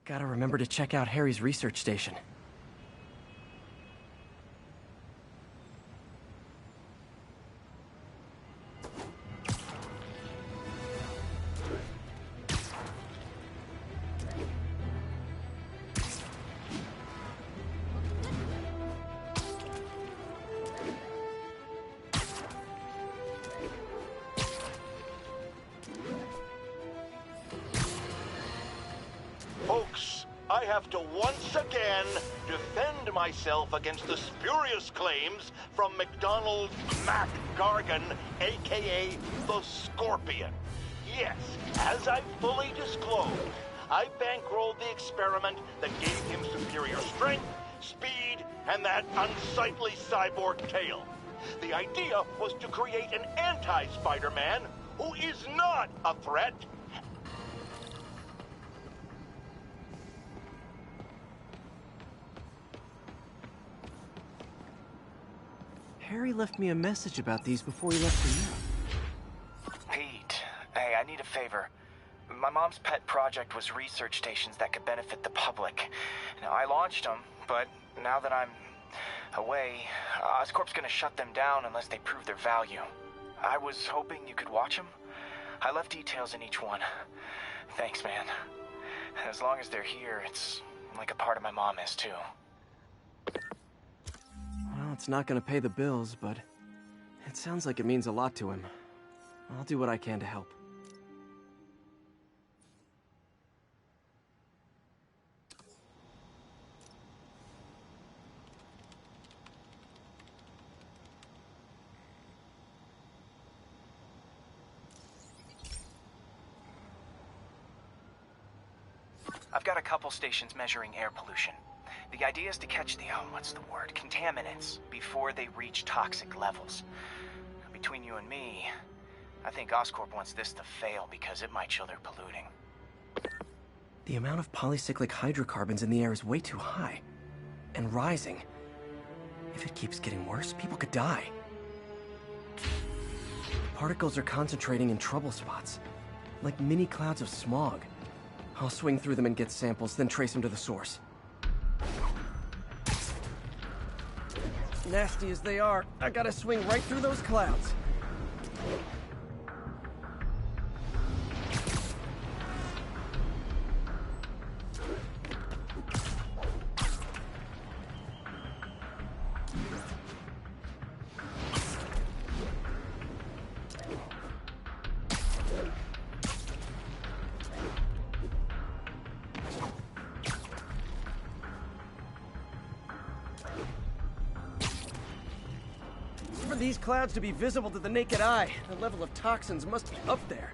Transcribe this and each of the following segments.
Gotta remember to check out Harry's research station. Folks, I have to once again defend myself against the spurious claims from McDonald Mac Gargan, aka the Scorpion. Yes, as I fully disclosed, I bankrolled the experiment that gave him superior strength, speed, and that unsightly cyborg tail. The idea was to create an anti-Spider-Man who is not a threat. Harry left me a message about these before he left for you. Pete, hey, I need a favor. My mom's pet project was research stations that could benefit the public. Now, I launched them, but now that I'm away, Oscorp's gonna shut them down unless they prove their value. I was hoping you could watch them. I left details in each one. Thanks, man. As long as they're here, it's like a part of my mom is, too. Well, it's not gonna pay the bills, but it sounds like it means a lot to him. I'll do what I can to help. I've got a couple stations measuring air pollution. The idea is to catch the, contaminants before they reach toxic levels. Between you and me, I think Oscorp wants this to fail because it might show they're polluting. The amount of polycyclic hydrocarbons in the air is way too high. And rising. If it keeps getting worse, people could die. Particles are concentrating in trouble spots, like mini clouds of smog. I'll swing through them and get samples, then trace them to the source. Nasty as they are, I gotta swing right through those clouds. For these clouds to be visible to the naked eye, the level of toxins must be up there.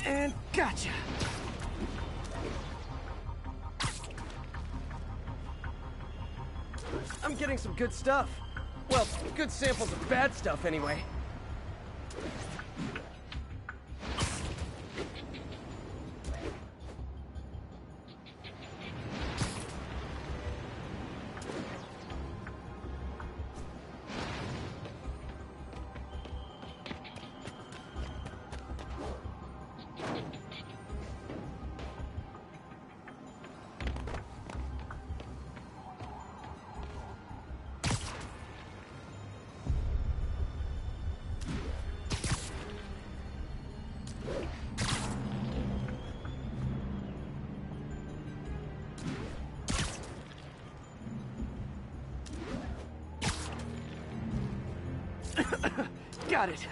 And gotcha! I'm getting some good stuff. Well, good samples of bad stuff anyway. Got it.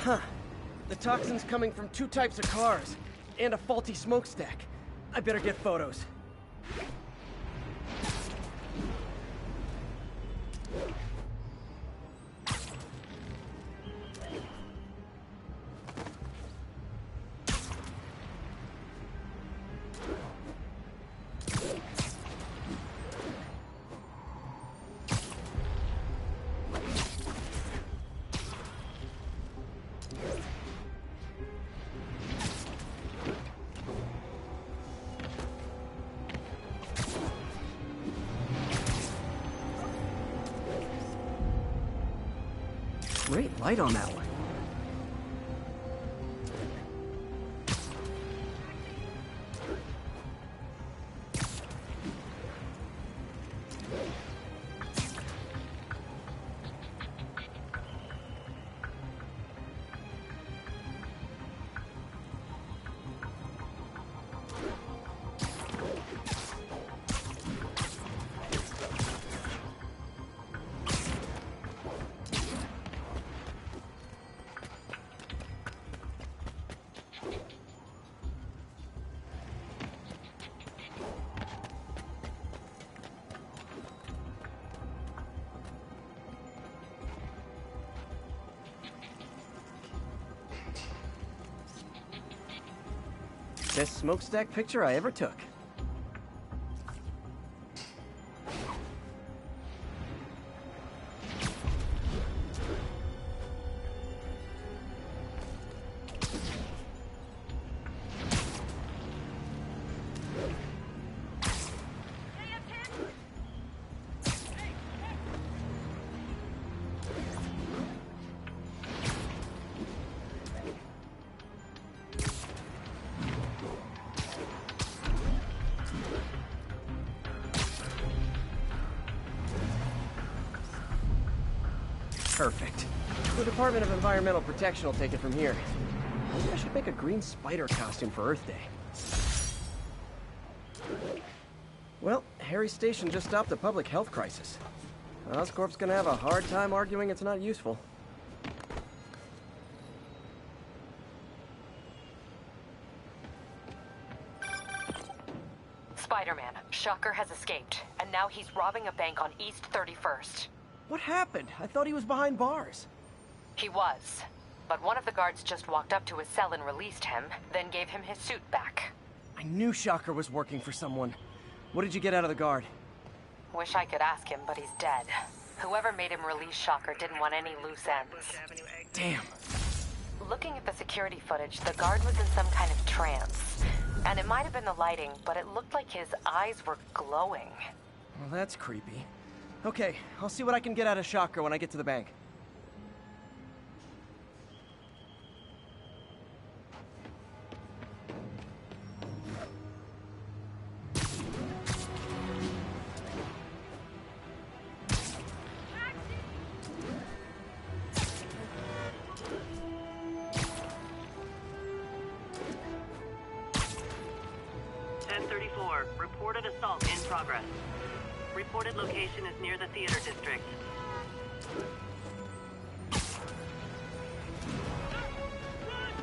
Huh. The toxin's coming from 2 types of cars, and a faulty smokestack. I better get photos. Great light on that one. Best smokestack picture I ever took. Perfect. The Department of Environmental Protection will take it from here. Maybe I should make a green spider costume for Earth Day. Well, Harry Station just stopped a public health crisis. Oscorp's gonna have a hard time arguing it's not useful. Spider-Man, Shocker has escaped, and now he's robbing a bank on East 31st. What happened? I thought he was behind bars. He was, but one of the guards just walked up to his cell and released him, then gave him his suit back. I knew Shocker was working for someone. What did you get out of the guard? Wish I could ask him, but he's dead. Whoever made him release Shocker didn't want any loose ends. Damn. Looking at the security footage, the guard was in some kind of trance. And it might have been the lighting, but it looked like his eyes were glowing. Well, that's creepy. Okay, I'll see what I can get out of Shocker when I get to the bank. Reported assault in progress. Reported location is near the theater district.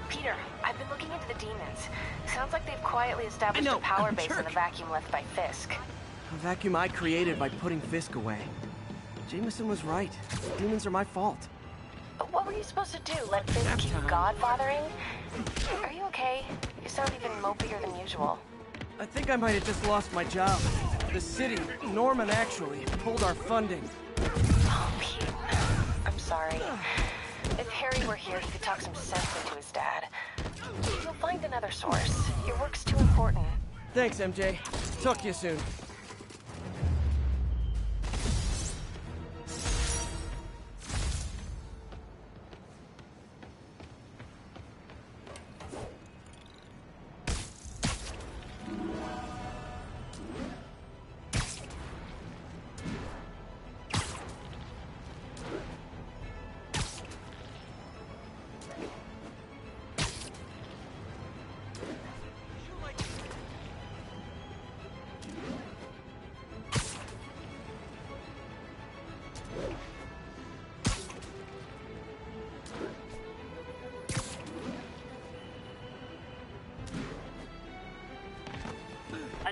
Peter, I've been looking into the demons. Sounds like they've quietly established a power base in the vacuum left by Fisk. A vacuum I created by putting Fisk away. Jameson was right. Demons are my fault. What were you supposed to do? Let Fisk keep godfathering? Are you okay? You sound even mopier than usual. I think I might have just lost my job. The city, Norman actually, pulled our funding. Oh, Pete. I'm sorry. If Harry were here, he could talk some sense into his dad. You'll find another source. Your work's too important. Thanks, MJ. Talk to you soon.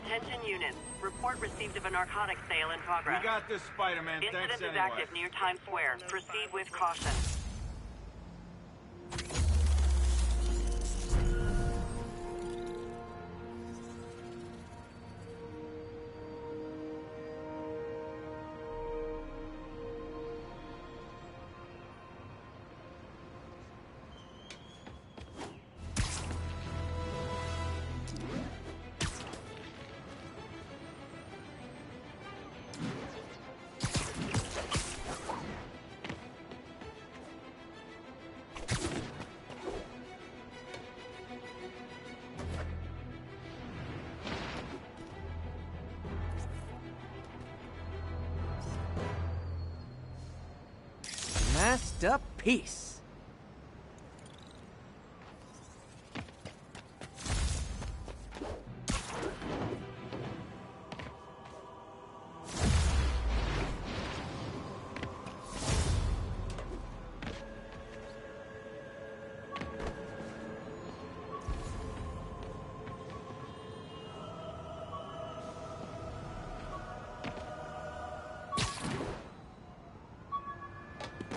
Attention units. Report received of a narcotics sale in progress. We got this, Spider-Man. Thanks Incident is anyway. active near Times Square. Proceed with caution. Masked up piece.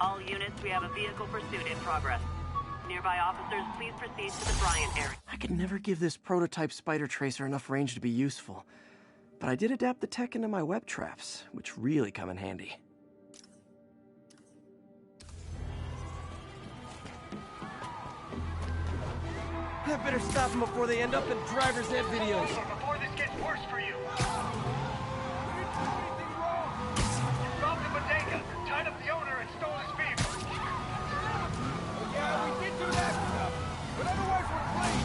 All units, we have a vehicle pursuit in progress. Nearby officers, please proceed to the Bryant area. I could never give this prototype spider tracer enough range to be useful, but I did adapt the tech into my web traps, which really come in handy. I better stop them before they end up in driver's ed videos. Before this gets worse for you. We didn't do anything wrong. You robbed the bodega, tied up the owner, and stole his vehicle. Yeah, we did do that stuff. But otherwise, we're clean.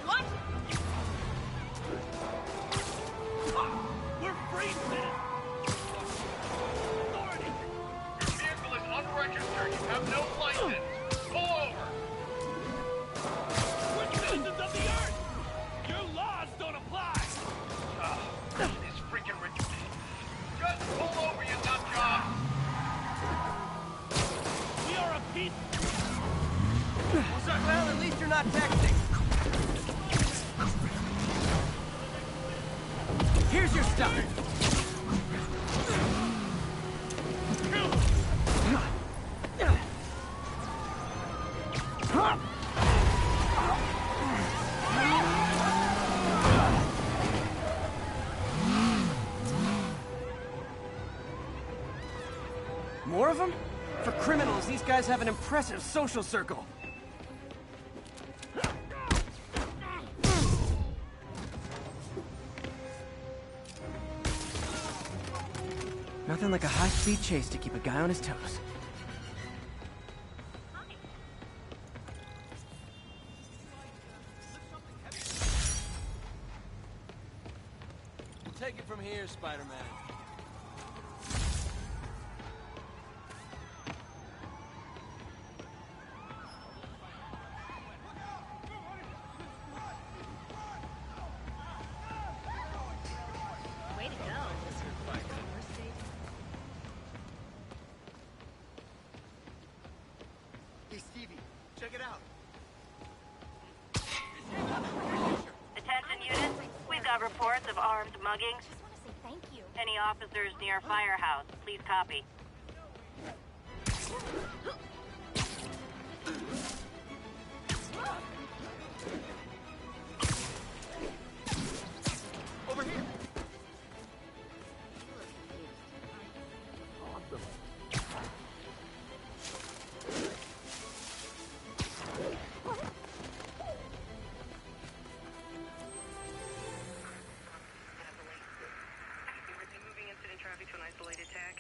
What? We're freezing. Authority. Your vehicle is unregistered. You have no license. Pull over. We're citizens of the Earth. Your laws don't apply. This is freaking ridiculous. Just pull over, you nut job. We are a piece. Well, at least you're not texting. Here's your stuff. More of them? For criminals, these guys have an impressive social circle. Nothing like a high-speed chase to keep a guy on his toes. Take it from here, Spider-Man. Way to go. Hey, Stevie, check it out. Attention units, we've got reports of armed muggings. Just want to say thank you. Any officers near Firehouse, please copy. Over here. Moving incident traffic to an isolated tag.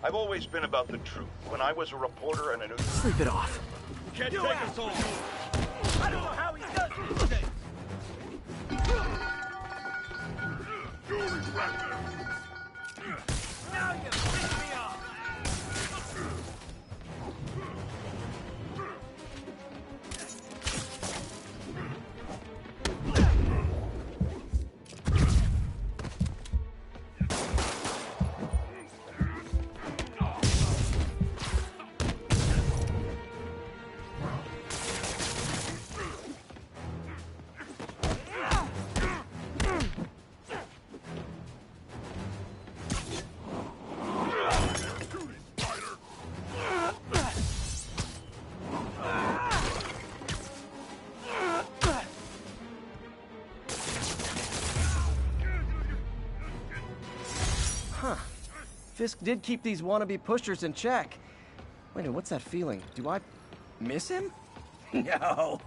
I've always been about the truth. When I was a reporter and a news... Sleep it off. Can't take us all. I don't know how he does these things. Now you piss me off. Fisk did keep these wannabe pushers in check. Wait a minute, what's that feeling? Do I miss him? No.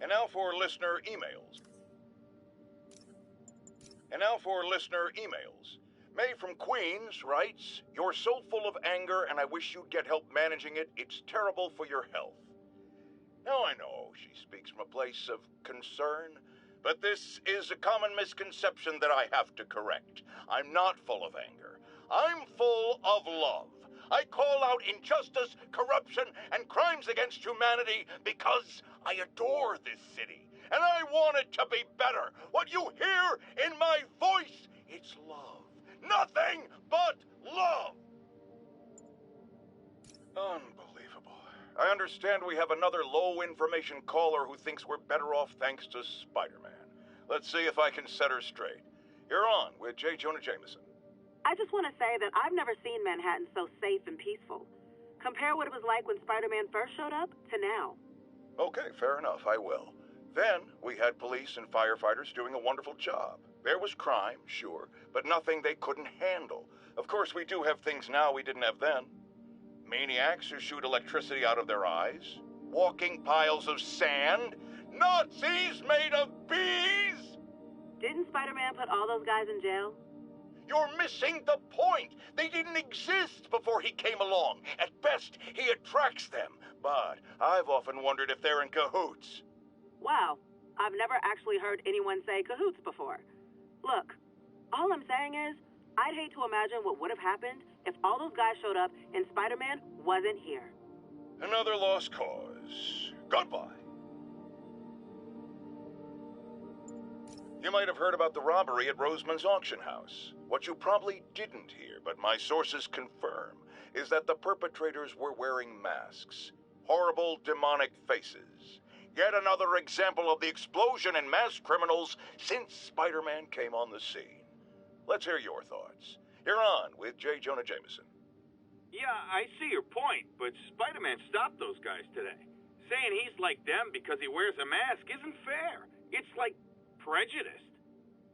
And now for listener emails. May from Queens writes, "You're so full of anger and I wish you'd get help managing it. It's terrible for your health." Now I know she speaks from a place of concern, but this is a common misconception that I have to correct. I'm not full of anger. I'm full of love. I call out injustice, corruption, and crimes against humanity because I adore this city, and I want it to be better. What you hear in my voice, it's love. Nothing but love. Unbelievable. I understand we have another low-information caller who thinks we're better off thanks to Spider-Man. Let's see if I can set her straight. You're on with J. Jonah Jameson. I just want to say that I've never seen Manhattan so safe and peaceful. Compare what it was like when Spider-Man first showed up to now. Okay, fair enough, I will. Then we had police and firefighters doing a wonderful job. There was crime, sure, but nothing they couldn't handle. Of course, we do have things now we didn't have then. Maniacs who shoot electricity out of their eyes, walking piles of sand, Nazis made of bees. Didn't Spider-Man put all those guys in jail? You're missing the point. They didn't exist before he came along. At best, he attracts them. But I've often wondered if they're in cahoots. Wow, I've never actually heard anyone say cahoots before. Look, all I'm saying is, I'd hate to imagine what would have happened if all those guys showed up and Spider-Man wasn't here. Another lost cause. Goodbye. You might have heard about the robbery at Roseman's auction house. What you probably didn't hear, but my sources confirm, is that the perpetrators were wearing masks. Horrible, demonic faces. Yet another example of the explosion in mass criminals since Spider-Man came on the scene. Let's hear your thoughts. You're on with J. Jonah Jameson. Yeah, I see your point, but Spider-Man stopped those guys today. Saying he's like them because he wears a mask isn't fair. It's like prejudiced.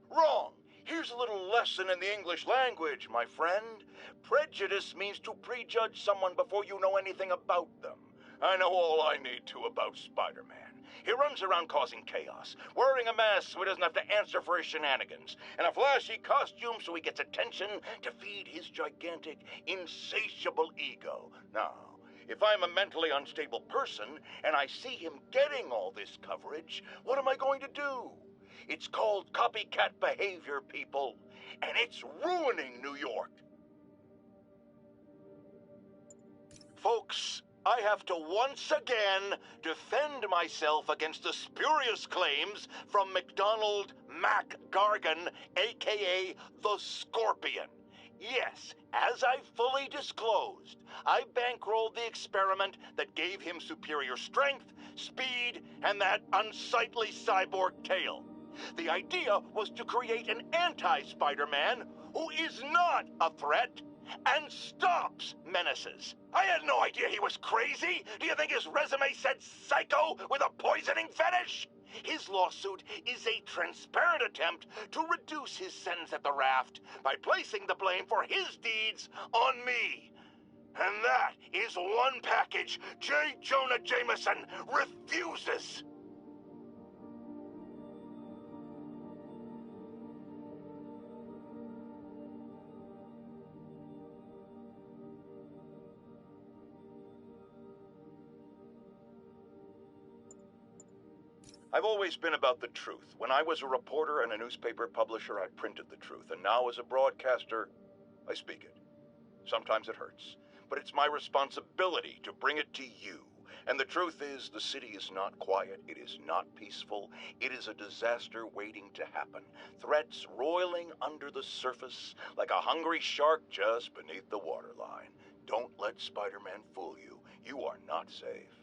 Wrong. Here's a little lesson in the English language, my friend. Prejudice means to prejudge someone before you know anything about them. I know all I need to about Spider-Man. He runs around causing chaos, wearing a mask so he doesn't have to answer for his shenanigans, and a flashy costume so he gets attention to feed his gigantic, insatiable ego. Now, if I'm a mentally unstable person and I see him getting all this coverage, what am I going to do? It's called copycat behavior, people, and it's ruining New York. Folks, I have to once again defend myself against the spurious claims from McDonald Mac Gargan, a.k.a. the Scorpion. Yes, as I fully disclosed, I bankrolled the experiment that gave him superior strength, speed, and that unsightly cyborg tail. The idea was to create an anti-Spider-Man who is not a threat and stops menaces. I had no idea he was crazy. Do you think his resume said psycho with a poisoning fetish? His lawsuit is a transparent attempt to reduce his sentence at the raft by placing the blame for his deeds on me. And that is one package J. Jonah Jameson refuses. I've always been about the truth. When I was a reporter and a newspaper publisher, I printed the truth. And now as a broadcaster, I speak it. Sometimes it hurts, but it's my responsibility to bring it to you. And the truth is, the city is not quiet. It is not peaceful. It is a disaster waiting to happen. Threats roiling under the surface like a hungry shark just beneath the waterline. Don't let Spider-Man fool you. You are not safe.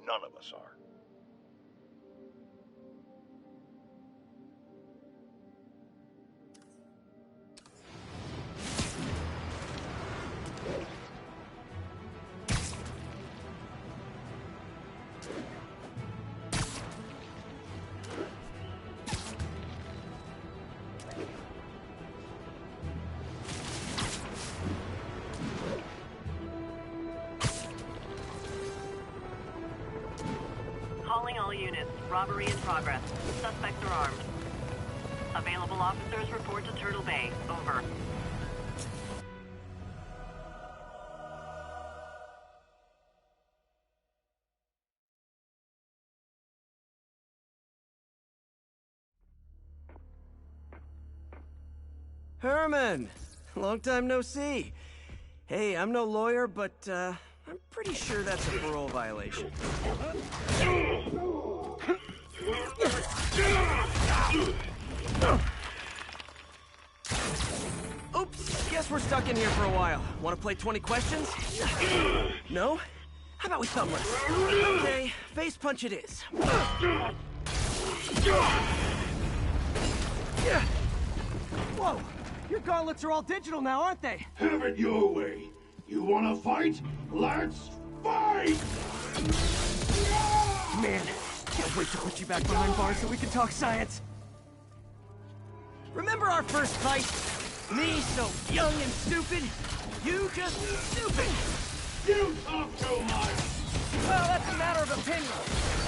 None of us are. Calling all units. Robbery in progress. Suspects are armed. Available officers report to Turtle Bay. Over. Herman! Long time no see. Hey, I'm no lawyer, but, I'm pretty sure that's a parole violation. Oops, guess we're stuck in here for a while. Want to play 20 questions? No? How about we thumb wrestle? Okay, face punch it is. Whoa! Your gauntlets are all digital now, aren't they? Have it your way. You wanna fight? Let's fight! Man, can't wait to put you back behind bars so we can talk science. Remember our first fight? Me so young and stupid, you just stupid. You talk too much! Well, that's a matter of opinion.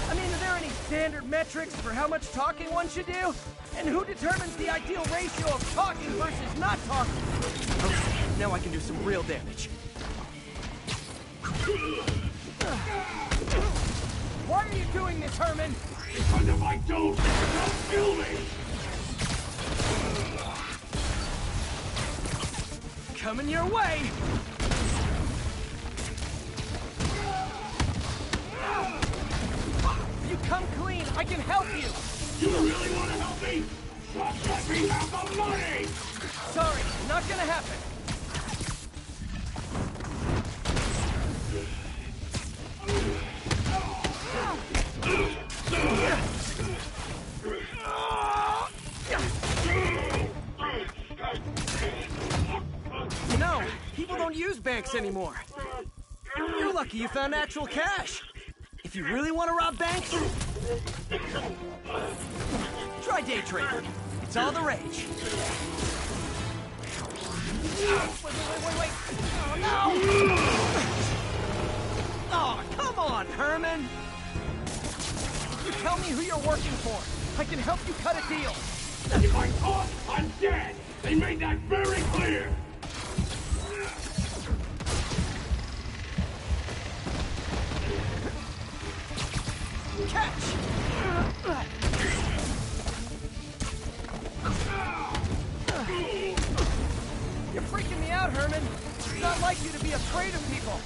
I mean, are there any standard metrics for how much talking one should do? And who determines the ideal ratio of talking versus not talking? Okay, now I can do some real damage. Why are you doing this, Herman? Because if I don't, they'll kill me! Coming your way! If you come clean, I can help you! You really want to help me? Just let me have the money! Sorry, not gonna happen. You know, people don't use banks anymore. You're lucky you found actual cash. If you really want to rob banks, try day trading. It's all the rage. Wait. Oh, no! Oh, come on, Herman! You tell me who you're working for. I can help you cut a deal. If I talk, I'm dead! They made that very clear! Catch! You're freaking me out, Herman. It's not like you to be afraid of people.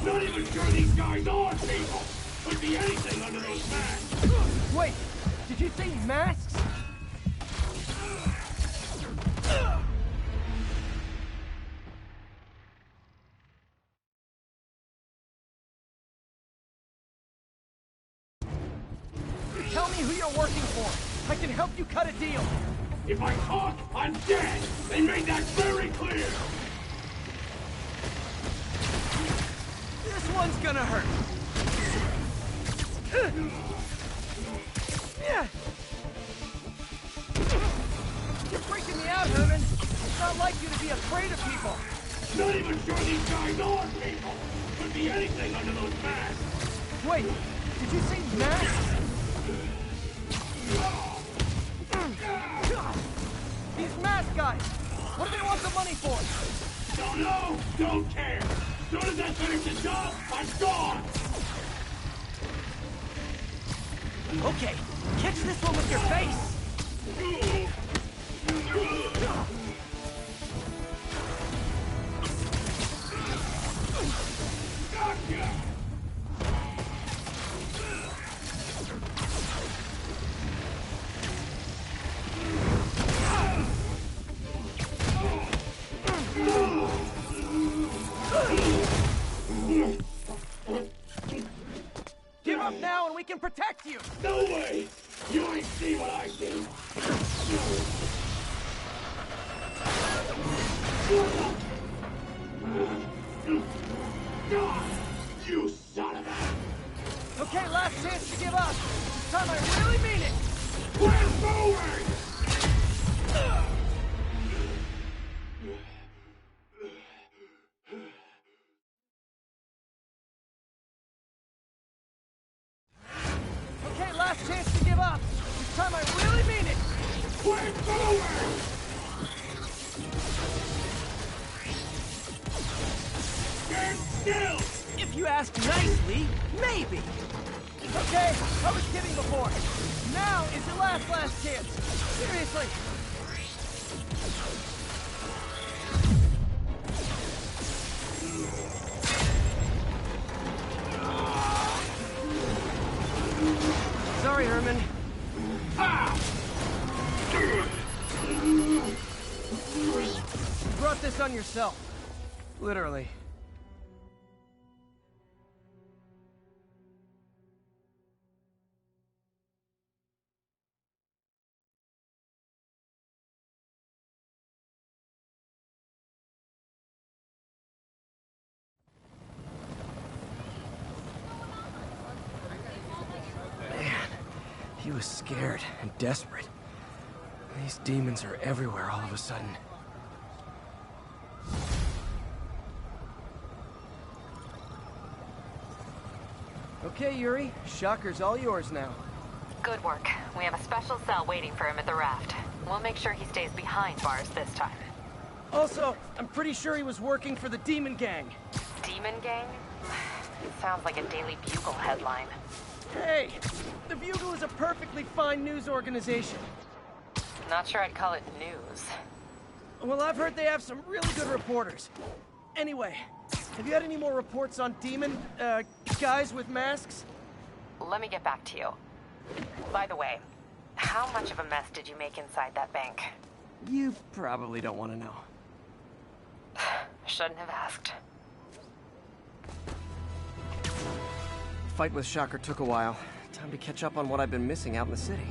Not even sure these guys are people! Could be anything under those masks! Wait, did you say masks? Tell me who you're working for. I can help you cut a deal. If I talk, I'm dead! They made that very clear! This one's gonna hurt. You're freaking me out, Herman. It's not like you to be afraid of people. Not even sure these guys are people! Could be anything under those masks! Wait, did you say masks? These mask guys! What do they want the money for? Don't know! Don't care! As soon as I finish the job, I'm gone! Okay, catch this one with your face! Gotcha! Give up now and we can protect you! No way! You ain't see what I see! You son of a... Okay, last chance to give up. This time I really mean it! We're moving! Okay, last chance to give up. This time I really mean it! We're moving! Stand still! If you ask nicely, maybe. Okay, I was kidding before. Now is your last chance. Seriously. Sorry, Herman. You brought this on yourself. Literally. He was scared and desperate. These demons are everywhere all of a sudden. Okay, Yuri. Shocker's all yours now. Good work. We have a special cell waiting for him at the raft. We'll make sure he stays behind bars this time. Also, I'm pretty sure he was working for the Demon Gang. Demon Gang? Sounds like a Daily Bugle headline. Hey, the Bugle is a perfectly fine news organization. Not sure I'd call it news. Well, I've heard they have some really good reporters. Anyway, have you had any more reports on demon, guys with masks? Let me get back to you. By the way, how much of a mess did you make inside that bank? You probably don't want to know. Shouldn't have asked. Fight with Shocker took a while. Time to catch up on what I've been missing out in the city.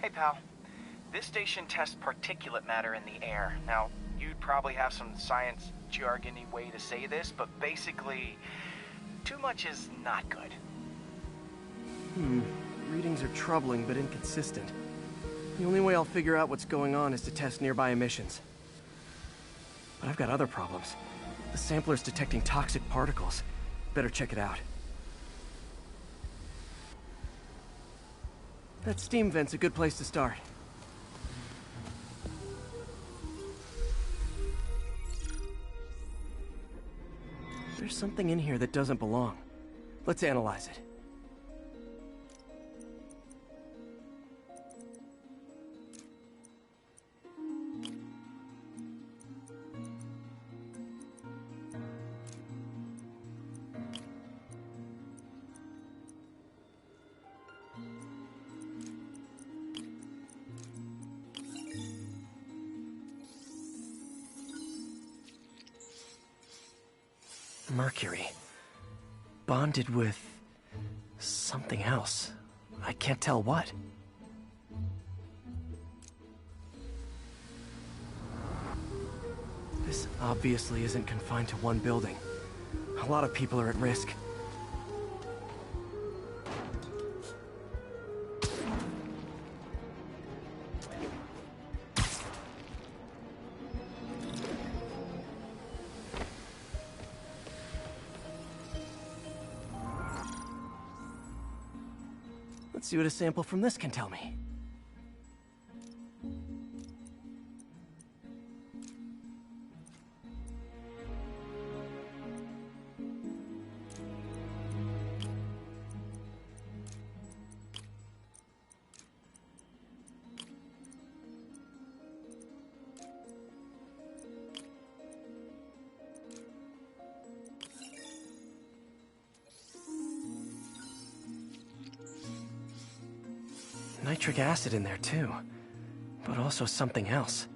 Hey, pal. This station tests particulate matter in the air. Now, you'd probably have some science jargony way to say this, but basically, too much is not good. Readings are troubling but inconsistent. The only way I'll figure out what's going on is to test nearby emissions. But I've got other problems. The sampler's detecting toxic particles. Better check it out. That steam vent's a good place to start. There's something in here that doesn't belong. Let's analyze it. Mercury. Bonded with something else. I can't tell what. This obviously isn't confined to one building. A lot of people are at risk. Let's see what a sample from this can tell me. Nitric acid in there too, but also something else.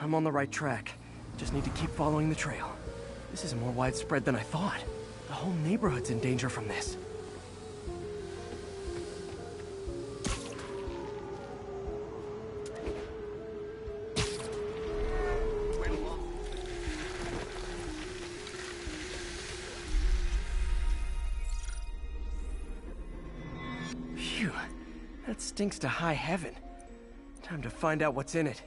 I'm on the right track. Just need to keep following the trail. This is more widespread than I thought. The whole neighborhood's in danger from this. Phew, that stinks to high heaven. Time to find out what's in it.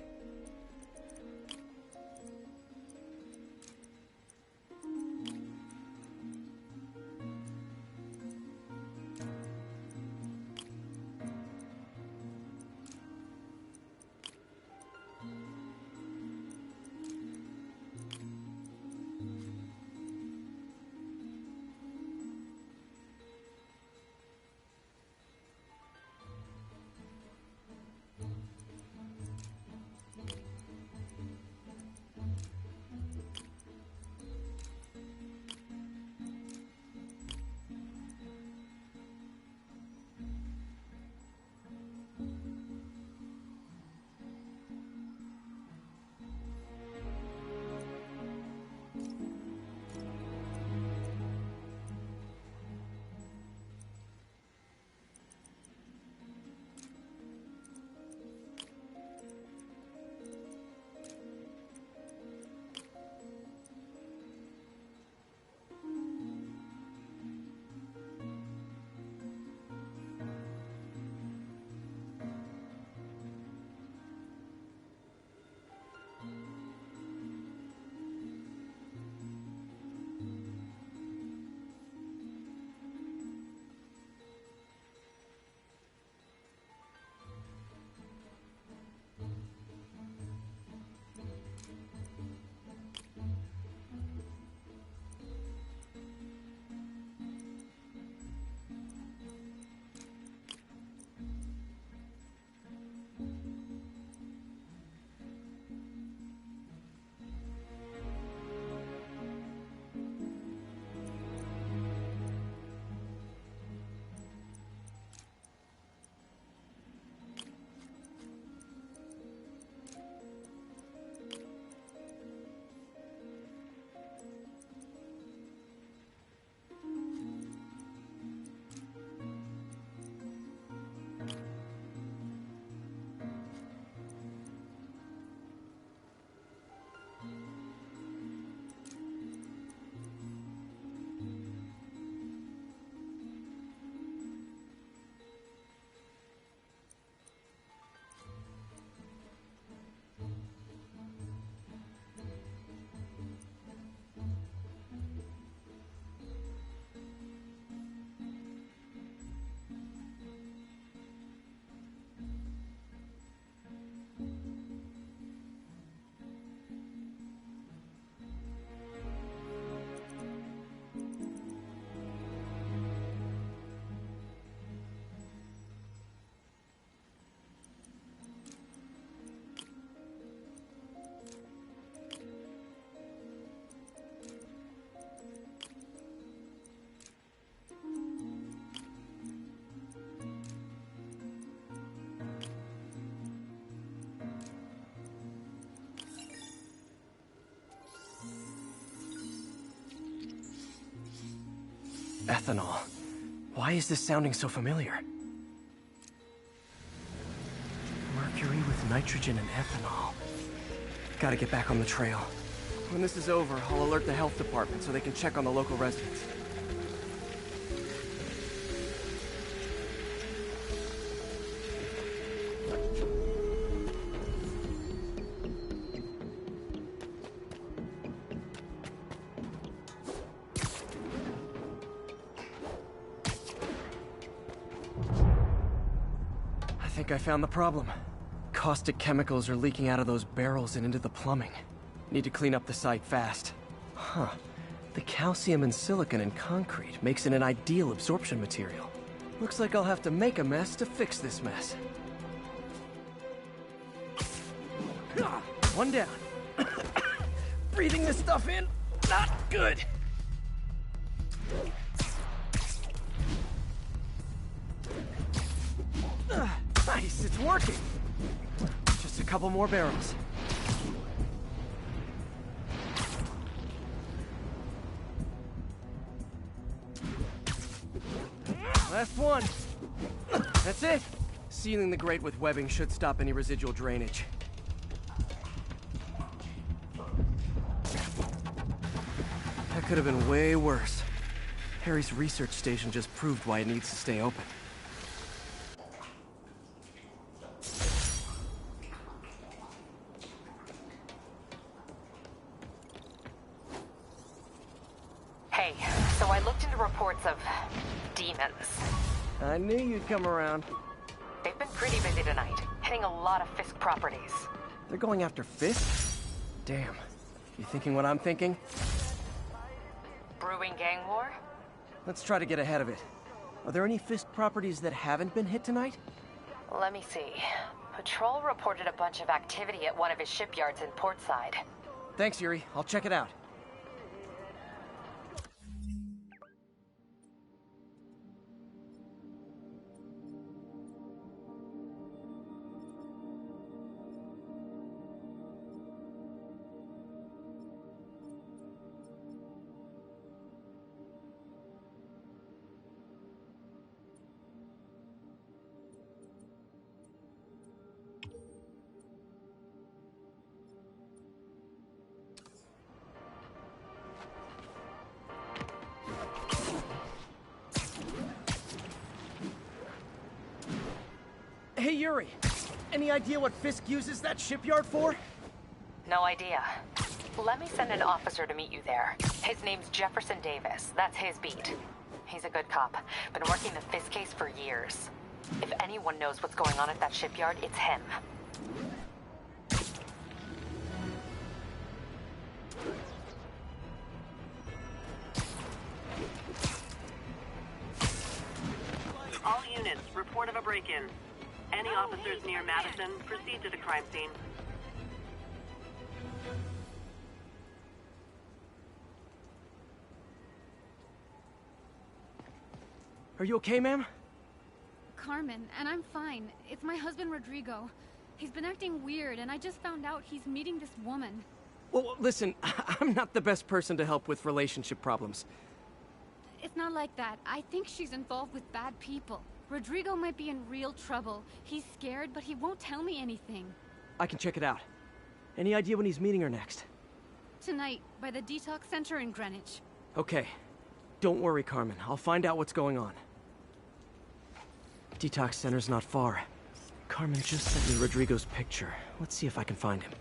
Ethanol. Why is this sounding so familiar? Mercury with nitrogen and ethanol. Gotta get back on the trail. When this is over, I'll alert the health department so they can check on the local residents. I think I found the problem. Caustic chemicals are leaking out of those barrels and into the plumbing. Need to clean up the site fast. Huh. The calcium and silicon in concrete makes it an ideal absorption material. Looks like I'll have to make a mess to fix this mess. One down. Breathing this stuff in, not good. Nice, it's working. Just a couple more barrels. Last one. That's it. Sealing the grate with webbing should stop any residual drainage. That could have been way worse. Harry's research station just proved why it needs to stay open. Hey, so I looked into reports of demons. I knew you'd come around. They've been pretty busy tonight, hitting a lot of Fisk properties. They're going after Fisk? Damn. You thinking what I'm thinking? Brewing gang war? Let's try to get ahead of it. Are there any Fisk properties that haven't been hit tonight? Let me see. Patrol reported a bunch of activity at one of his shipyards in Portside. Thanks, Yuri. I'll check it out. Hey, Yuri. Any idea what Fisk uses that shipyard for? No idea. Let me send an officer to meet you there. His name's Jefferson Davis. That's his beat. He's a good cop. Been working the Fisk case for years. If anyone knows what's going on at that shipyard, it's him. All units, report of a break-in. Any officers near Madison, proceed to the crime scene. Are you okay, ma'am? Carmen, and I'm fine. It's my husband, Rodrigo. He's been acting weird, and I just found out he's meeting this woman. Well, listen, I'm not the best person to help with relationship problems. It's not like that. I think she's involved with bad people. Rodrigo might be in real trouble. He's scared, but he won't tell me anything. I can check it out. Any idea when he's meeting her next? Tonight, by the detox center in Greenwich. Okay. Don't worry, Carmen. I'll find out what's going on. Detox center's not far. Carmen just sent me Rodrigo's picture. Let's see if I can find him.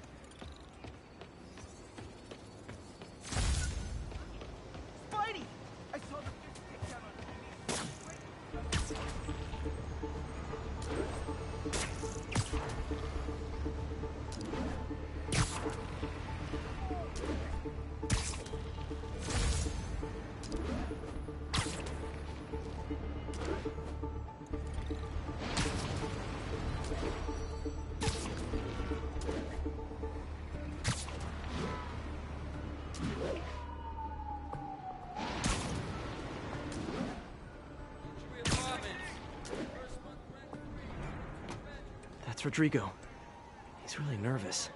Spidey! I saw the picture on That's Rodrigo. He's really nervous.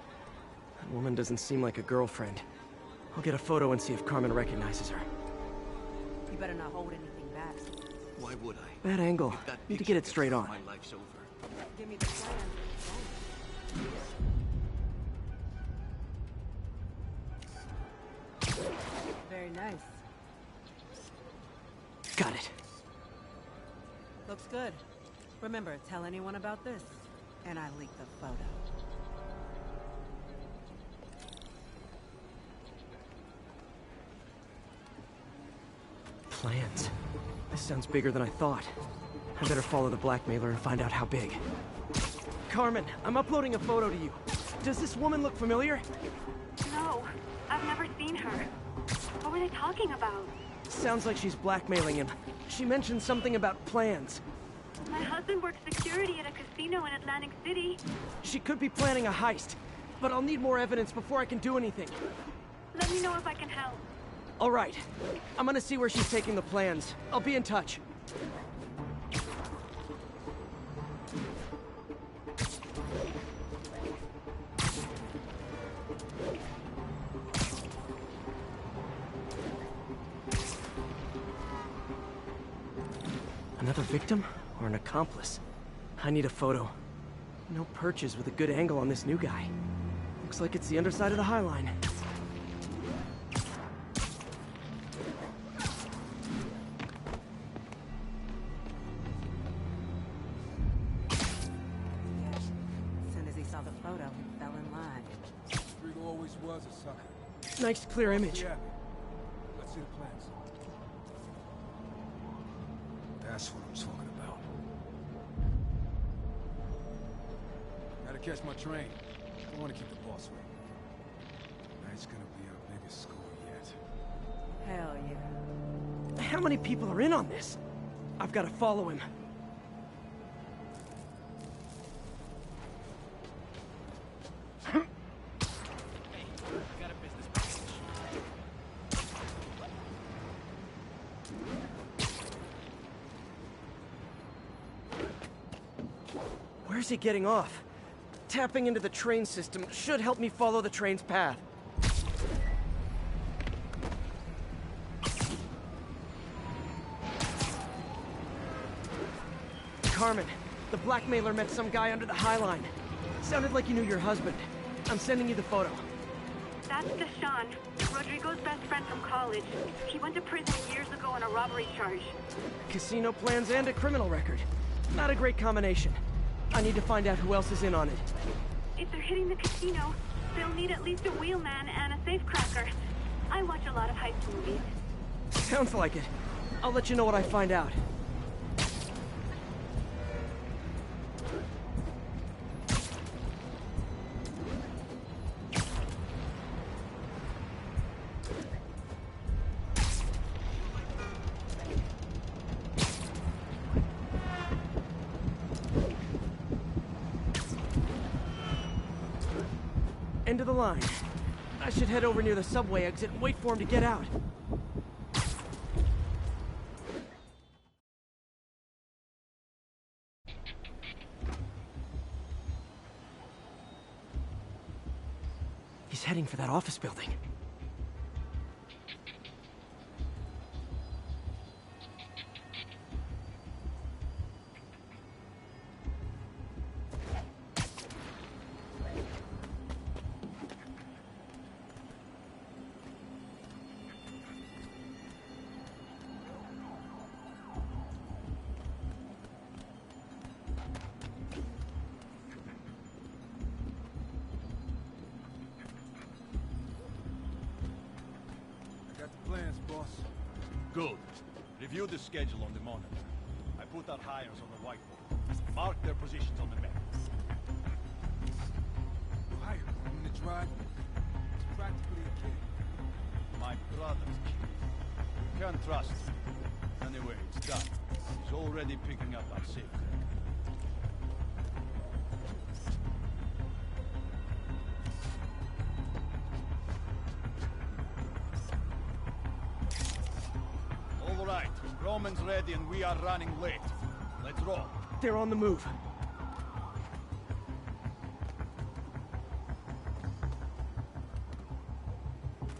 That woman doesn't seem like a girlfriend. I'll get a photo and see if Carmen recognizes her. You better not hold anything that? Why would I? Bad angle. If that Need to get it picture straight gets on. out, my life's over. Give me the plan. Very nice. Got it. Looks good. Remember, tell anyone about this, and I leak the photo. Plans. This sounds bigger than I thought. I better follow the blackmailer and find out how big. Carmen, I'm uploading a photo to you. Does this woman look familiar? No, I've never seen her. What were they talking about? Sounds like she's blackmailing him. She mentioned something about plans. My husband works security at a casino in Atlantic City. She could be planning a heist, but I'll need more evidence before I can do anything. Let me know if I can help. All right. I'm gonna see where she's taking the plans. I'll be in touch. Another victim or an accomplice? I need a photo. No perches with a good angle on this new guy. Looks like it's the underside of the High Line. As soon as he saw the photo, he fell in line. Rodrigo always was a sucker. Nice clear image. Yeah. Let's see the plans. That's what I'm talking about. Gotta catch my train. Don't want to keep the boss waiting. Tonight's gonna be our biggest score yet. Hell yeah. How many people are in on this? I've got to follow him. Where's he getting off? Tapping into the train system should help me follow the train's path. Carmen, the blackmailer met some guy under the High Line. Sounded like you knew your husband. I'm sending you the photo. That's Deshaun, Rodrigo's best friend from college. He went to prison years ago on a robbery charge. Casino plans and a criminal record. Not a great combination. I need to find out who else is in on it. If they're hitting the casino, they'll need at least a wheelman and a safecracker. I watch a lot of heist movies. Sounds like it. I'll let you know what I find out. End of the line. I should head over near the subway exit and wait for him to get out. He's heading for that office building. Plans, boss. Good. Review the schedule on the monitor. I put our hires on the whiteboard. Mark their positions on the map. Hire in the drive. It's practically a kid. My brother's kid. Can't trust him. Anyway, it's done. He's already picking up our safe. All right, Roman's ready and we are running late. Let's roll. They're on the move.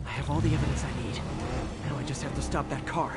I have all the evidence I need. Now I just have to stop that car.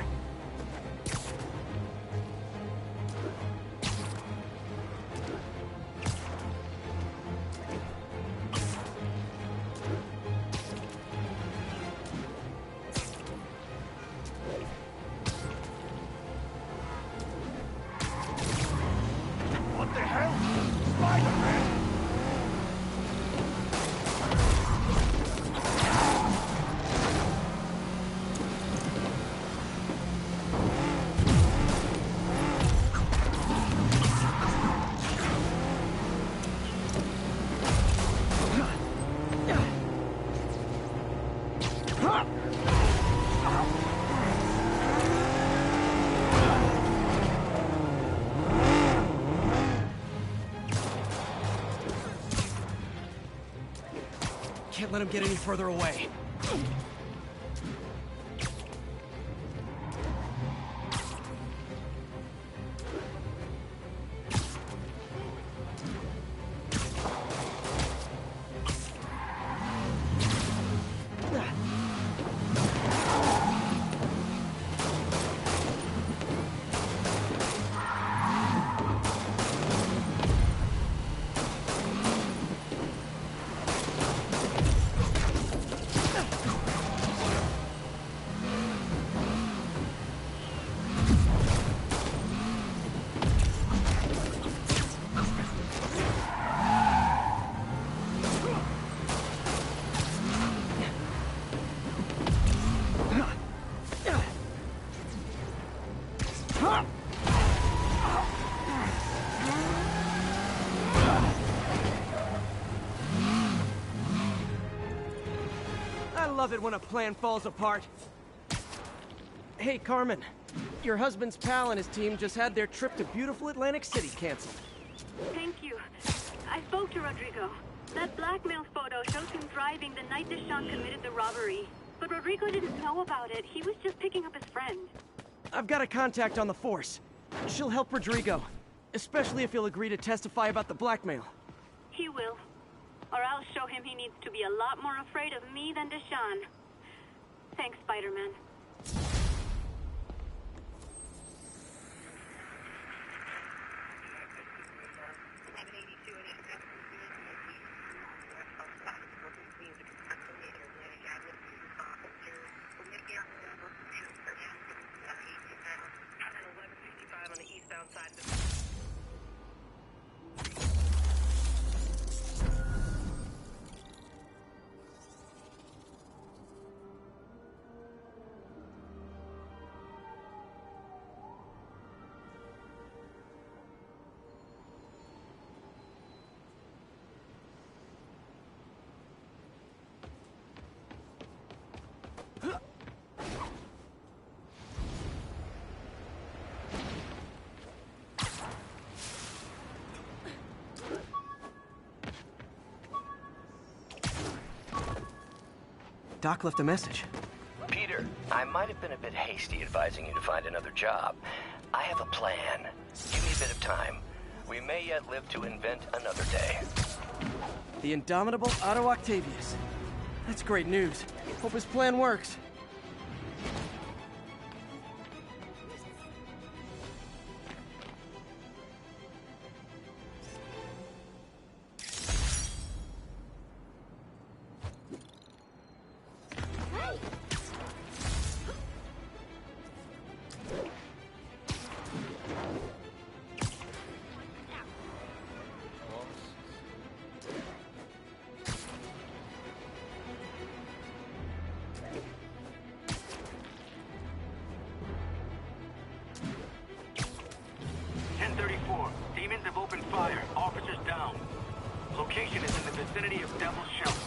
Can't let him get any further away. I love it when a plan falls apart. Hey, Carmen. Your husband's pal and his team just had their trip to beautiful Atlantic City canceled. Thank you. I spoke to Rodrigo. That blackmail photo shows him driving the night Deshawn committed the robbery. But Rodrigo didn't know about it. He was just picking up his friend. I've got a contact on the force. She'll help Rodrigo, especially if he'll agree to testify about the blackmail. He will. Or I'll show him he needs to be a lot more afraid of me than Deshawn. Thanks, Spider-Man. On the eastbound side of the Doc left a message. Peter, I might have been a bit hasty advising you to find another job. I have a plan. Give me a bit of time. We may yet live to invent another day. The indomitable Otto Octavius. That's great news. Hope his plan works. Demons have opened fire. Officers down. Location is in the vicinity of Devil's Shelter.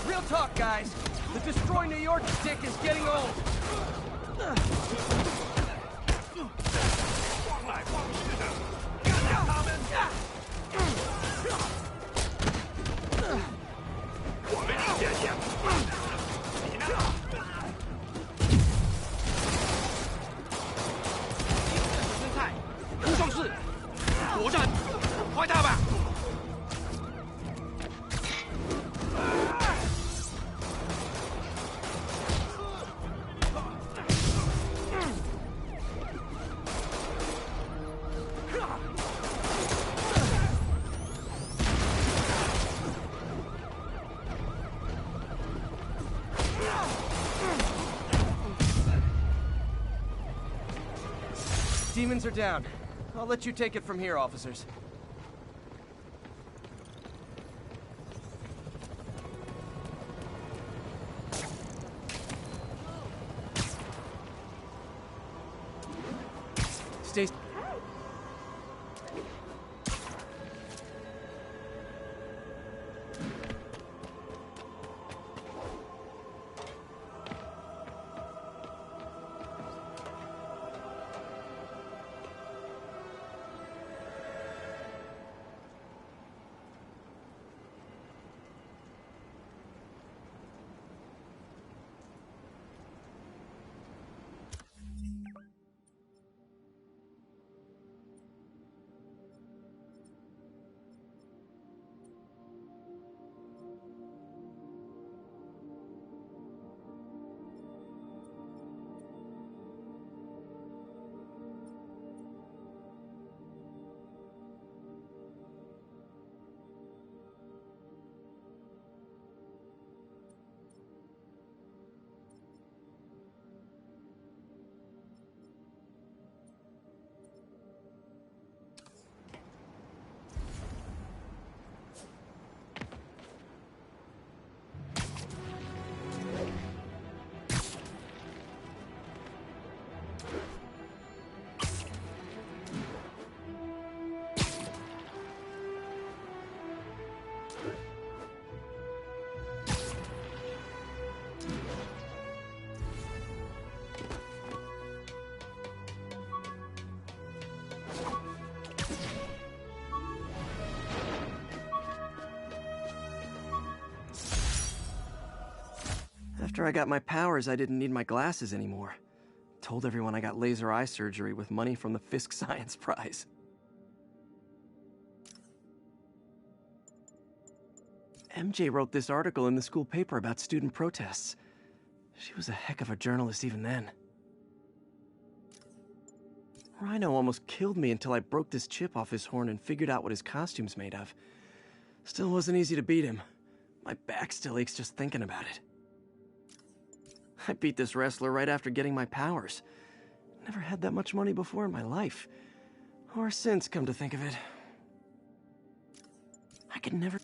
Real talk, guys. The Destroy New York stick is getting old. Demons are down. I'll let you take it from here, officers. Stay... After I got my powers, I didn't need my glasses anymore. Told everyone I got laser eye surgery with money from the Fisk Science Prize. MJ wrote this article in the school paper about student protests. She was a heck of a journalist even then. Rhino almost killed me until I broke this chip off his horn and figured out what his costume's made of. Still wasn't easy to beat him. My back still aches just thinking about it. I beat this wrestler right after getting my powers. Never had that much money before in my life. Or since, come to think of it. I could never...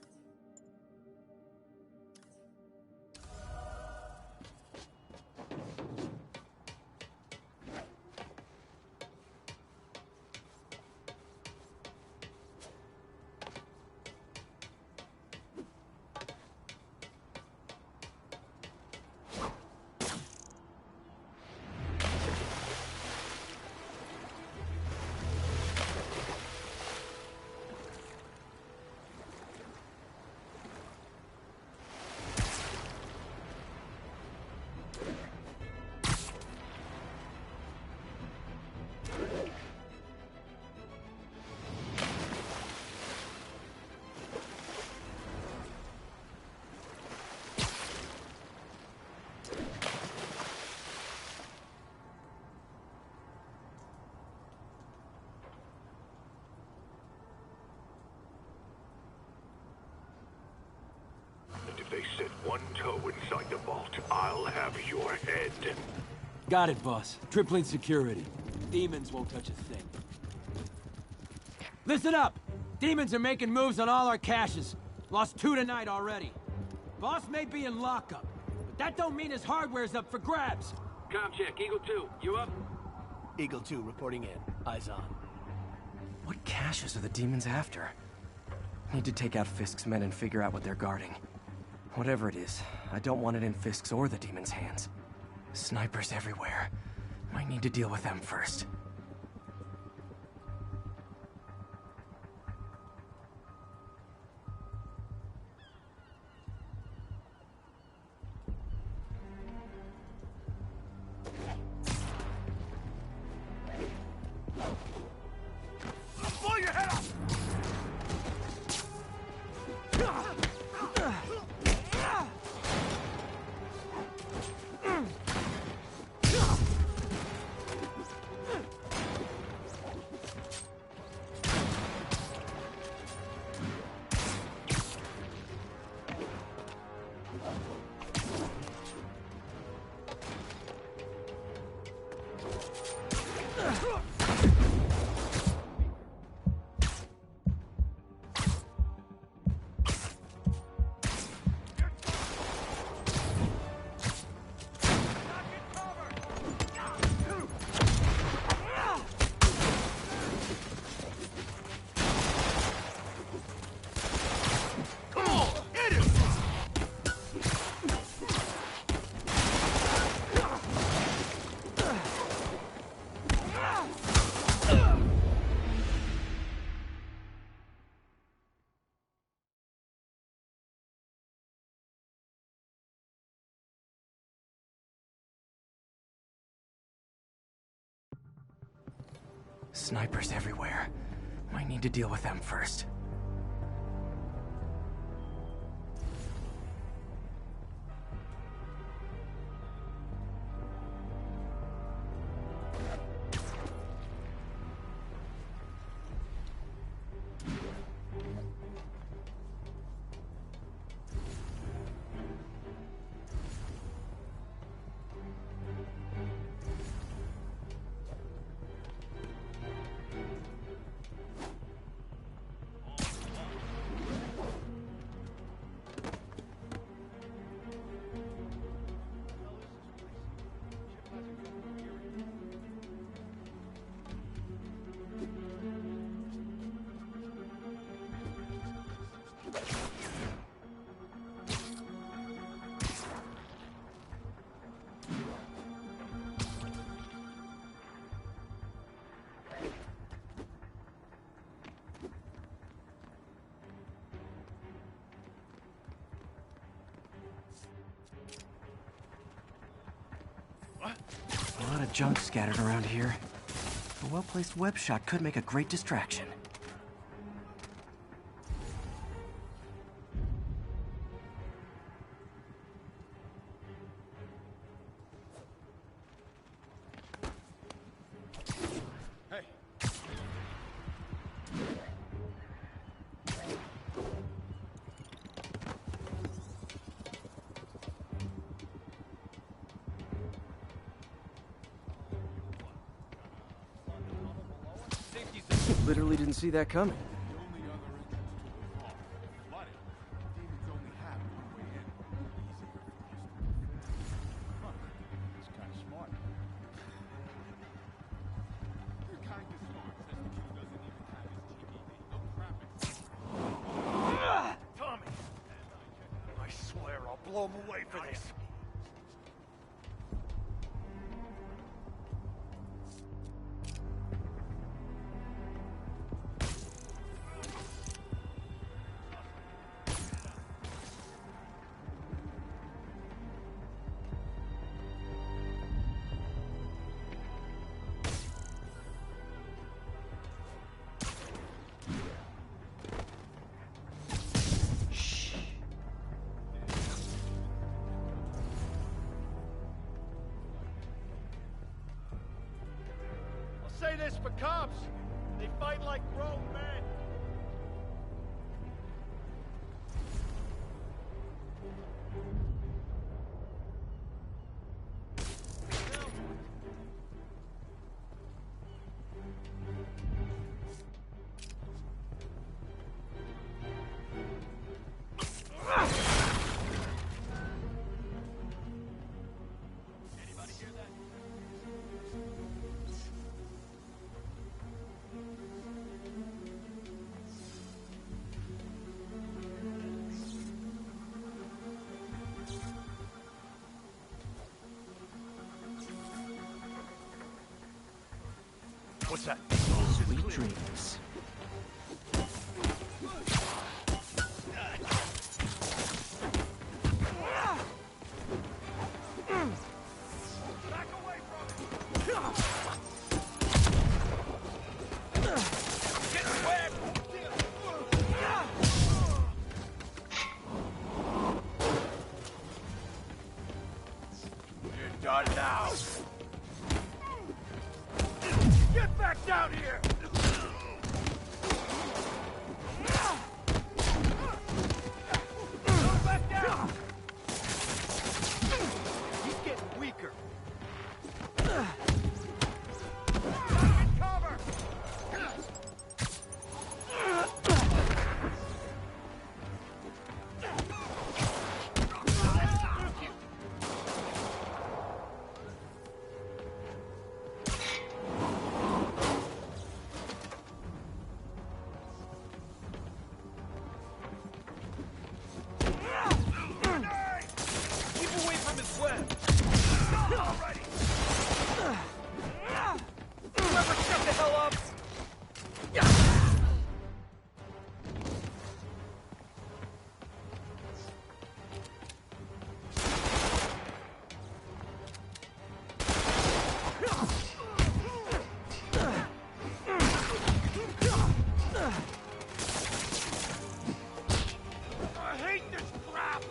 If they set one toe inside the vault, I'll have your head. Got it, boss. Tripling security. Demons won't touch a thing. Listen up! Demons are making moves on all our caches. Lost 2 tonight already. Boss may be in lockup, but that don't mean his hardware's up for grabs. Com check, Eagle 2, you up? Eagle 2 reporting in. Eyes on. What caches are the demons after? Need to take out Fisk's men and figure out what they're guarding. Whatever it is, I don't want it in Fisk's or the demons' hands. Snipers everywhere. Might need to deal with them first. Blow your head off! Snipers everywhere. Might need to deal with them first. junk scattered around here. A well-placed web shot could make a great distraction. Literally didn't see that coming. Tommy! I swear I'll blow him away for this. Say this for cops. They fight like grown men. What's that? Sweet dreams. Back away from it! Get wet! You're done now! Get back down here! Go back down! He's getting weaker. Get cover! Keep away from his web! Alrighty! Whoever shut the hell up! I hate this crap!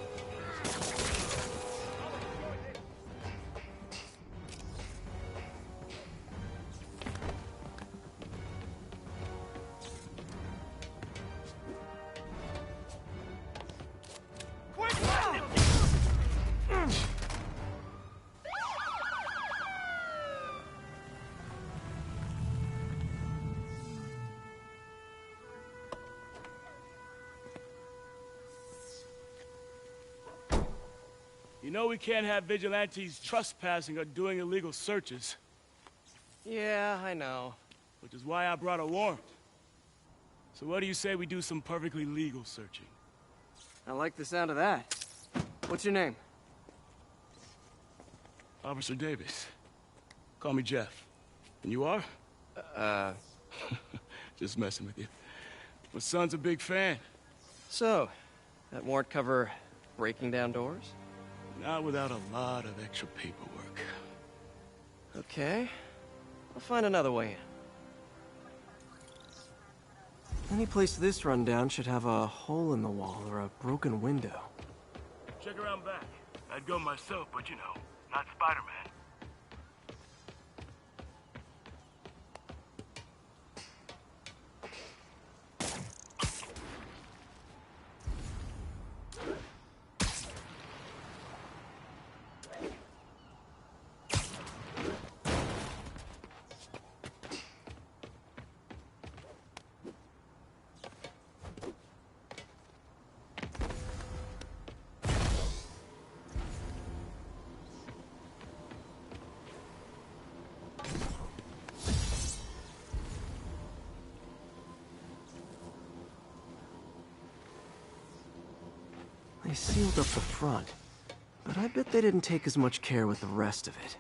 You know we can't have vigilantes trespassing or doing illegal searches. Yeah, I know. Which is why I brought a warrant. So what do you say we do some perfectly legal searching? I like the sound of that. What's your name? Officer Davis. Call me Jeff. And you are? Just messing with you. My son's a big fan. So, that warrant cover breaking down doors? Not without a lot of extra paperwork. Okay. I'll find another way in. Any place this rundown should have a hole in the wall or a broken window. Check around back. I'd go myself, but you know, not Spider-Man. They sealed up the front, but I bet they didn't take as much care with the rest of it.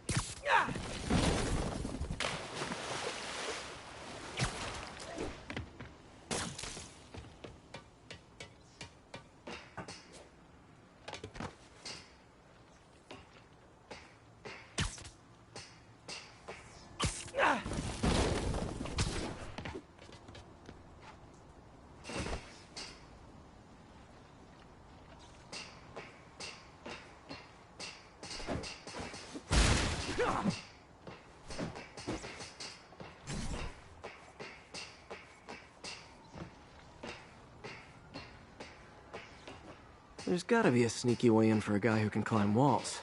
There's gotta be a sneaky way in for a guy who can climb walls.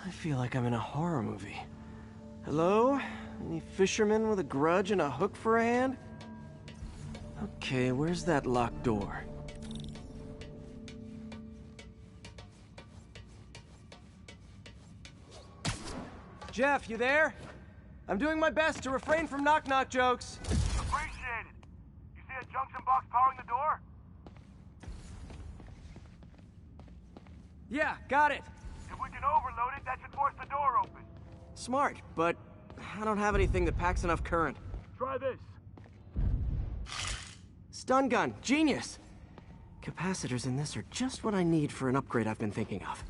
I feel like I'm in a horror movie. Hello? Any fisherman with a grudge and a hook for a hand? Okay, where's that locked door? Jeff, you there? I'm doing my best to refrain from knock-knock jokes. Appreciate it. You see a junction box powering the door? Yeah, got it. If we can overload it, that should force the door open. Smart, but I don't have anything that packs enough current. Try this. Stun gun, genius! Capacitors in this are just what I need for an upgrade I've been thinking of.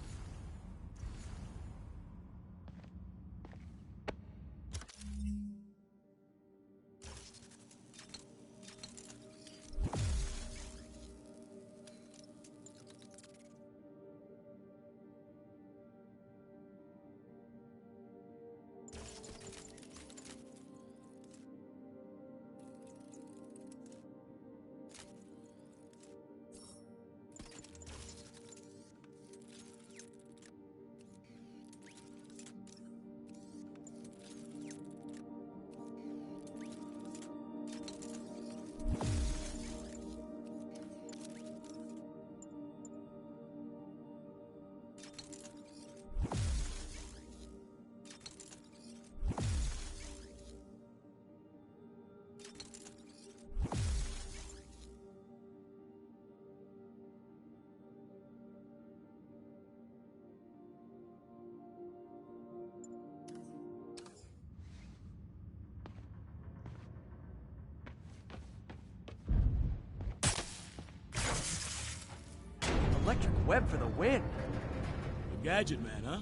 Electric web for the win. A gadget man, huh?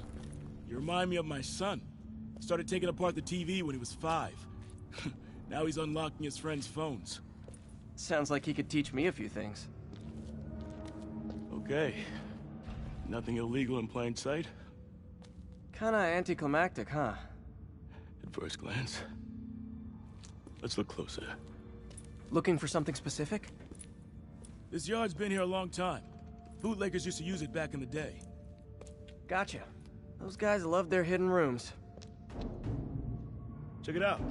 You remind me of my son. Started taking apart the TV when he was 5. Now he's unlocking his friends' phones. Sounds like he could teach me a few things. Okay. Nothing illegal in plain sight? Kinda anticlimactic, huh? At first glance. Let's look closer. Looking for something specific? This yard's been here a long time. Bootleggers used to use it back in the day. Gotcha. Those guys love their hidden rooms. Check it out.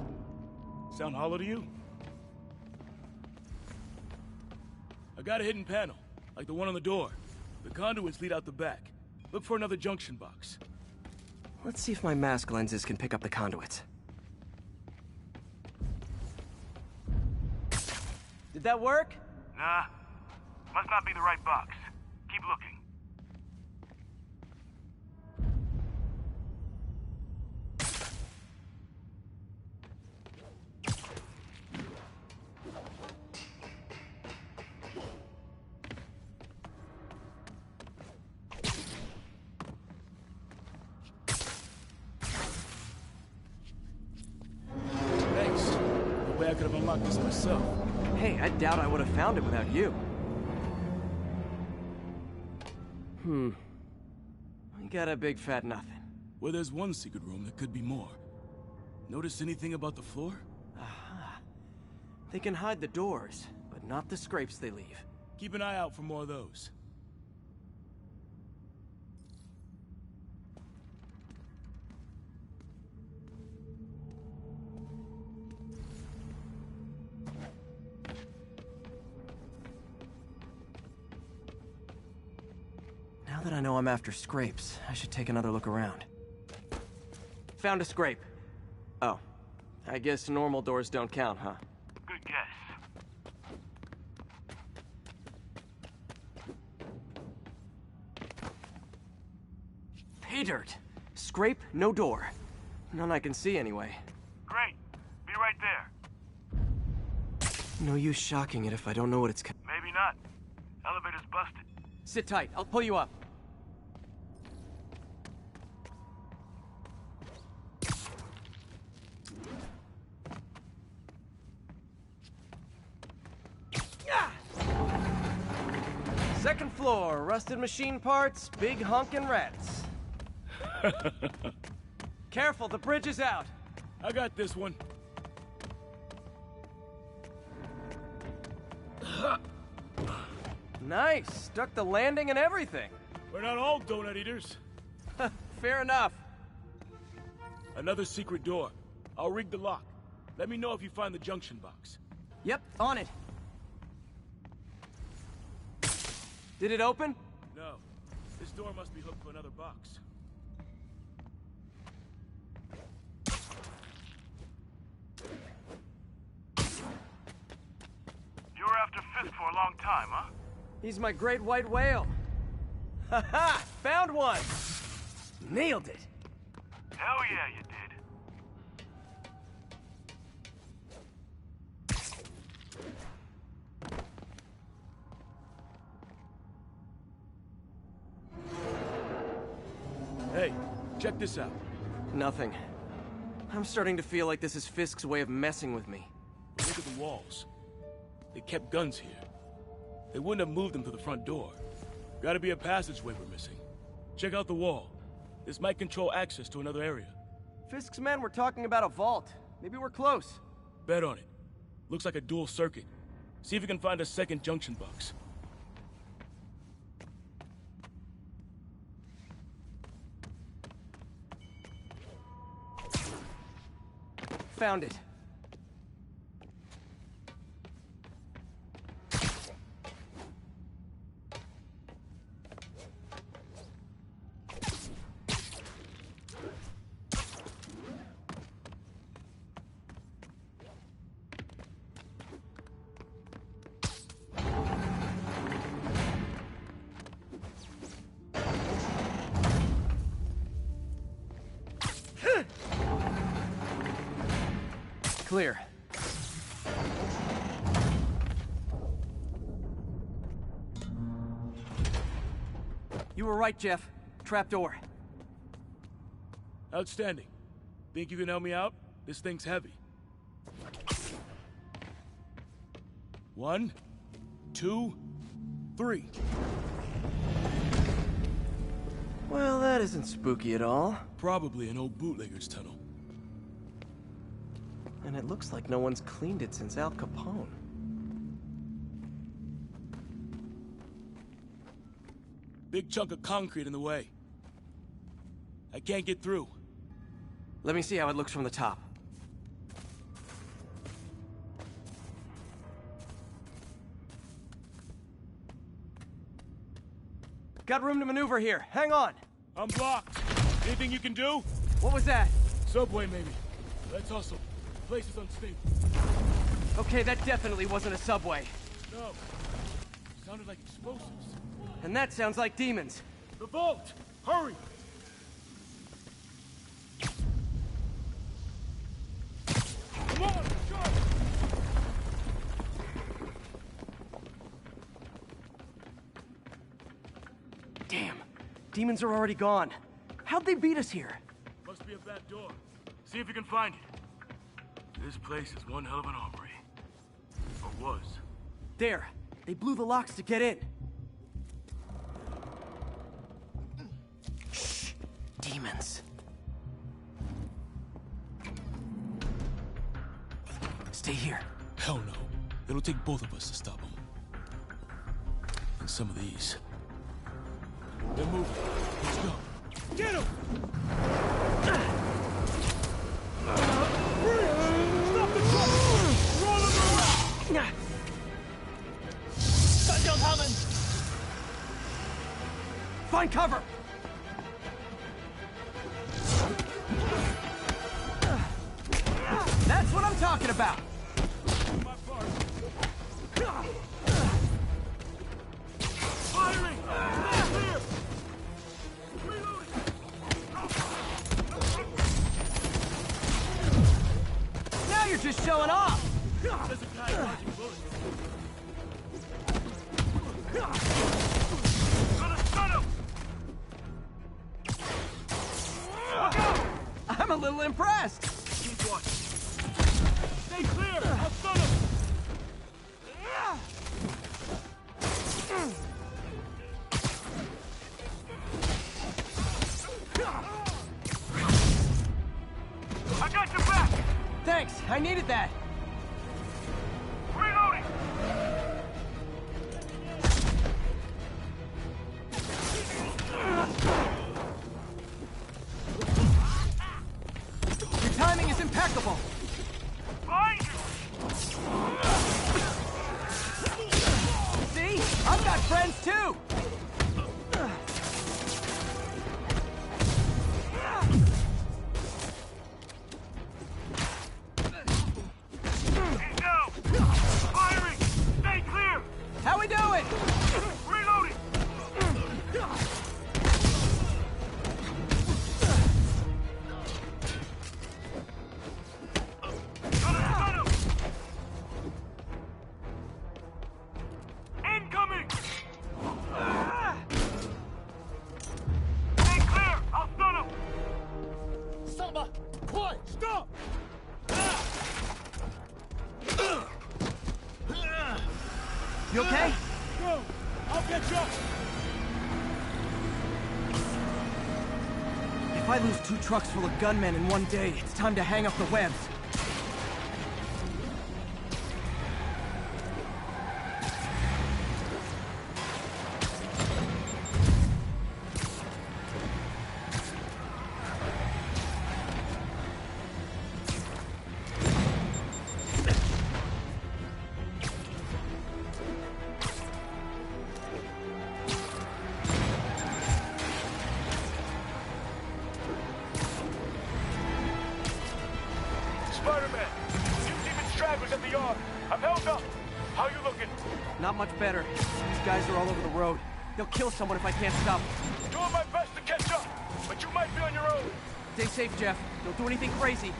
Sound hollow to you? I got a hidden panel, like the one on the door. The conduits lead out the back. Look for another junction box. Let's see if my mask lenses can pick up the conduits. Did that work? Nah. Must not be the right box. looking. Thanks. No way I could have unlocked this myself. Hey, I doubt I would have found it without you. I got a big fat nothing. Well, there's one secret room that could be more. Notice anything about the floor? Aha. They can hide the doors, but not the scrapes they leave. Keep an eye out for more of those. Now that I know I'm after scrapes, I should take another look around. Found a scrape. Oh. I guess normal doors don't count, huh? Good guess. Pay dirt. Scrape, no door. None I can see anyway. Great. Be right there. No use shocking it if I don't know what it's... Maybe not. Elevator's busted. Sit tight, I'll pull you up. Second floor, rusted machine parts, big honkin' rats. Careful, the bridge is out. I got this one. Nice, stuck the landing and everything. We're not all donut eaters. Fair enough. Another secret door. I'll rig the lock. Let me know if you find the junction box. Yep, on it. Did it open? No. This door must be hooked to another box. You were after Fisk for a long time, huh? He's my great white whale. Ha ha! Found one! Nailed it! Hell yeah, you did. Hey, check this out. Nothing. I'm starting to feel like this is Fisk's way of messing with me. Look at the walls. They kept guns here. They wouldn't have moved them to the front door. Gotta be a passageway we're missing. Check out the wall. This might control access to another area. Fisk's men were talking about a vault. Maybe we're close. Bet on it. Looks like a dual circuit. See if you can find a second junction box. Found it. Clear. You were right, Jeff. Trapdoor. Outstanding. Think you can help me out? This thing's heavy. 1, 2, 3. Well, that isn't spooky at all. Probably an old bootlegger's tunnel. And it looks like no one's cleaned it since Al Capone. Big chunk of concrete in the way. I can't get through. Let me see how it looks from the top. Got room to maneuver here. Hang on. I'm blocked. Anything you can do? What was that? Subway, maybe. Let's hustle. Place is unstable. Okay, that definitely wasn't a subway. No. Sounded like explosives. And that sounds like demons. The vault! Hurry! Come on, let's go! Damn. Demons are already gone. How'd they beat us here? Must be a back door. See if you can find it. This place is one hell of an armory. Or was. There. They blew the locks to get in. Shh. Demons. Stay here. Hell no. It'll take both of us to stop them. And some of these. They're moving. Let's go. Get him! Stop the truck! Roll him around! Gun coming! Find cover! That's what I'm talking about! Firing! Clear! Now you're just showing off! There's a guy dodging bullets. Gonna stun him! Look out! I'm a little impressed! Keep watching. Stay clear! I'll stun him! I got your back! Thanks, I needed that! Reloading! Your timing is impeccable! Behind you! See? I've got friends too! He's down! Firing! Stay clear! How we doing? Reloading! Gonna stun him! Incoming! Stay clear! I'll stun him! Samba! Quiet! Stop! You okay? Go! I'll get you! If I lose 2 trucks full of gunmen in one day, it's time to hang up the webs. Spider-Man! Two demon stragglers at the yard! I'm held up! How you looking? Not much better. These guys are all over the road. They'll kill someone if I can't stop them. Doing my best to catch up, but you might be on your own. Stay safe, Jeff. Don't do anything crazy.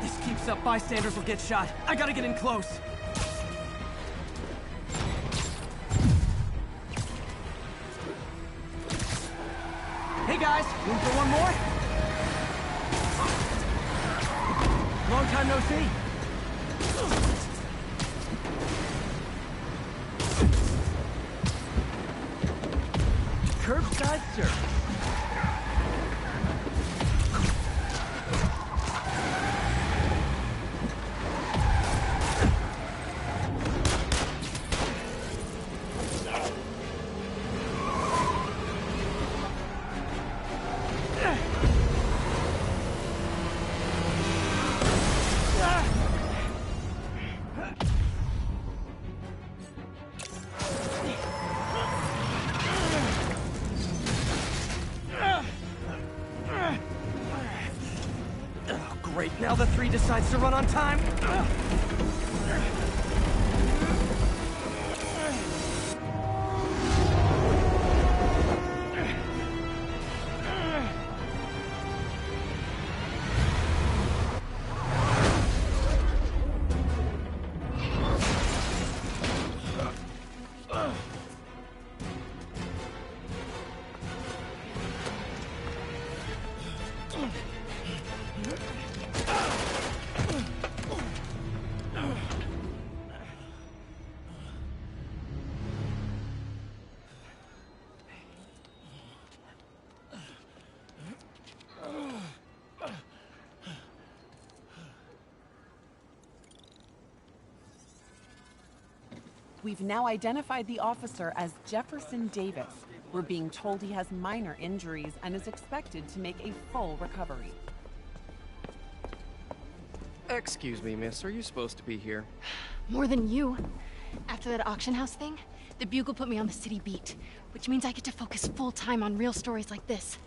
This keeps up, bystanders will get shot. I gotta get in close. Hey guys, room for one more? Long time no see. Curbside service. Now the 3 decides to run on time. We've now identified the officer as Jefferson Davis. We're being told he has minor injuries and is expected to make a full recovery. Excuse me, miss. Are you supposed to be here? More than you. After that auction house thing, the Bugle put me on the city beat, which means I get to focus full-time on real stories like this.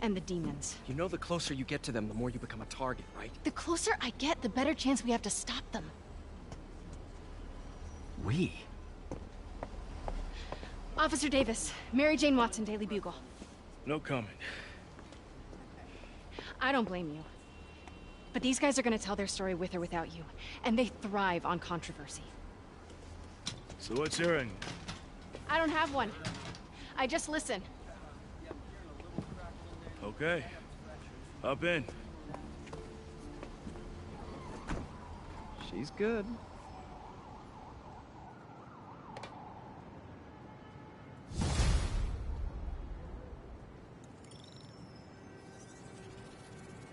And the demons. You know the closer you get to them, the more you become a target, right? The closer I get, the better chance we have to stop them. We? Officer Davis, Mary Jane Watson, Daily Bugle. No comment. I don't blame you. But these guys are gonna tell their story with or without you, and they thrive on controversy. So what's your end? I don't have one. I just listen. Okay. Hop in. She's good.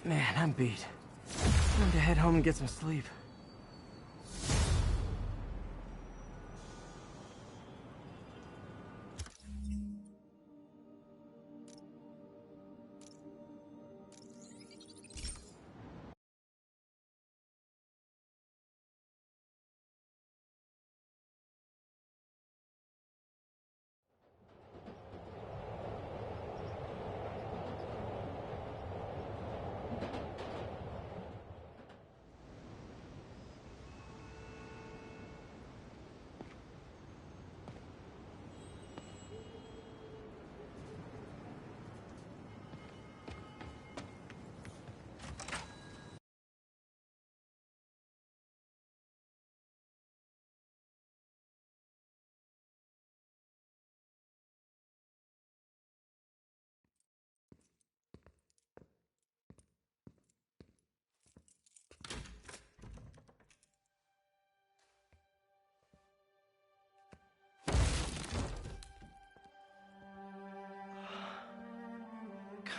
Man, I'm beat. Time to head home and get some sleep.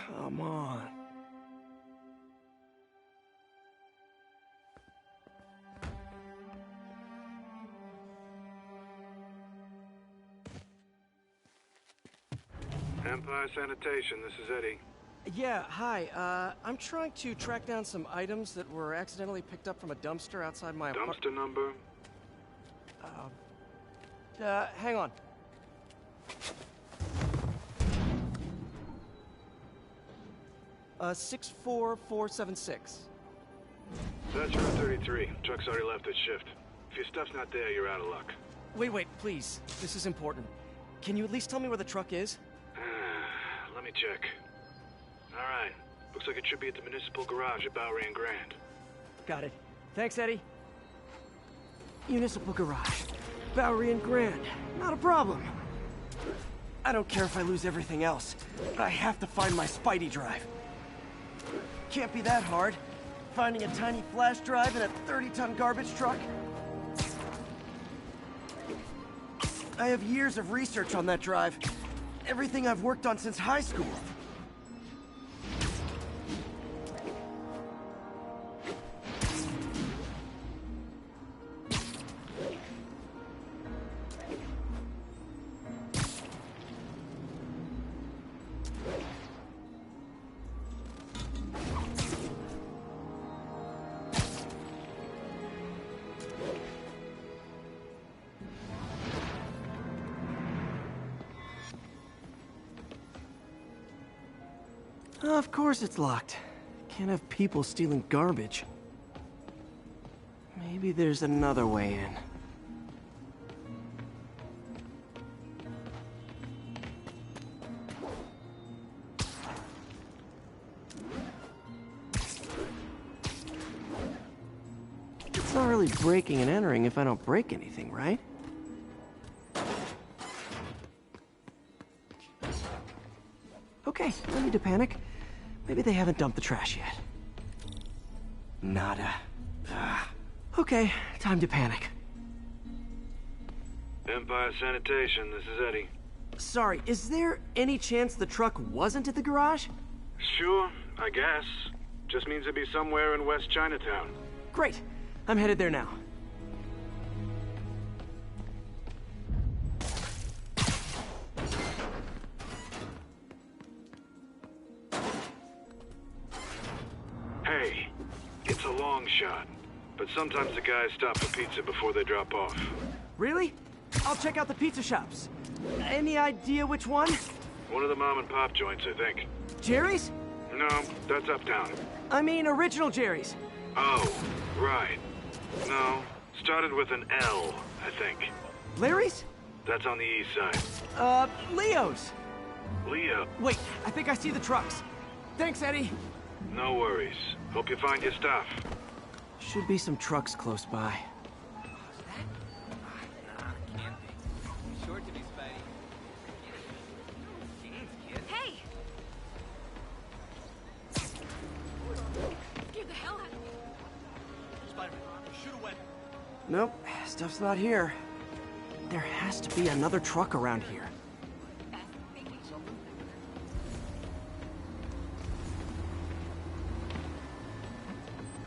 Come on. Empire Sanitation, this is Eddie. Yeah, hi. I'm trying to track down some items that were accidentally picked up from a dumpster outside my apartment. Dumpster number? Hang on. Uh, 64476. That's Route 33. Truck's already left its shift. If your stuff's not there, you're out of luck. Wait, please. This is important. Can you at least tell me where the truck is? Let me check. Alright. Looks like it should be at the municipal garage at Bowery and Grand. Got it. Thanks, Eddie. Municipal garage. Bowery and Grand. Not a problem. I don't care if I lose everything else, but I have to find my Spidey drive. Can't be that hard. Finding a tiny flash drive in a 30-ton garbage truck. I have years of research on that drive. Everything I've worked on since high school. Of course it's locked. Can't have people stealing garbage. Maybe there's another way in. It's not really breaking and entering if I don't break anything, right? Okay, no need to panic. Maybe they haven't dumped the trash yet. Nada. Okay, time to panic. Empire Sanitation, this is Eddie. Sorry, is there any chance the truck wasn't at the garage? Sure, I guess. Just means it'd be somewhere in West Chinatown. Great. I'm headed there now. Hey, it's a long shot, but sometimes the guys stop for pizza before they drop off. Really? I'll check out the pizza shops. Any idea which one? One of the mom and pop joints, I think. Jerry's? No, that's uptown. I mean original Jerry's. Oh, right. No, started with an L, I think. Larry's? That's on the east side. Leo's. Leo. Wait, I think I see the trucks. Thanks, Eddie. No worries. Hope you find your stuff. Should be some trucks close by. Hey! Scared the hell out of me. Spider-Man, shoot away. Nope, stuff's not here. There has to be another truck around here.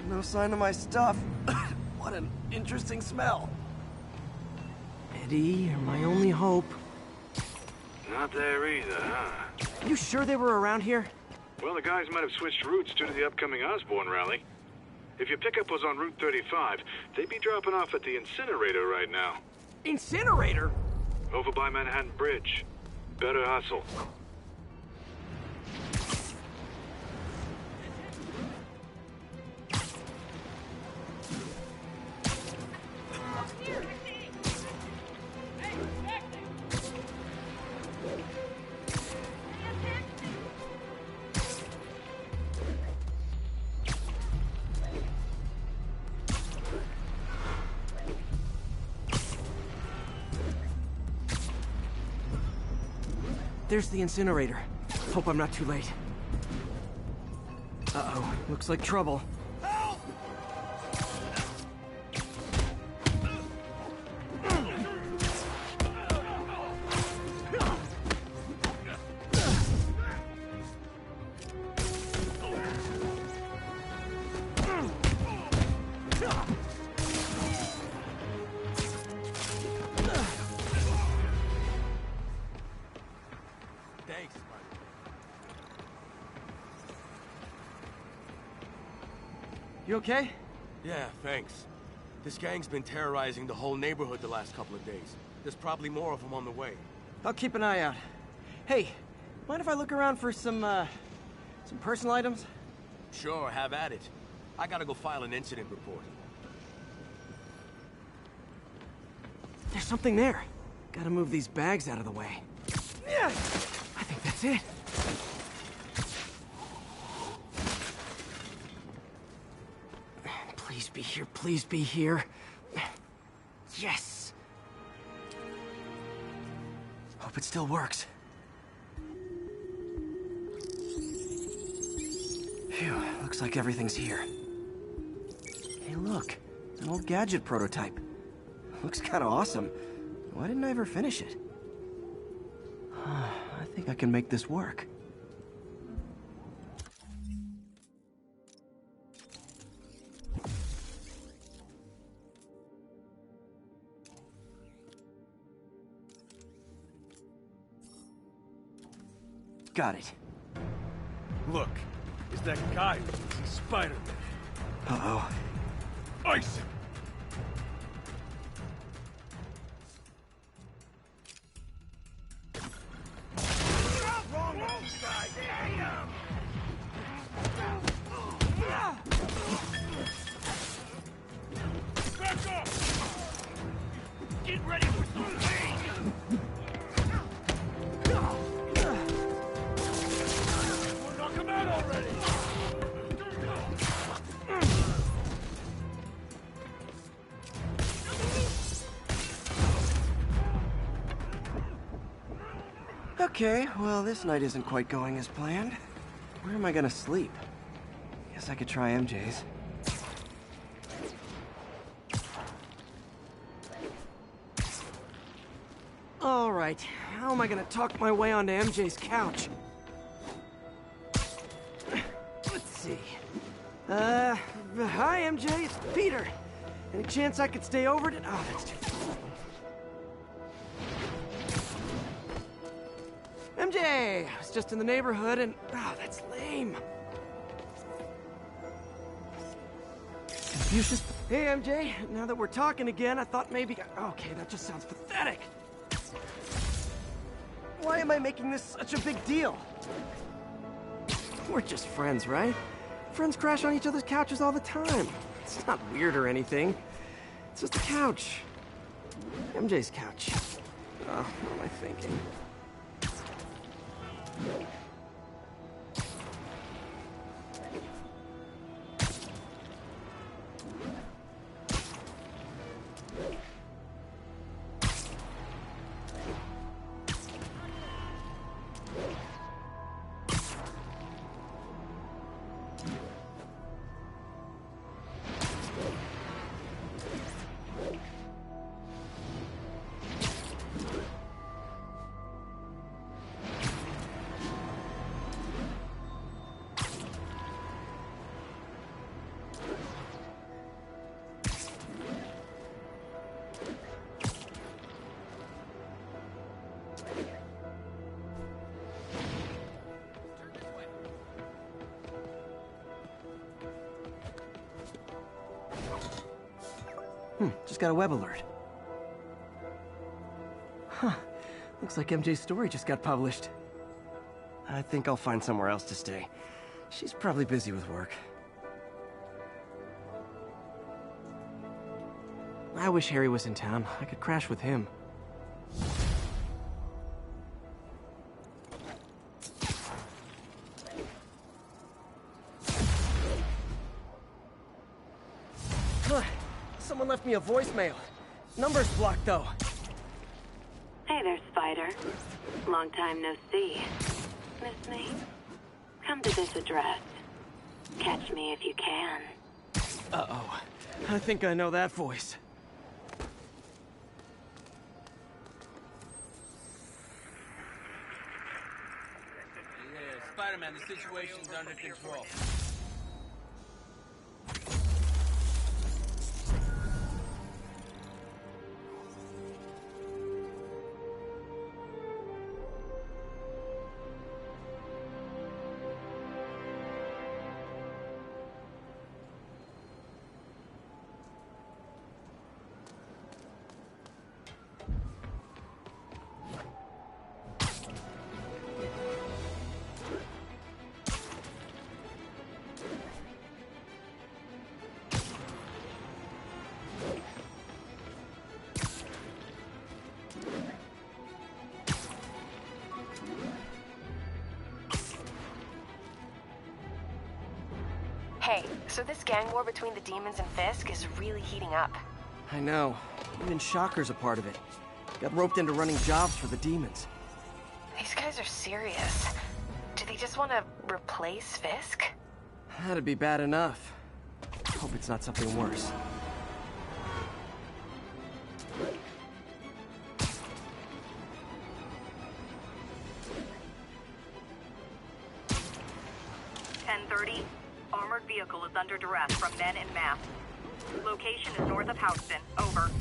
No sign of my stuff. What an interesting smell. Eddie, you're my only hope. Not there either, huh? You sure they were around here? Well, the guys might have switched routes due to the upcoming Osborn rally. If your pickup was on Route 35, they'd be dropping off at the incinerator right now. Incinerator? Over by Manhattan Bridge. Better hustle. There's the incinerator. Hope I'm not too late. Uh-oh, looks like trouble. You okay? Yeah, thanks. This gang's been terrorizing the whole neighborhood the last couple of days. There's probably more of them on the way. I'll keep an eye out. Hey, mind if I look around for some personal items? Sure, have at it. I gotta go file an incident report. There's something there. Gotta move these bags out of the way. Yeah, I think that's it. Please be here, please be here. Yes! Hope it still works. Phew, looks like everything's here. Hey look, an old gadget prototype. Looks kinda awesome. Why didn't I ever finish it? I think I can make this work. Got it. Look, it's that guy. He's Spider-Man. Uh-oh. Ice him! What's wrong with these guys? Hate 'em! Okay, well, this night isn't quite going as planned. Where am I gonna sleep? Guess I could try MJ's. All right, how am I gonna talk my way onto MJ's couch? Let's see. Hi MJ, it's Peter. Any chance I could stay over to... Oh, that's too far. MJ! I was just in the neighborhood and... Oh, that's lame. Confucius? Hey, MJ. Now that we're talking again, I thought maybe... Okay, that just sounds pathetic. Why am I making this such a big deal? We're just friends, right? Friends crash on each other's couches all the time. It's not weird or anything. It's just a couch. MJ's couch. Oh, what am I thinking? Just got a web alert. Huh. Looks like MJ's story just got published. I think I'll find somewhere else to stay. She's probably busy with work. I wish Harry was in town. I could crash with him. Someone left me a voicemail. Number's blocked, though. Hey there, Spider. Long time no see. Miss me? Come to this address. Catch me if you can. Uh-oh. I think I know that voice. Yeah, Spider-Man, the situation's under control. Hey, so this gang war between the demons and Fisk is really heating up. I know. Even Shocker's a part of it. Got roped into running jobs for the demons. These guys are serious. Do they just want to replace Fisk? That'd be bad enough. Hope it's not something worse. Armored vehicle is under duress from men en masse. Location is north of Houston. Over.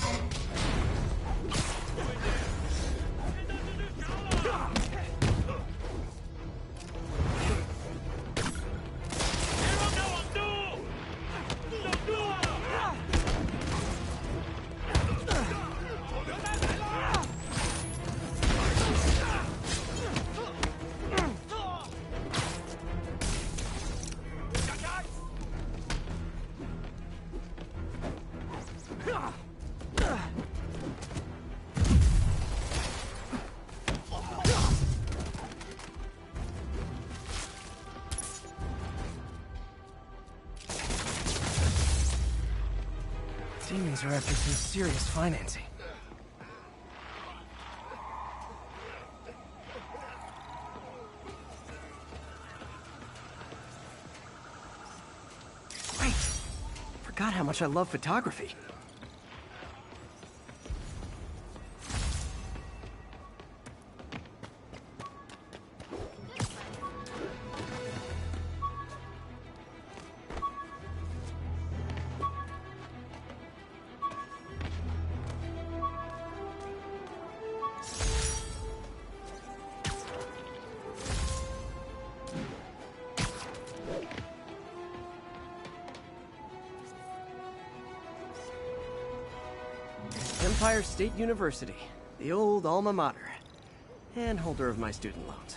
Demons are after some serious financing. forgot how much I love photography. Empire State University, the old alma mater, and holder of my student loans.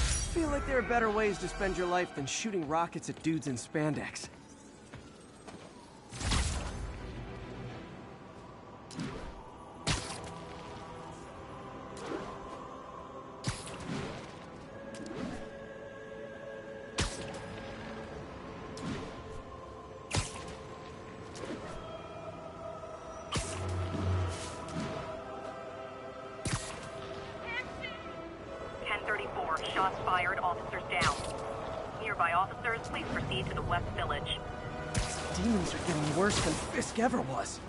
I feel like there are better ways to spend your life than shooting rockets at dudes in spandex. Shots fired, officers down. Nearby officers, please proceed to the West Village. Demons are getting worse than Fisk ever was.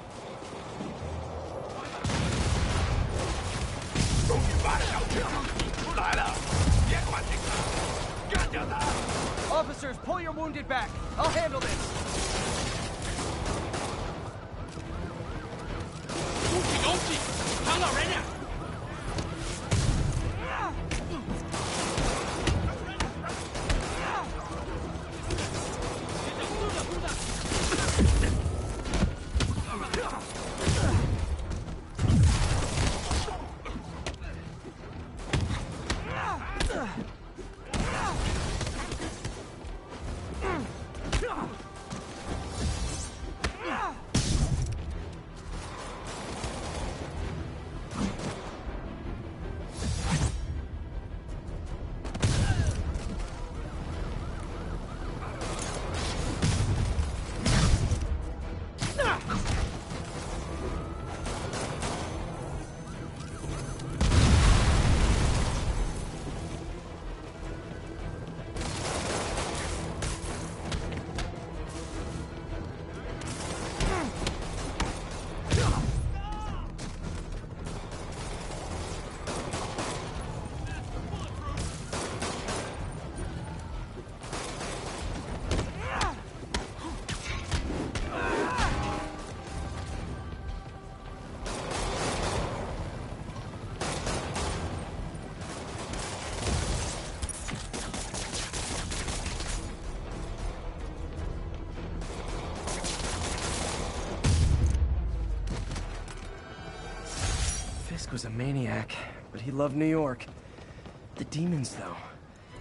Officers, pull your wounded back. I'll handle this. Fisk was a maniac, but he loved New York. The demons, though,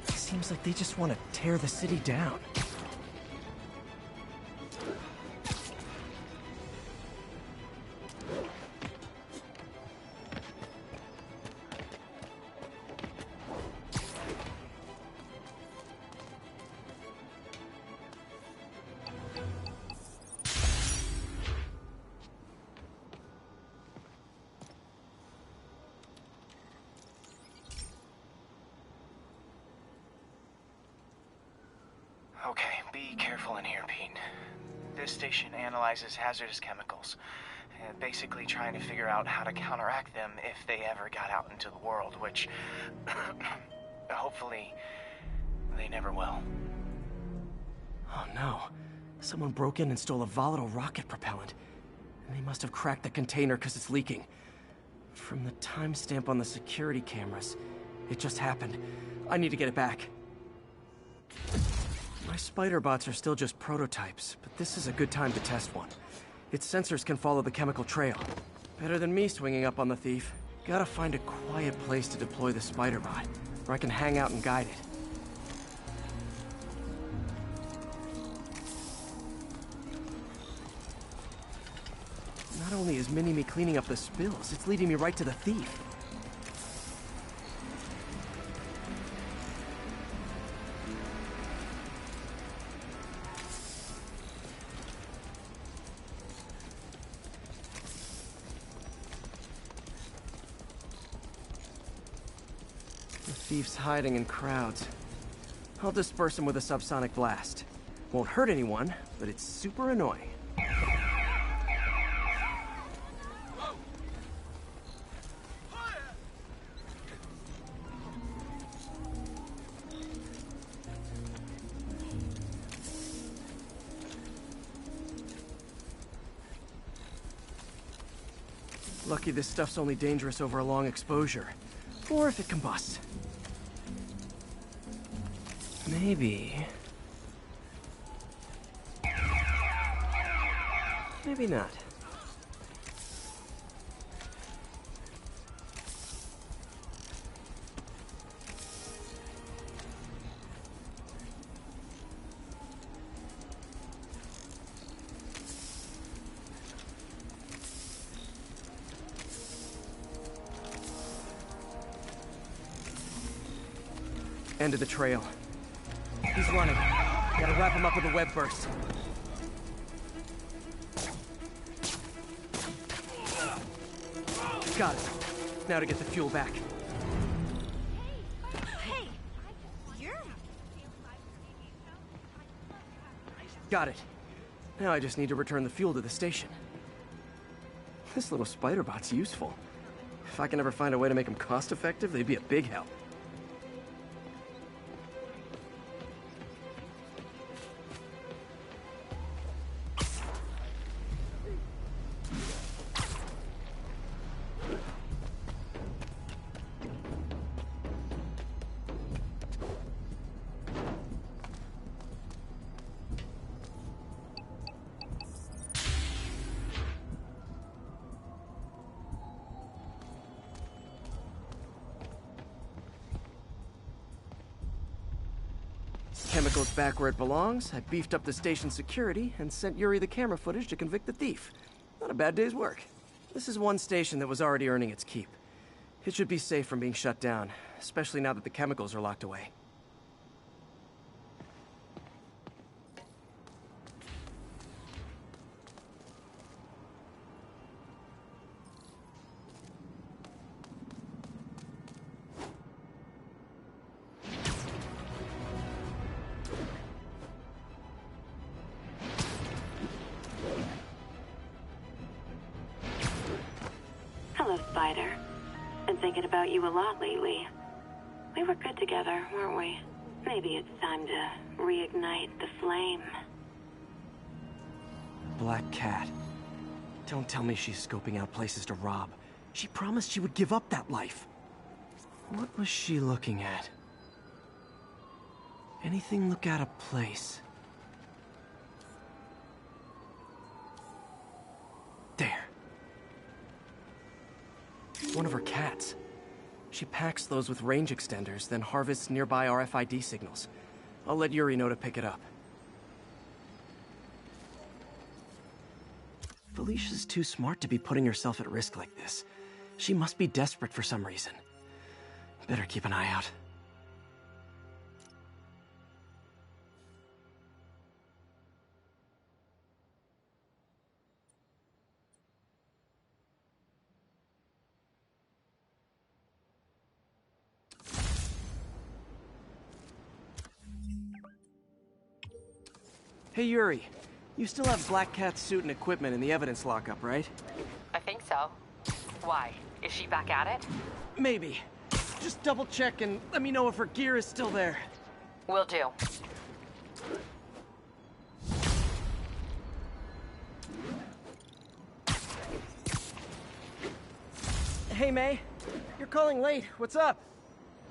it seems like they just want to tear the city down. Okay, Be careful in here, Pete. This station analyzes hazardous chemicals, basically trying to figure out how to counteract them if they ever got out into the world, which hopefully they never will. Oh no. Someone broke in and stole a volatile rocket propellant. And they must have cracked the container because it's leaking. From the timestamp on the security cameras, it just happened. I need to get it back. My spider bots are still just prototypes, but this is a good time to test one. Its sensors can follow the chemical trail. Better than me swinging up on the thief. Gotta find a quiet place to deploy the spider bot, where I can hang out and guide it. Not only is Mini-Me cleaning up the spills, it's leading me right to the thief. The thief's hiding in crowds. I'll disperse him with a subsonic blast. Won't hurt anyone, but it's super annoying. Lucky this stuff's only dangerous over a long exposure. Or if it combusts. Maybe... maybe not. End of the trail. He's running. Gotta wrap him up with a web burst. Got it. Now to get the fuel back. Hey! You're... Got it. Now I just need to return the fuel to the station. This little spider bot's useful. If I can ever find a way to make them cost-effective, they'd be a big help. Chemicals back where it belongs. I beefed up the station security and sent Yuri the camera footage to convict the thief. Not a bad day's work. This is one station that was already earning its keep. It should be safe from being shut down, especially now that the chemicals are locked away. Hello, Spider. Been thinking about you a lot lately. We were good together, weren't we? Maybe it's time to reignite the flame. Black Cat. Don't tell me she's scoping out places to rob. She promised she would give up that life. What was she looking at? Anything look out of place? There. One of her cats. She packs those with range extenders, then harvests nearby RFID signals. I'll let Yuri know to pick it up. Felicia's too smart to be putting herself at risk like this. She must be desperate for some reason. Better keep an eye out. Hey, Yuri. You still have Black Cat's suit and equipment in the evidence lockup, right? I think so. Why? Is she back at it? Maybe. Just double check and let me know if her gear is still there. Will do. Hey, May. You're calling late. What's up?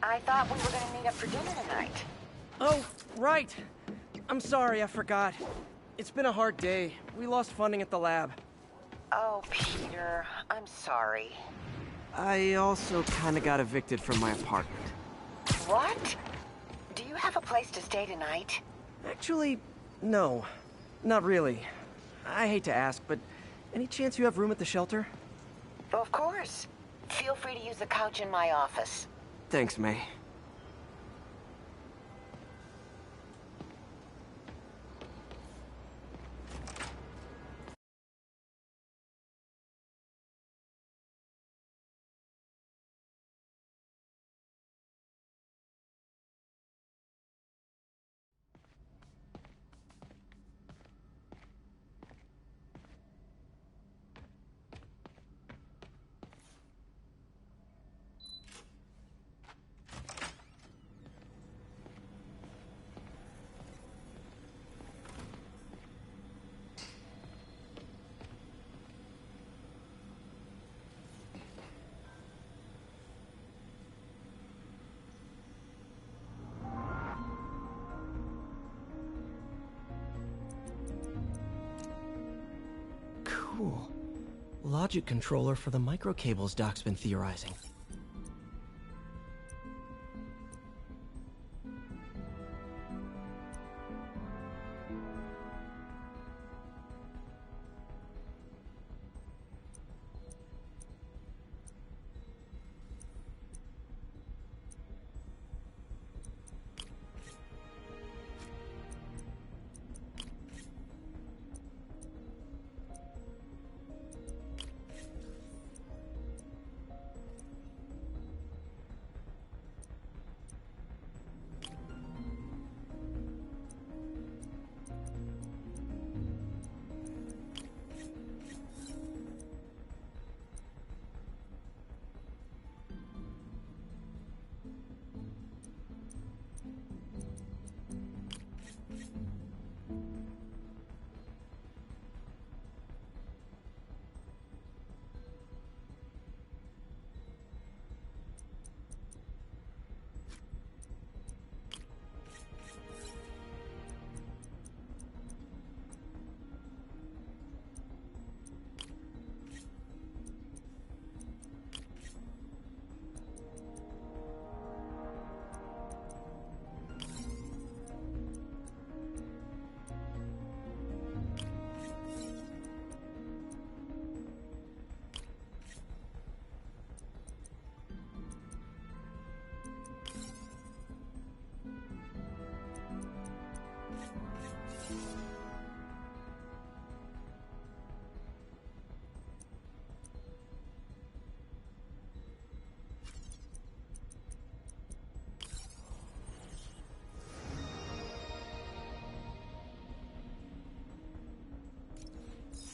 I thought we were gonna meet up for dinner tonight. Oh, right. I'm sorry, I forgot. It's been a hard day. We lost funding at the lab. Oh, Peter, I'm sorry. I also kinda got evicted from my apartment. What? Do you have a place to stay tonight? Actually, no. Not really. I hate to ask, but any chance you have room at the shelter? Of course. Feel free to use the couch in my office. Thanks, May. Cool. Logic controller for the microcables Doc's been theorizing.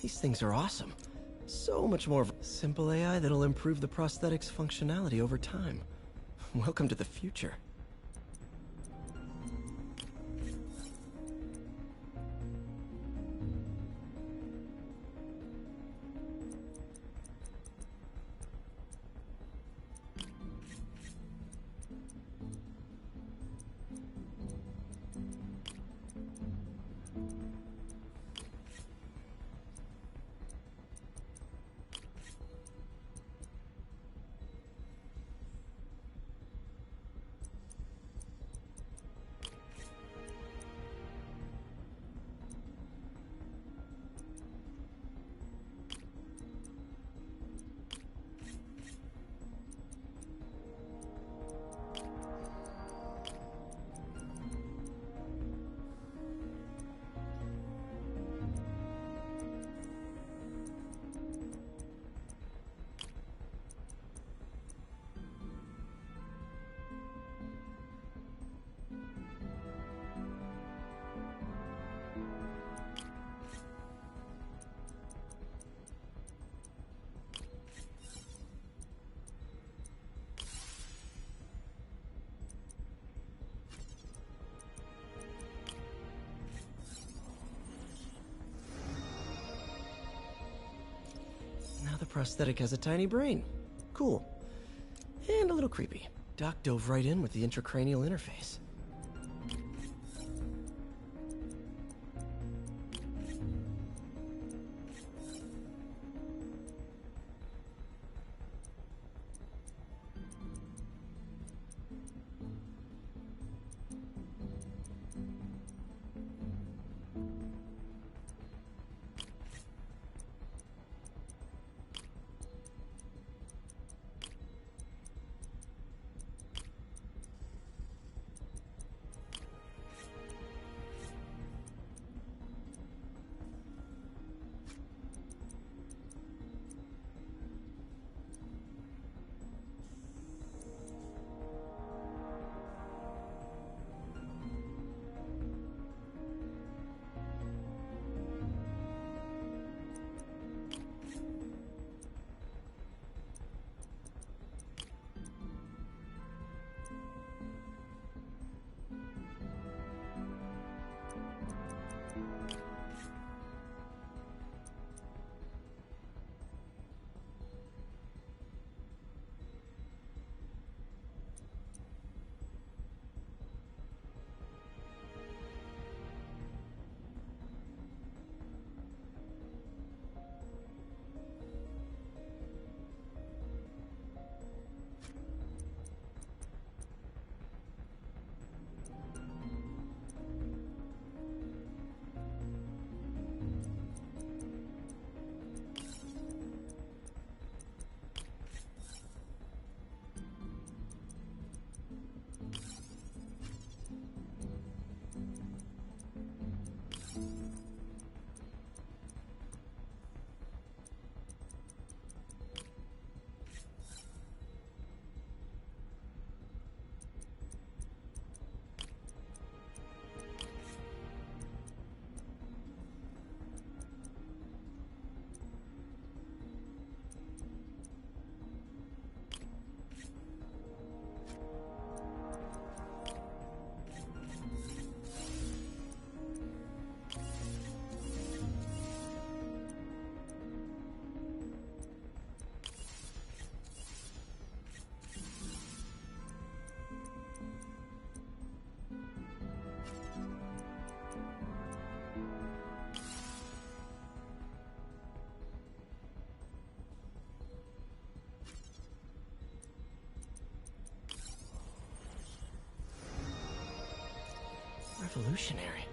These things are awesome. So much more simple AI that'll improve the prosthetics functionality over time. Welcome to the future. prosthetic has a tiny brain. Cool. And a little creepy. Doc dove right in with the intracranial interface. Revolutionary,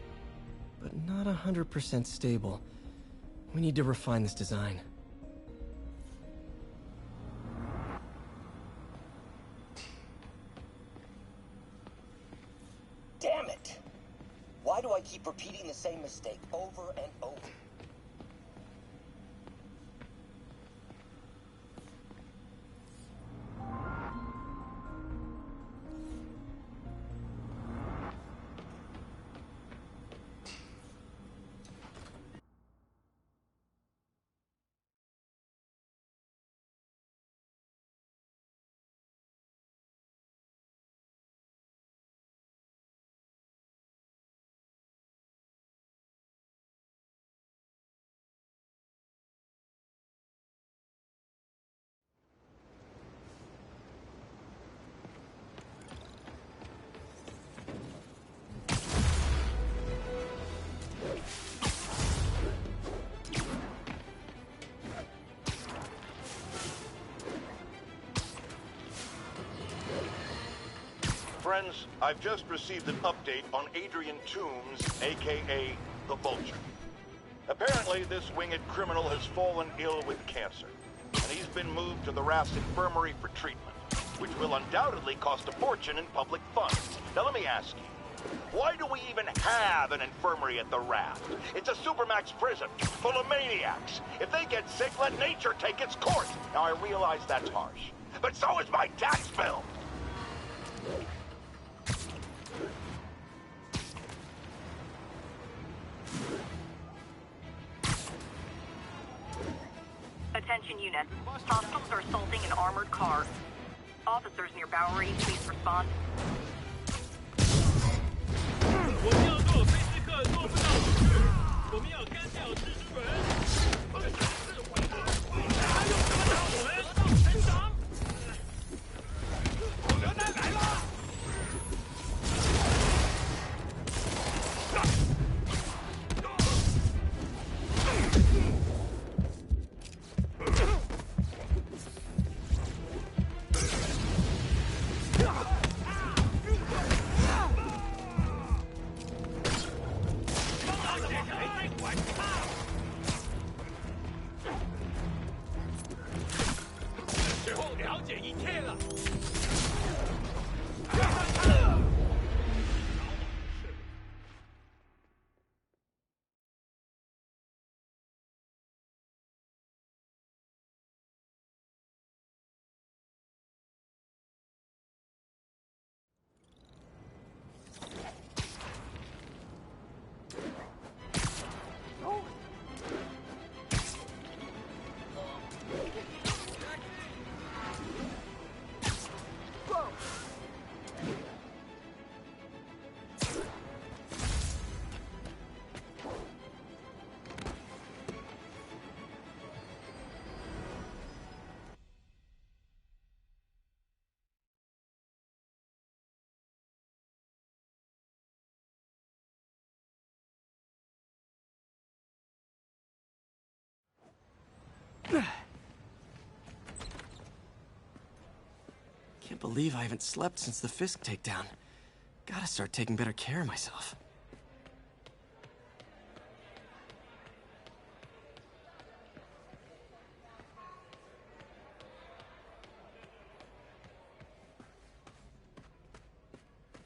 but not 100% stable. We need to refine this design. Damn it! Why do I keep repeating the same mistake over and over? Friends, I've just received an update on Adrian Toombs, aka the Vulture. Apparently, this winged criminal has fallen ill with cancer, and he's been moved to the Raft's infirmary for treatment, which will undoubtedly cost a fortune in public funds. Now let me ask you, why do we even have an infirmary at the Raft? It's a supermax prison, full of maniacs. If they get sick, let nature take its course. Now I realize that's harsh, but so is my tax bill. Attention units. Hostiles are assaulting an armored car. Officers near Bowery, please respond. 我们要做非刺客做不到的事，我们要干掉蜘蛛人。Can't believe I haven't slept since the Fisk takedown. Gotta start taking better care of myself.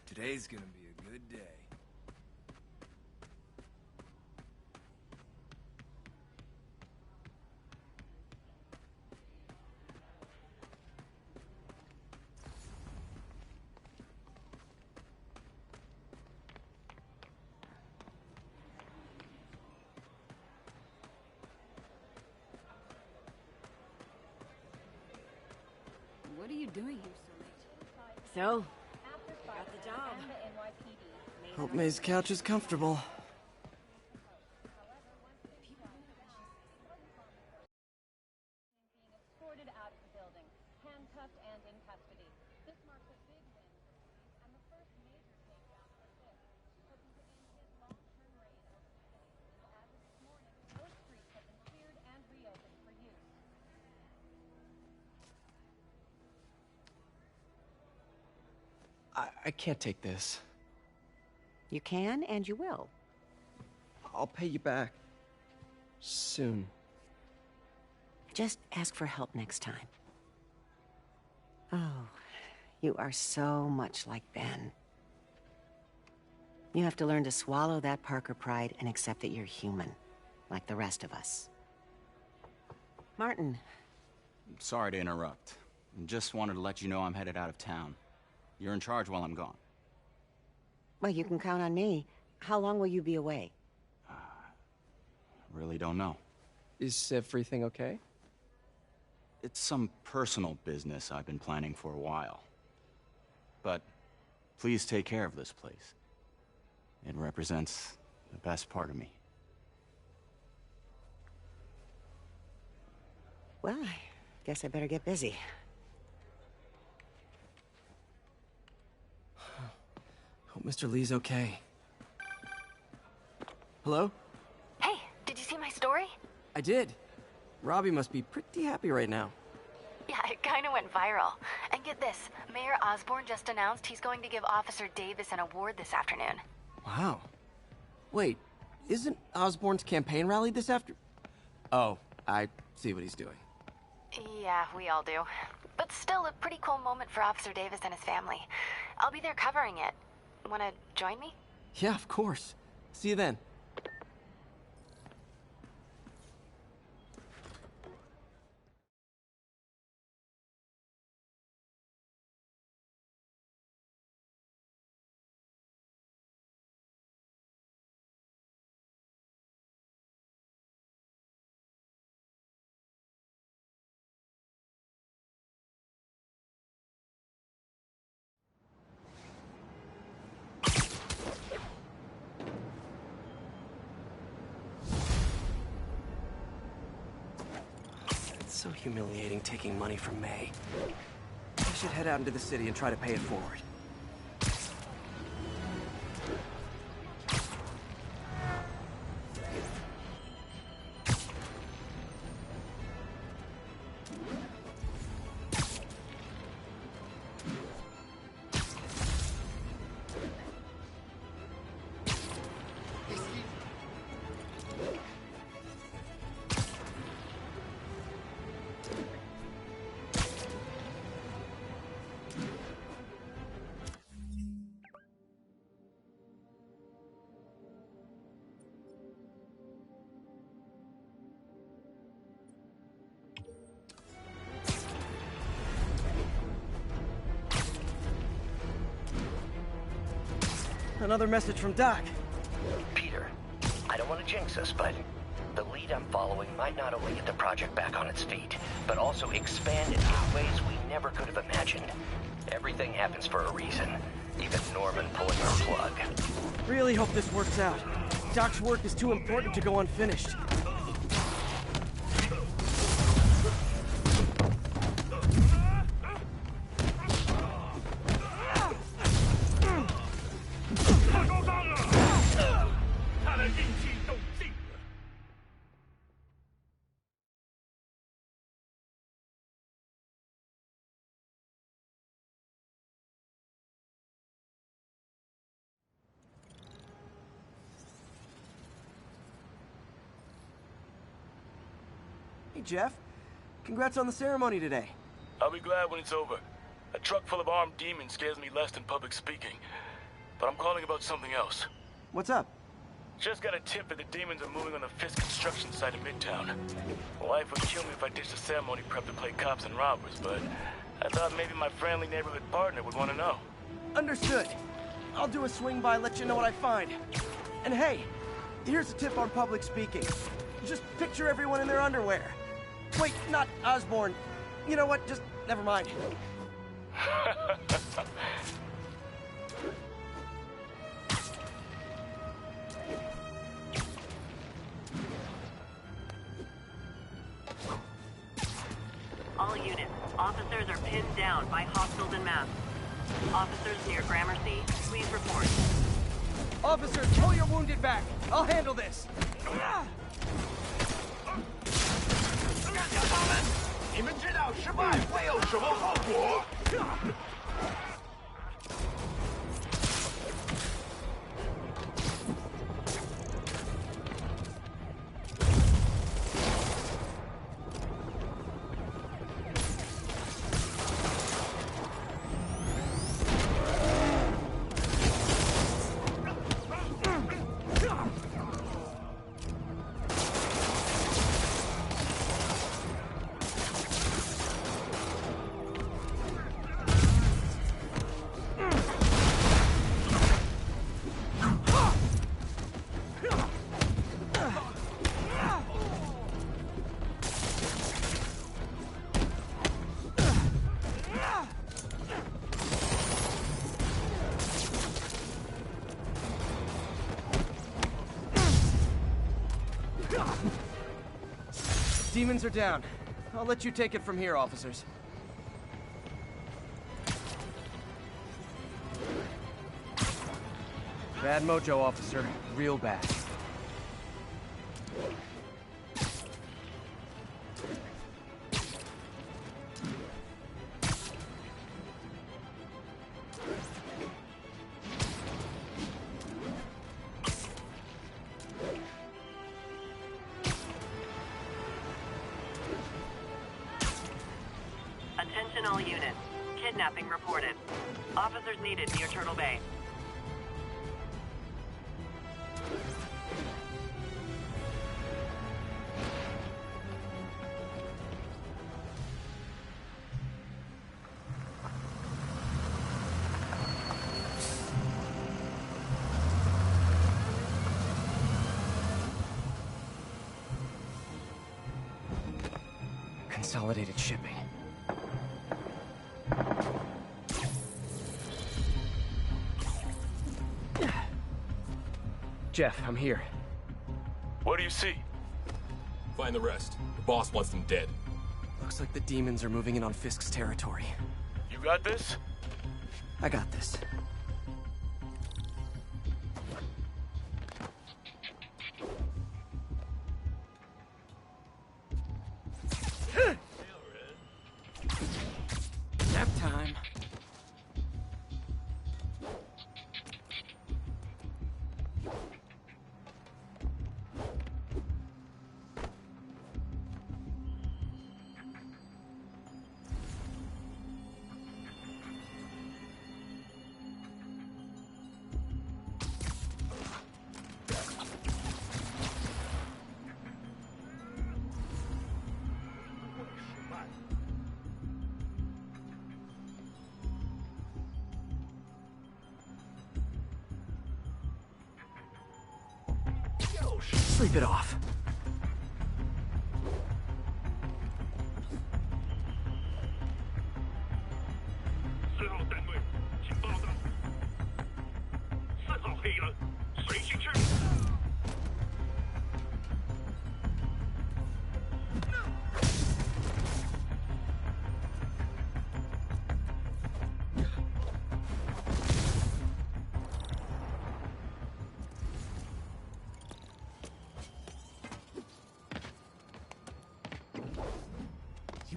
Today's gonna be a good day. What are you doing here so late? So, got the job. Hope May's couch is comfortable. Escorted out of the building, handcuffed and in custody. This marks a big win for police and the first major takedown for Fisk, hoping to end his long-term reign over the city. As of this morning, both streets have been cleared and reopened for use. I can't take this. You can and you will. I'll pay you back. Soon. Just ask for help next time. Oh, you are so much like Ben. You have to learn to swallow that Parker pride and accept that you're human, like the rest of us. Martin. Sorry to interrupt. Just wanted to let you know I'm headed out of town. You're in charge while I'm gone. Well, you can count on me. How long will you be away? Really don't know. Is everything okay? It's some personal business I've been planning for a while. But please take care of this place. It represents the best part of me. Well, I guess I better get busy. Hope Mr. Lee's okay. Hello? Hey, did you see my story? I did. Robbie must be pretty happy right now. Yeah, it kind of went viral. And get this, Mayor Osborn just announced he's going to give Officer Davis an award this afternoon. Wow. Wait, isn't Osborn's campaign rally this after... Oh, I see what he's doing. Yeah, we all do. But still a pretty cool moment for Officer Davis and his family. I'll be there covering it. Wanna join me? Yeah, of course. See you then. So humiliating taking money from May. I should head out into the city and try to pay it forward. Another message from Doc. Peter, I don't want to jinx us, but the lead I'm following might not only get the project back on its feet, but also expand it in ways we never could have imagined. Everything happens for a reason, even Norman pulling our plug. Really hope this works out. Doc's work is too important to go unfinished. Hey, Jeff. Congrats on the ceremony today. I'll be glad when it's over. A truck full of armed demons scares me less than public speaking. But I'm calling about something else. What's up? Just got a tip that the demons are moving on the Fisk construction site in Midtown. My wife would kill me if I ditched the ceremony prep to play cops and robbers, but I thought maybe my friendly neighborhood partner would want to know. Understood. I'll do a swing by, let you know what I find. And hey, here's a tip on public speaking. Just picture everyone in their underwear. Wait, not Osborn. You know what? Just never mind. All units, officers are pinned down by hostiles en masse. Officers near Gramercy, please report. Officers, pull your wounded back. I'll handle this. 你们知道失败会有什么后果？ Demons are down. I'll let you take it from here, officers. Bad mojo, officer. Real bad. Attention all units. Kidnapping reported. Officers needed near Turtle Bay. Consolidated shipping. Jeff, I'm here. What do you see? Find the rest. The boss wants them dead. Looks like the demons are moving in on Fisk's territory. You got this? I got this. Nap time. Sleep it off.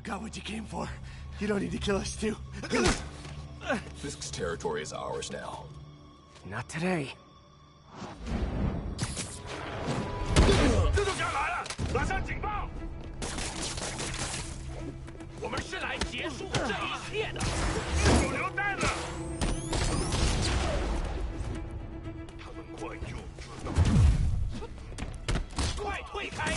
Got what you came for. You don't need to kill us too. Fisk's territory is ours now. Not today. 蜘蛛侠来了，马上警报！我们是来结束这一切的。手榴弹呢？他们快就知道了。快退开！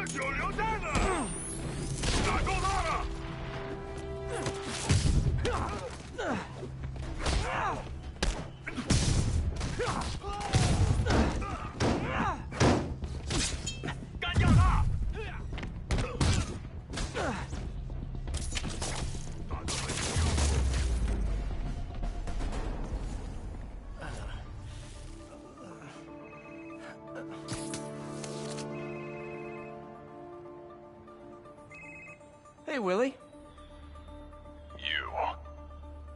手榴弹呢？打够他了！干掉他！Hey, Willie. You.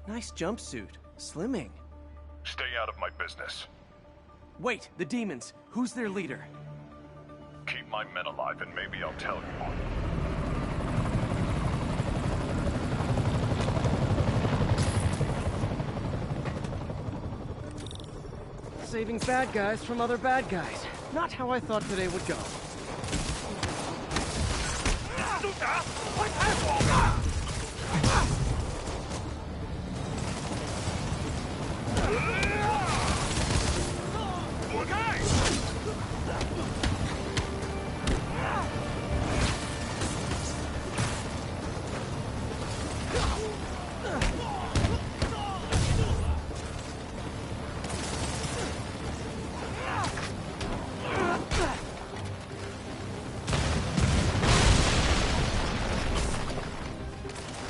Nice jumpsuit. Slimming. Stay out of my business. Wait, the demons. Who's their leader? Keep my men alive and maybe I'll tell you. Saving bad guys from other bad guys. Not how I thought today would go.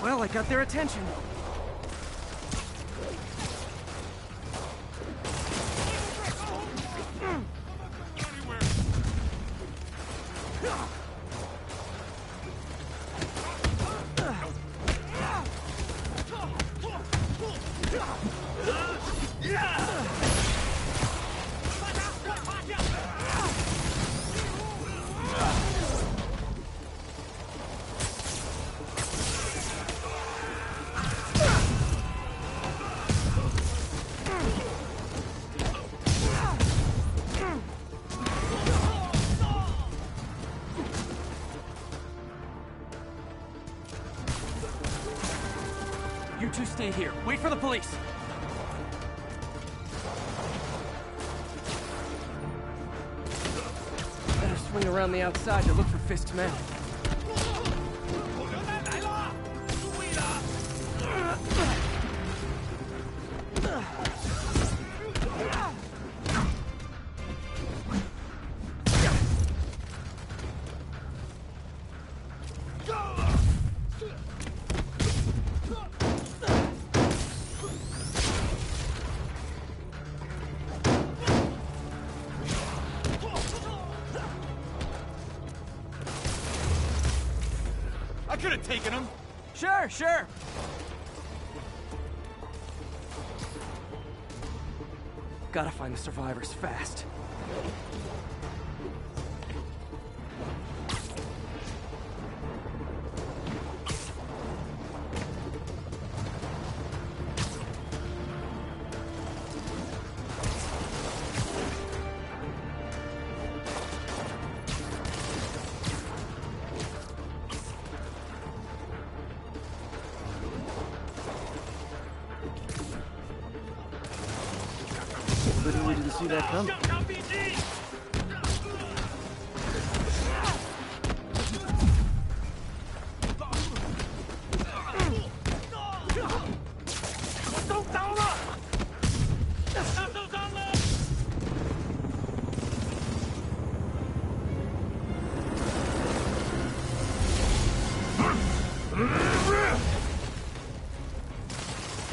Well, I got their attention. You two stay here. Wait for the police. Better swing around the outside to look for Fist's men. I could have taken him. Sure. Gotta find the survivors fast. Literally didn't see that coming.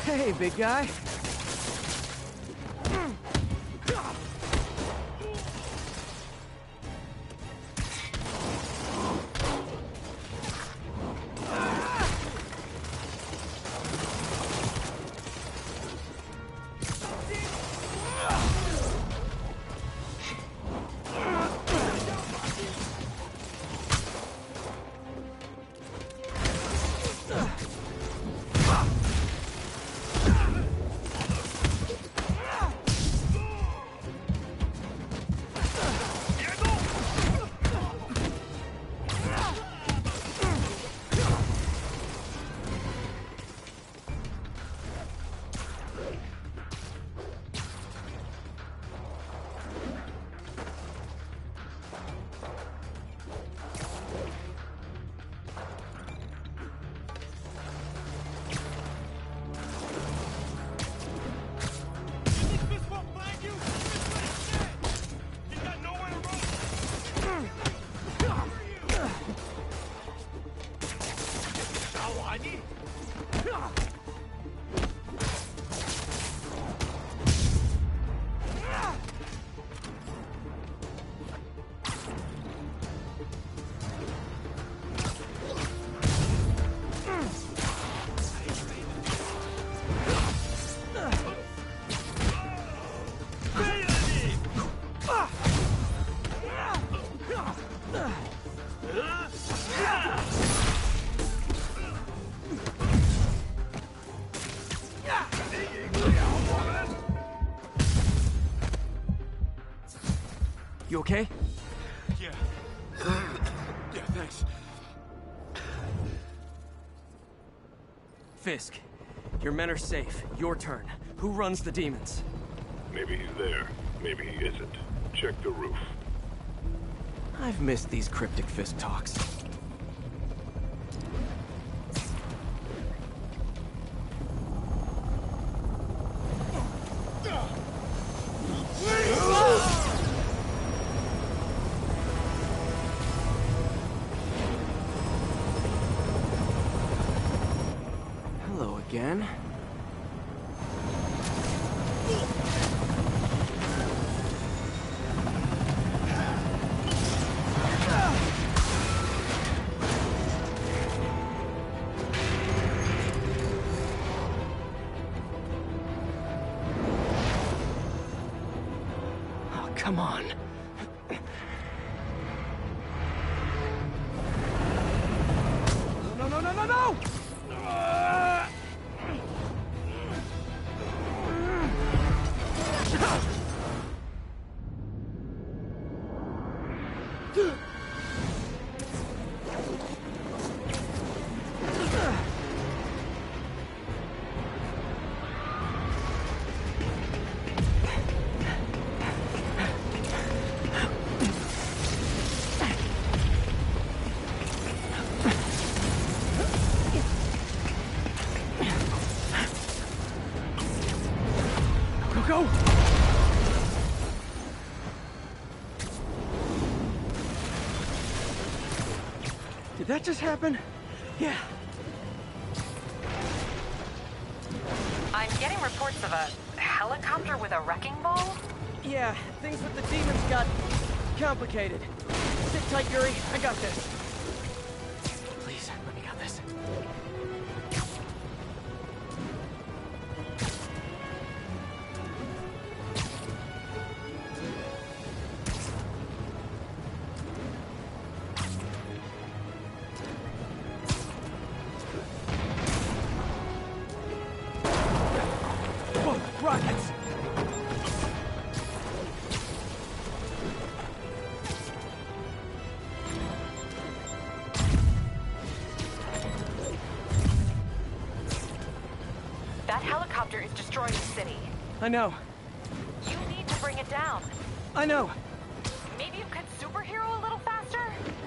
Hey, big guy. You okay? Yeah. Yeah, thanks. Fisk, your men are safe. Your turn. Who runs the demons? Maybe he's there. Maybe he isn't. Check the roof. I've missed these cryptic Fisk talks. Hello again. Oh, come on. No, no, no, no, no! Go! Did that just happen? Yeah. I'm getting reports of a helicopter with a wrecking ball? Yeah, things with the demons got complicated. Sit tight, Yuri. I got this. Please, let me got this. Whoa, rockets! That helicopter is destroying the city. I know. You need to bring it down. I know. Maybe you could superhero a little faster?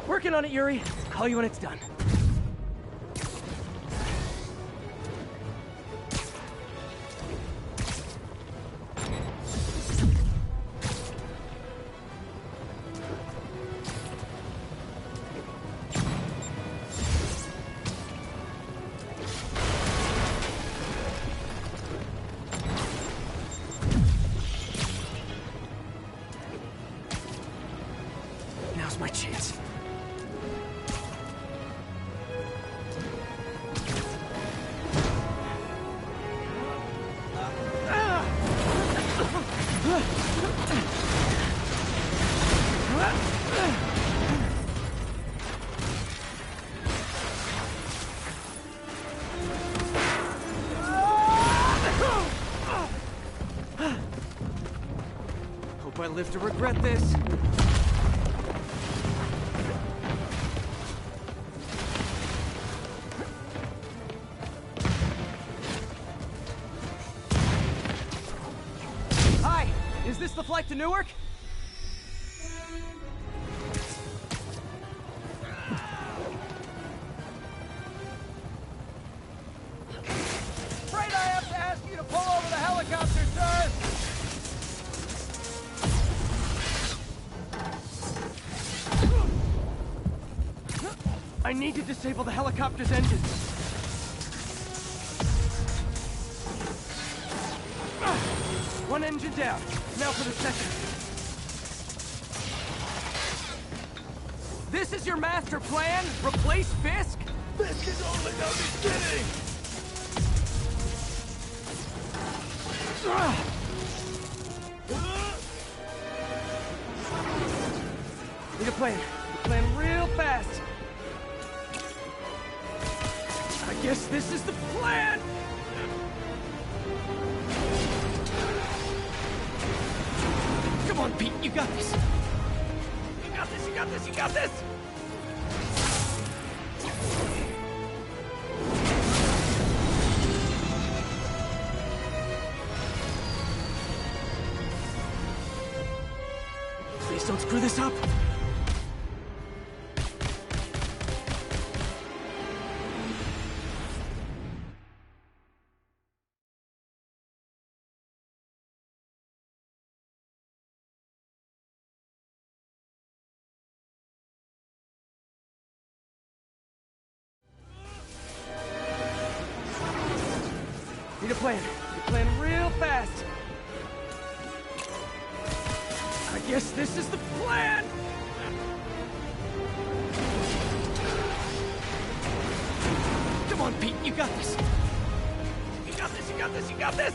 Working on it, Yuri. Call you when it's done. Now's my chance. Hope I live to regret this. Hi, is this the flight to Newark? Afraid I have to ask you to pull over the helicopter, sir! I need to disable the helicopter's engines. One engine down. Now for the second. This is your master plan? Replace Fisk? This is only the beginning! Need a plan. Need a plan real fast. I guess this is the plan! Come on, Pete, you got this. got this, you got this! Please don't screw this up! Need a plan. Need a plan real fast. I guess this is the plan! Come on, Pete, you got this! You got this, you got this, you got this!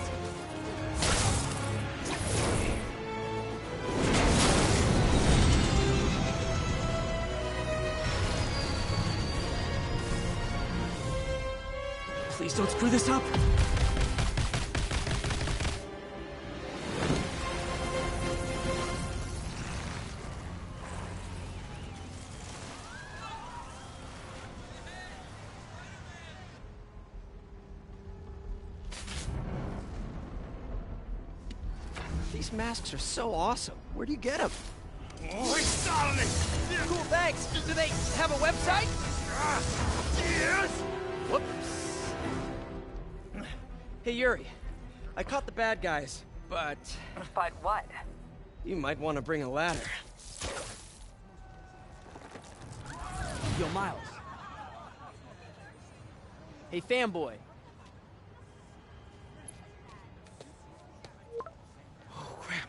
Please don't screw this up! These masks are so awesome. Where do you get them? Oh, he's starting it! Cool, thanks. Do they have a website? Yes! Whoops. Hey, Yuri. I caught the bad guys, but... But what? You might want to bring a ladder. Yo, Miles. Hey, fanboy.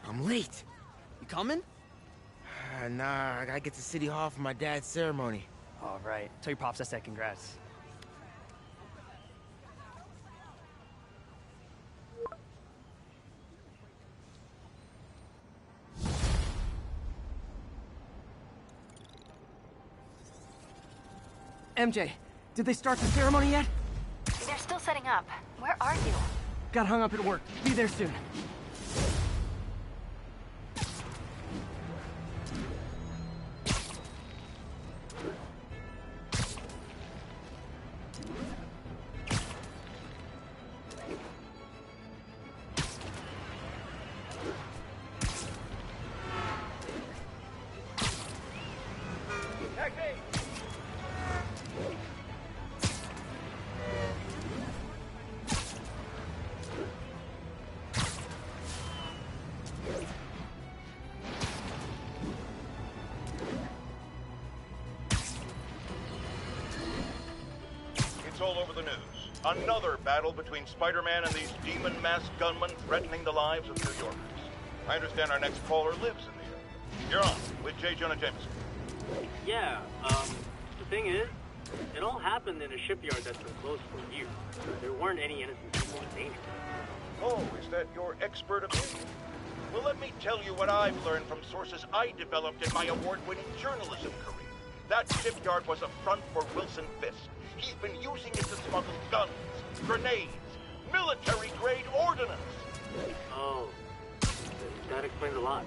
I'm late. You coming? Nah, I gotta get to City Hall for my dad's ceremony. All right. Tell your pops I said congrats. MJ, did they start the ceremony yet? They're still setting up. Where are you? Got hung up at work. Be there soon. It's all over the news. Another battle between Spider-Man and these demon-masked gunmen threatening the lives of New Yorkers. I understand our next caller lives in the area. You're on with J. Jonah Jameson. Yeah, the thing is, it all happened in a shipyard that's been closed for years. There weren't any innocent people in danger. Oh, is that your expert opinion? Well, let me tell you what I've learned from sources I developed in my award-winning journalism career. That shipyard was a front for Wilson Fisk. He's been using it to smuggle guns, grenades, military-grade ordnance. Oh, that explains a lot.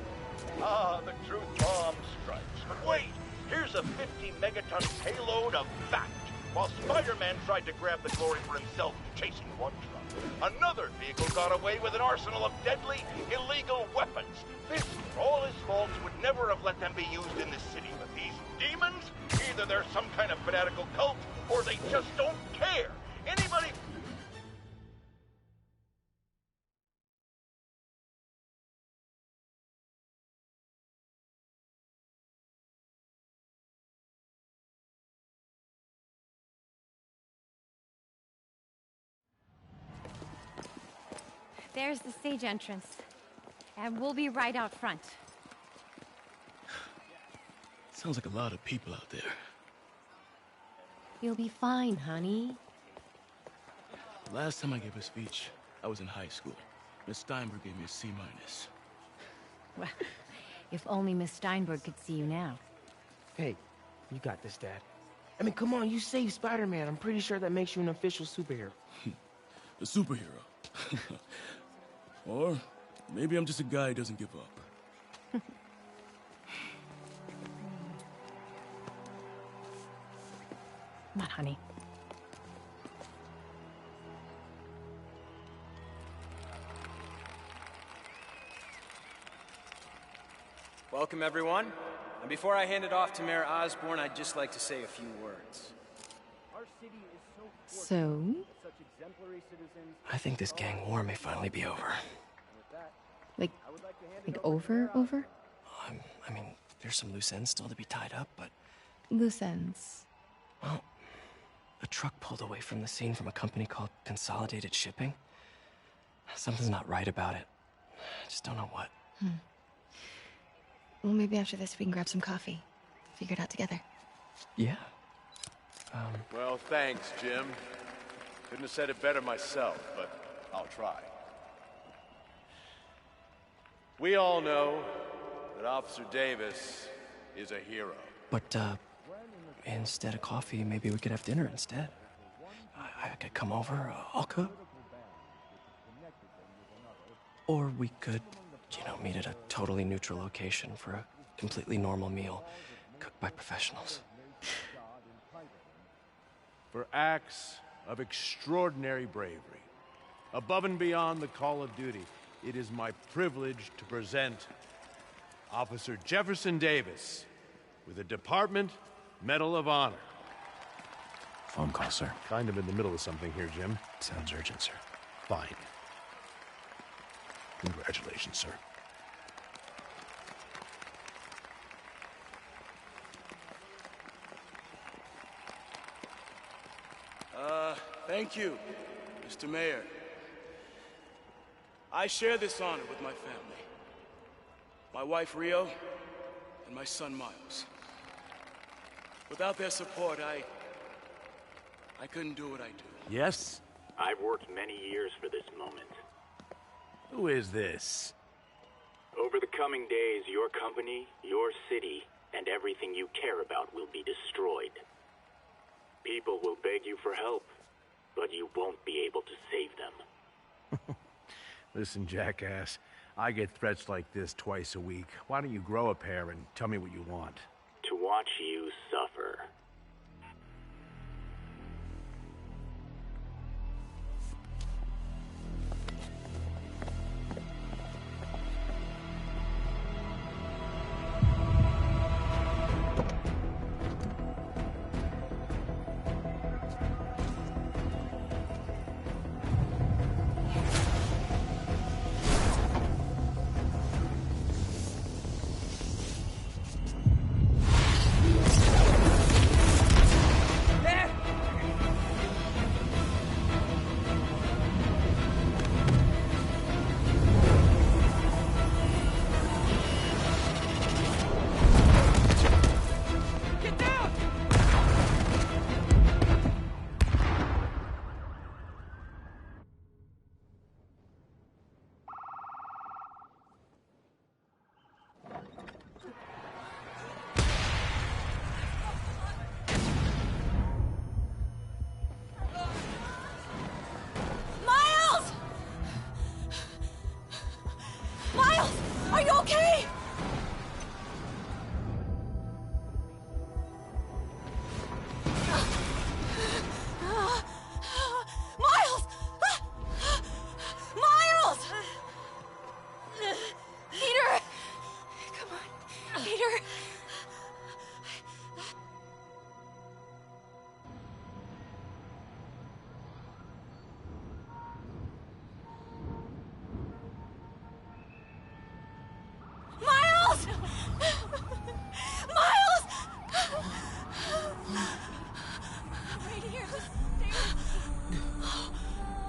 Ah, the truth bomb strikes. But wait, here's a 50-megaton payload of fact. While Spider-Man tried to grab the glory for himself chasing one truck, another vehicle got away with an arsenal of deadly, illegal weapons. Fisk, for all his faults, would never have let them be used in this city. But these demons, either they're some kind of fanatical cult, or they just don't care. Anybody... There's the stage entrance. And we'll be right out front. Sounds like a lot of people out there. You'll be fine, honey. The last time I gave a speech, I was in high school. Miss Steinberg gave me a C-. Well, if only Miss Steinberg could see you now. Hey, you got this, Dad. I mean, come on, you saved Spider-Man. I'm pretty sure that makes you an official superhero. A superhero. Or maybe I'm just a guy who doesn't give up. Come on, honey. Welcome, everyone. And before I hand it off to Mayor Osborn, I'd just like to say a few words. So? I think this gang war may finally be over. Like over? I mean, there's some loose ends still to be tied up, but... Loose ends. Well, a truck pulled away from the scene from a company called Consolidated Shipping. Something's not right about it. I just don't know what. Well, maybe after this we can grab some coffee. Figure it out together. Yeah. Well, thanks, Jim. Couldn't have said it better myself, but I'll try. We all know that Officer Davis is a hero. But, instead of coffee, maybe we could have dinner instead. I could come over, I'll cook. Or we could, meet at a totally neutral location for a completely normal meal, cooked by professionals. For acts of extraordinary bravery, above and beyond the call of duty, it is my privilege to present Officer Jefferson Davis with the Department Medal of Honor. Phone call, sir. Kind of in the middle of something here, Jim. Sounds urgent, sir. Fine. Congratulations, sir. Thank you, Mr. Mayor. I share this honor with my family. My wife, Rio, and my son, Miles. Without their support, I couldn't do what I do. Yes? I've worked many years for this moment. Who is this? Over the coming days, your company, your city, and everything you care about will be destroyed. People will beg you for help, but you won't be able to save them. Listen, jackass, I get threats like this twice a week. Why don't you grow a pair and tell me what you want? To watch you suffer.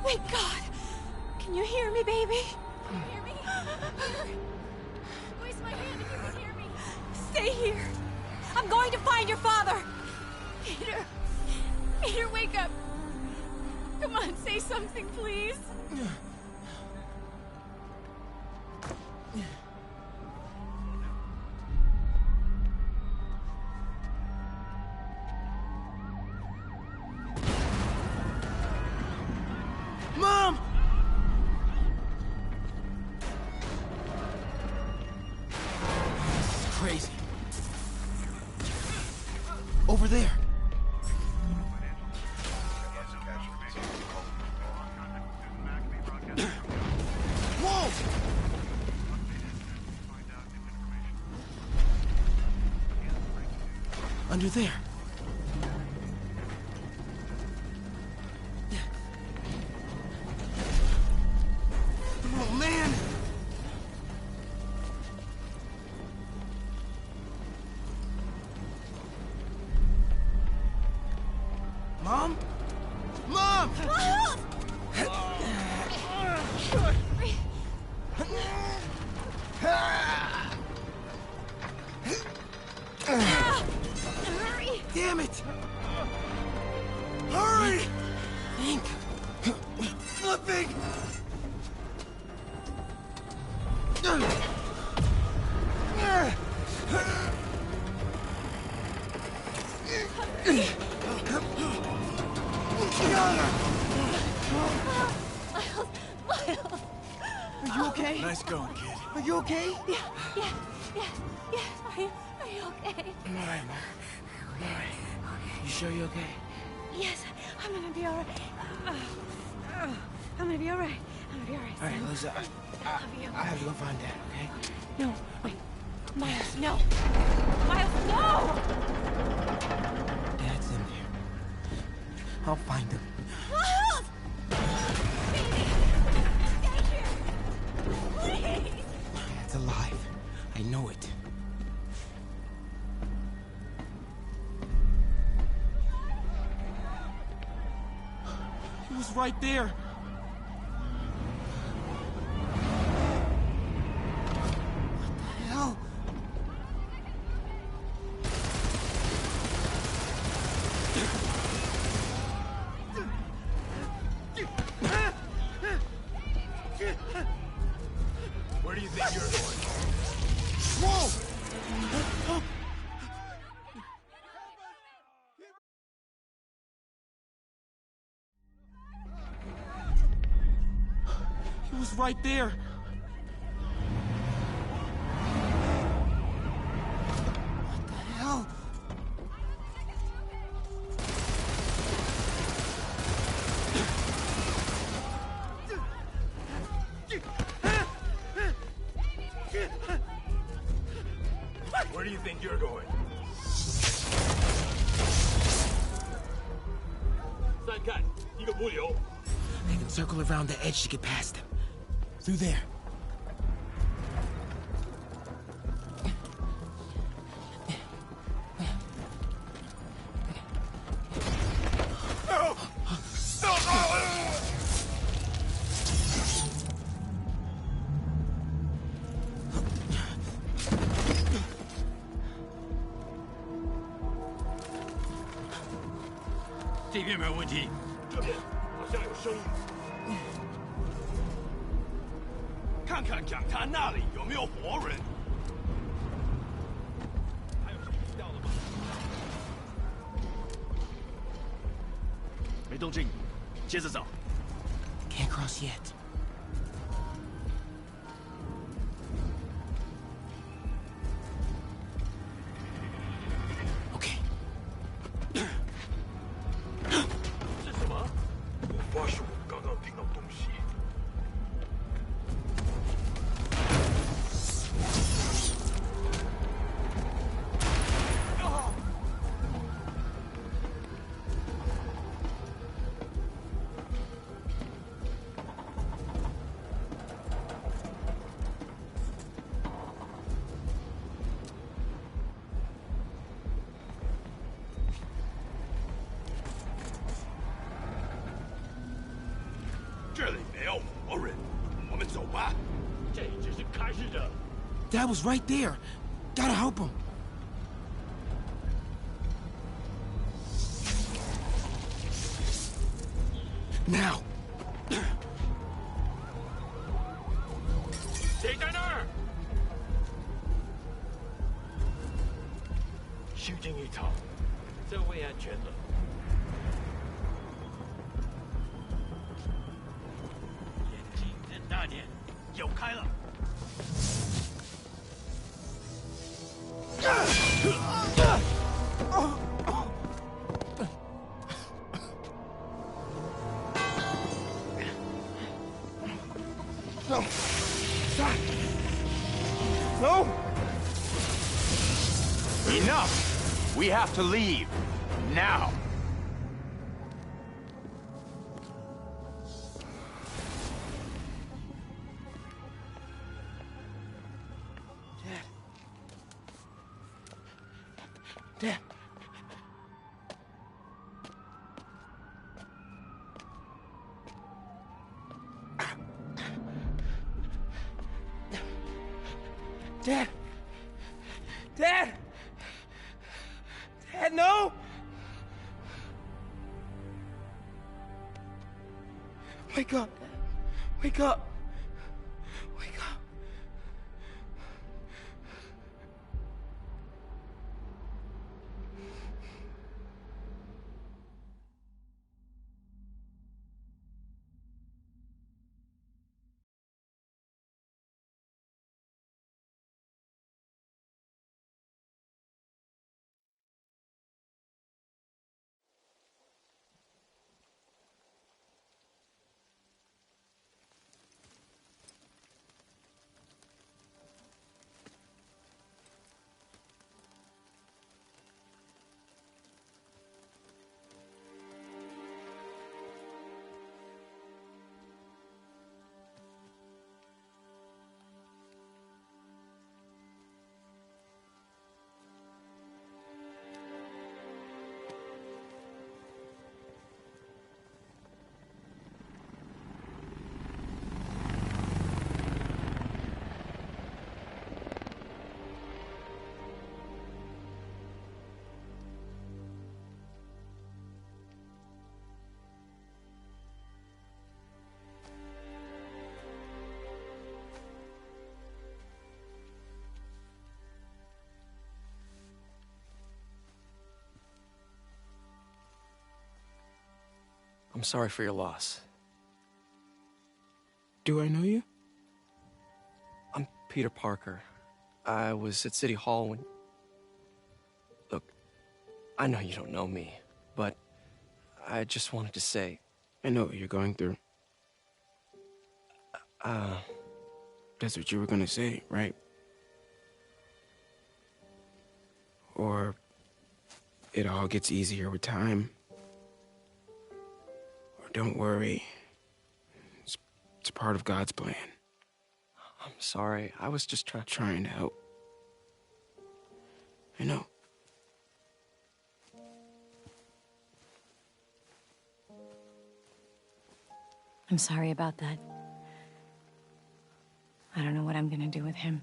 Thank God! Can you hear me, baby? Can you hear me? Squeeze my hand if you can hear me. Stay here. I'm going to find your father. Peter. Peter, wake up. Come on, say something, please. Mom! This is crazy. Over there. Under there. Oh, man! Mom? Mom! Hurry! Damn it! Hurry! Think. Flipping! Miles! Are you okay? Nice going, kid. Are you okay? Yeah. Are you okay? I'm alright, Mom. I'm alright. You sure you're okay? Yes, I'm gonna be alright. I'm gonna be alright. I'm gonna be alright. Alright, Lisa, I have to go find Dad, okay? No, wait. Miles, no! Miles, no! Dad's in there. I'll find him. Miles! Stay here! Please! Dad's alive. I know it. He was right there. What the hell? Where do you think you're going? Whoa! He was right there. What the hell? Where do you think you're going? They can circle around the edge to get past him. Through there. Can't cross yet. Okay. 是什么？我发誓，我刚刚听到东西。Dad was right there. Gotta help him. Now. 谁在那儿？虚惊一场，这位安全的。眼睛睁大点，有开了。 No! Stop! No! Enough! We have to leave. Now. Dad. Dad! Dad! Dad, no! Wake up, Dad. Wake up. Wake up. I'm sorry for your loss. Do I know you? I'm Peter Parker. I was at City Hall when... Look, I know you don't know me, but I just wanted to say... I know what you're going through. That's what you were gonna say, right? Or it all gets easier with time. Or don't worry. It's part of God's plan. I'm sorry. I was just trying to help. I know. I'm sorry about that. I don't know what I'm gonna do with him.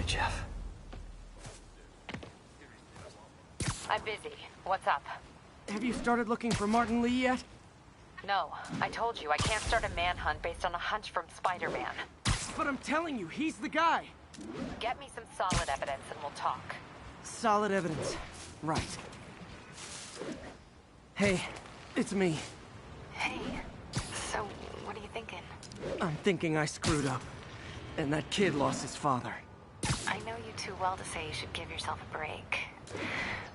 Jeff. I'm busy. What's up? Have you started looking for Martin Lee yet? No. I told you, I can't start a manhunt based on a hunch from Spider-Man. But I'm telling you, he's the guy. Get me some solid evidence and we'll talk. Solid evidence. Right. Hey, it's me. Hey. So, what are you thinking? I'm thinking I screwed up. And that kid lost his father. I know you too well to say you should give yourself a break.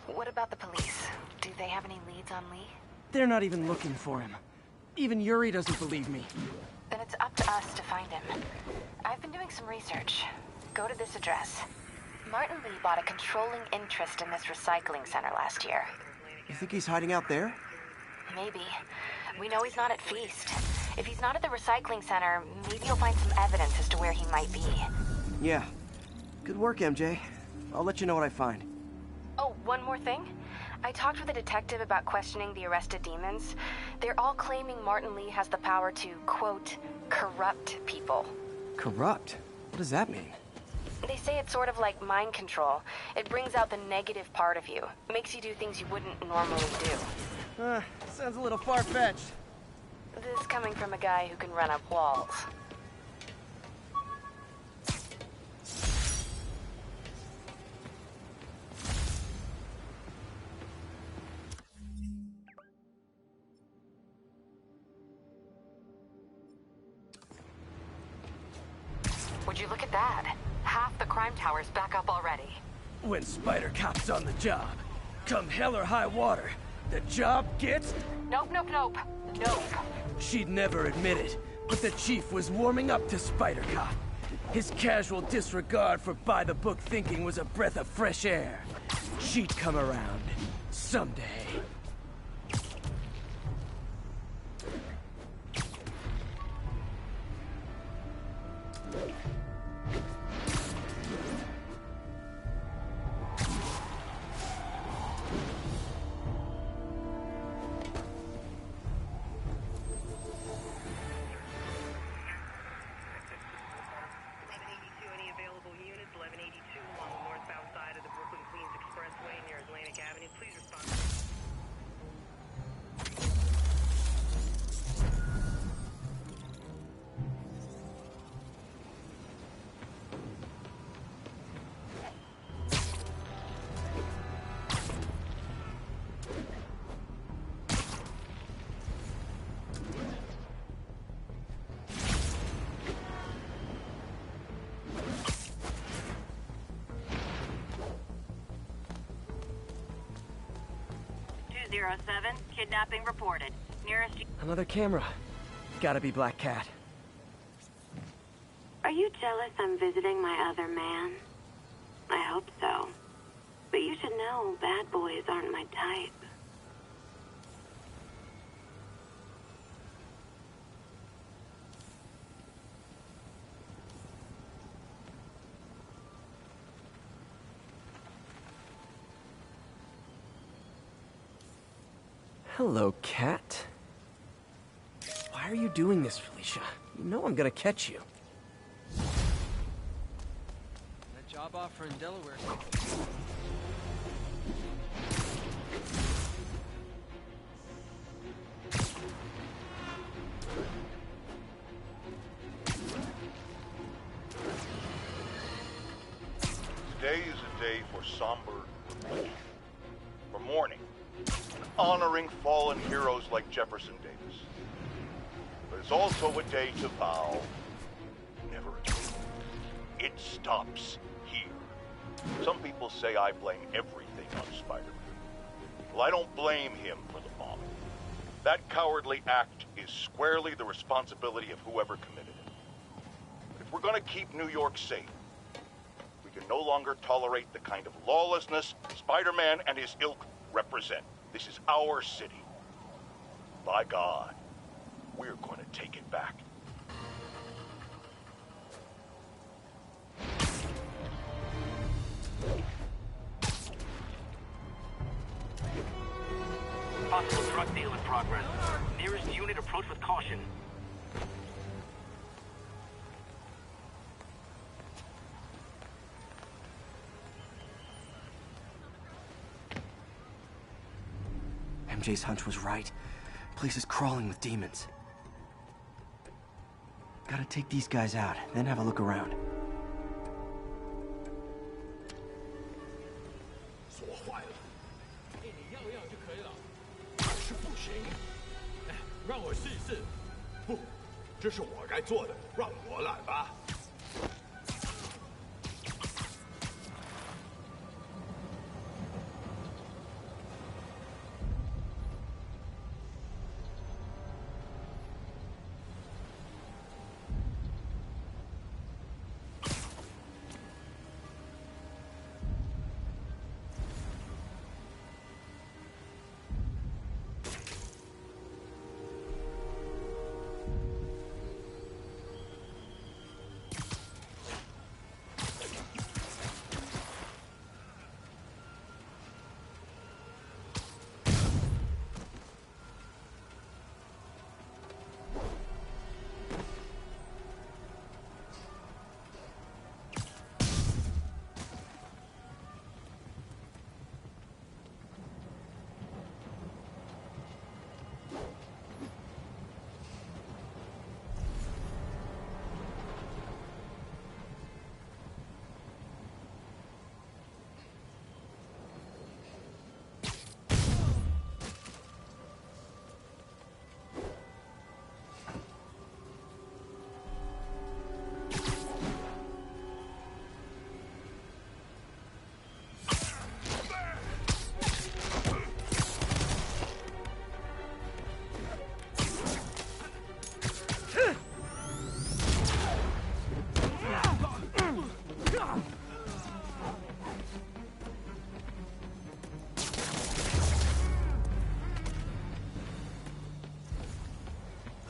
What about the police? Do they have any leads on Lee? They're not even looking for him. Even Yuri doesn't believe me. Then it's up to us to find him. I've been doing some research. Go to this address. Martin Lee bought a controlling interest in this recycling center last year. You think he's hiding out there? Maybe. We know he's not at Feast. If he's not at the recycling center, maybe you'll find some evidence as to where he might be. Yeah. Good work, MJ. I'll let you know what I find. Oh, one more thing. I talked with a detective about questioning the arrested demons. They're all claiming Martin Lee has the power to, quote, corrupt people. Corrupt? What does that mean? They say it's sort of like mind control. It brings out the negative part of you. Makes you do things you wouldn't normally do. Sounds a little far-fetched. This coming from a guy who can run up walls. Would you look at that? Half the crime tower's back up already. When Spider Cop's on the job, come hell or high water, the job gets... Nope. She'd never admit it, but the chief was warming up to Spider Cop. His casual disregard for by-the-book thinking was a breath of fresh air. She'd come around someday. Kidnapping reported. Nearest... Another camera. Gotta be Black Cat. Are you jealous I'm visiting my other man? I hope so. But you should know bad boys aren't my type. Hello, Cat. Why are you doing this, Felicia? You know I'm gonna catch you. That job offer in Delaware. Today is a day for somber reflection, for mourning, honoring fallen heroes like Jefferson Davis. But it's also a day to vow never again. It stops here. Some people say I blame everything on Spider-Man. Well, I don't blame him for the bombing. That cowardly act is squarely the responsibility of whoever committed it. But if we're gonna keep New York safe, we can no longer tolerate the kind of lawlessness Spider-Man and his ilk represent. This is our city. By God, we're going to take it back. Possible drug deal in progress. Nearest unit approach with caution. MJ's hunch was right. Place is crawling with demons. Gotta take these guys out, then have a look around. 锁坏了，你要就可以了。可是不行，让我试一试。不，这是我该做的，让我来吧。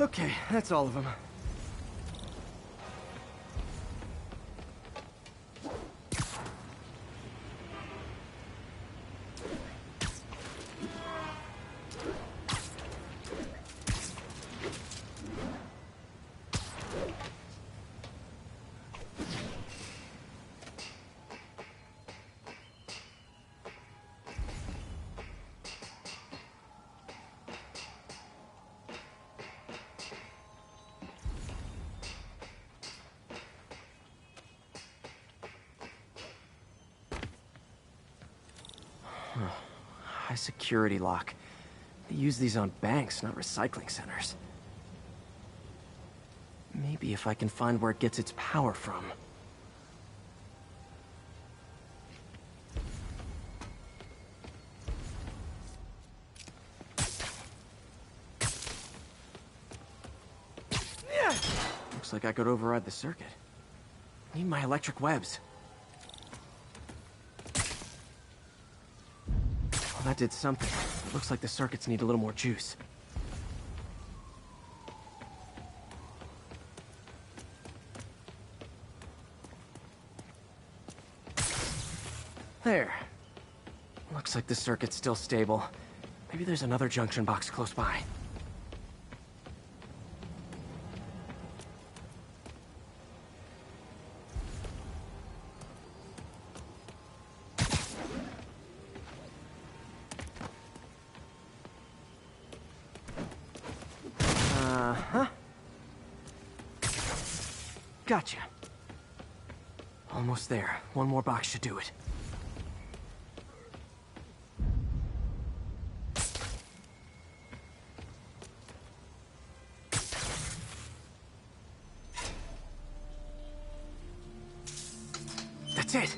Okay, that's all of them. High security lock. They use these on banks, not recycling centers. Maybe if I can find where it gets its power from. Looks like I could override the circuit. Need my electric webs. Well, that did something. Looks like the circuits need a little more juice. There. Looks like the circuit's still stable. Maybe there's another junction box close by. Gotcha. Almost there. One more box should do it. That's it.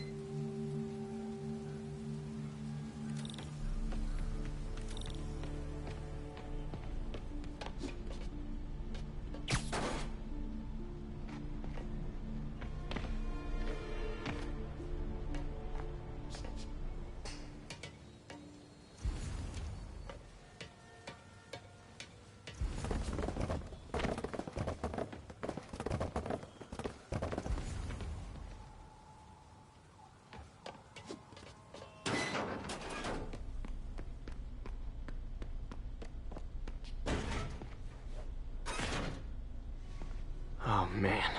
Oh, man.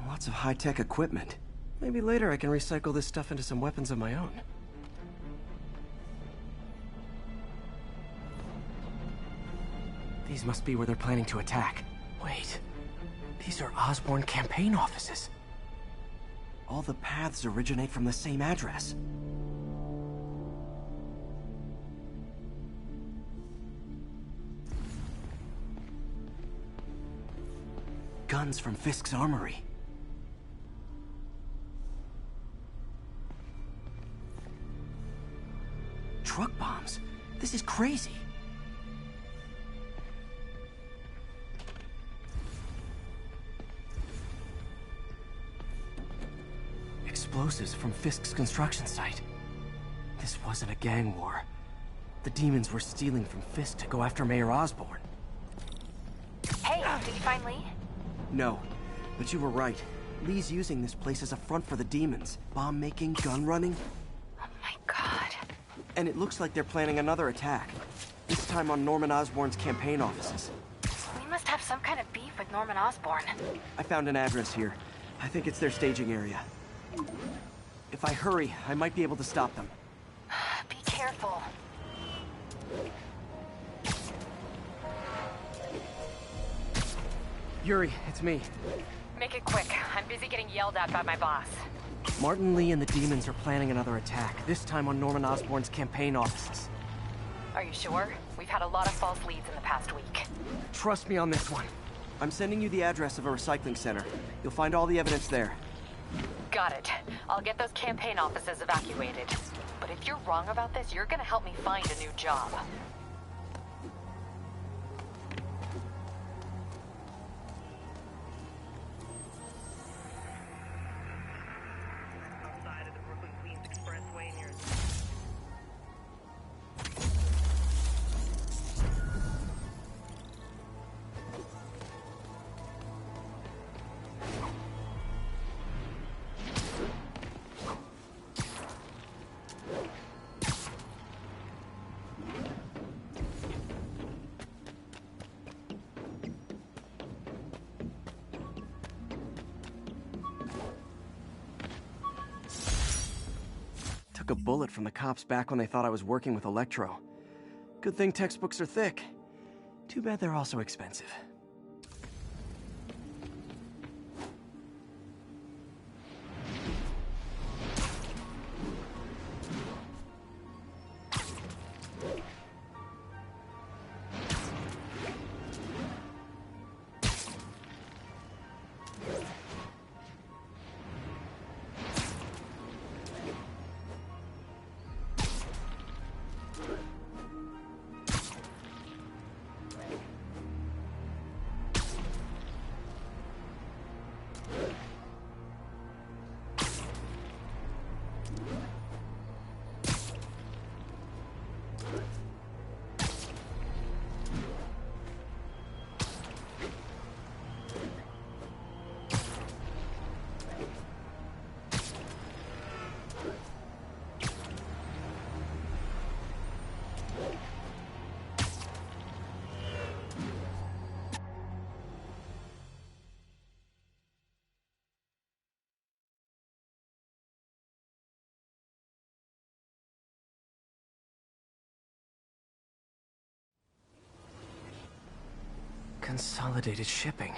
Lots of high-tech equipment. Maybe later I can recycle this stuff into some weapons of my own. These must be where they're planning to attack. Wait. These are Osborn campaign offices. All the paths originate from the same address. Guns from Fisk's armory. Truck bombs. This is crazy. Explosives from Fisk's construction site. This wasn't a gang war. The demons were stealing from Fisk to go after Mayor Osborn. Hey, did you find Lee? No, but you were right. Lee's using this place as a front for the demons. Bomb making, gun running. Oh my god. And it looks like they're planning another attack. This time on Norman Osborn's campaign offices. We must have some kind of beef with Norman Osborn. I found an address here. I think it's their staging area. If I hurry, I might be able to stop them. Be careful. Yuri, it's me. Make it quick. I'm busy getting yelled at by my boss. Martin Lee and the demons are planning another attack, this time on Norman Osborn's campaign offices. Are you sure? We've had a lot of false leads in the past week. Trust me on this one. I'm sending you the address of a recycling center. You'll find all the evidence there. Got it. I'll get those campaign offices evacuated. But if you're wrong about this, you're gonna help me find a new job. took a bullet from the cops back when they thought I was working with Electro. Good thing textbooks are thick. Too bad they're also expensive. Consolidated shipping.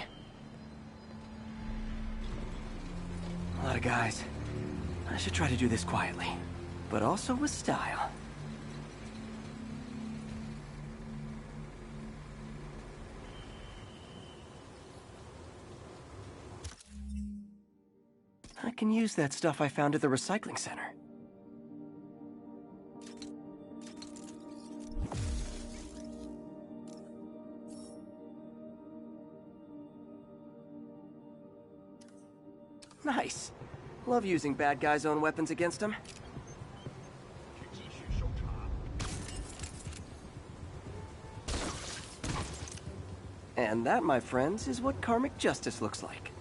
A lot of guys. I should try to do this quietly, but also with style. I can use that stuff I found at the recycling center. Nice. Love using bad guys' own weapons against them. And that, my friends, is what karmic justice looks like.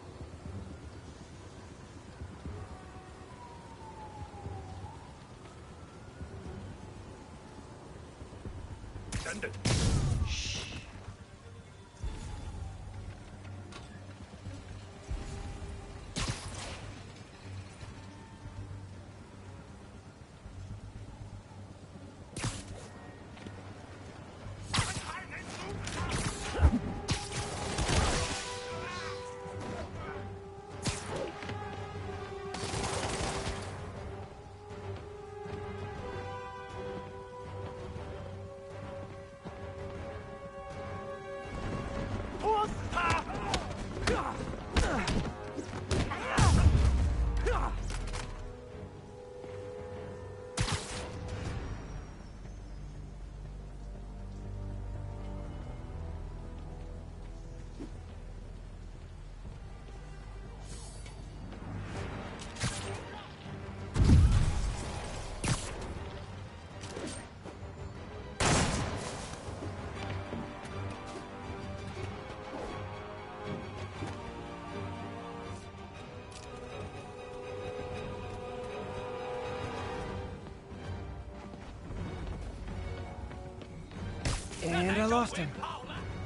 And I lost him.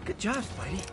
Good job, Spidey.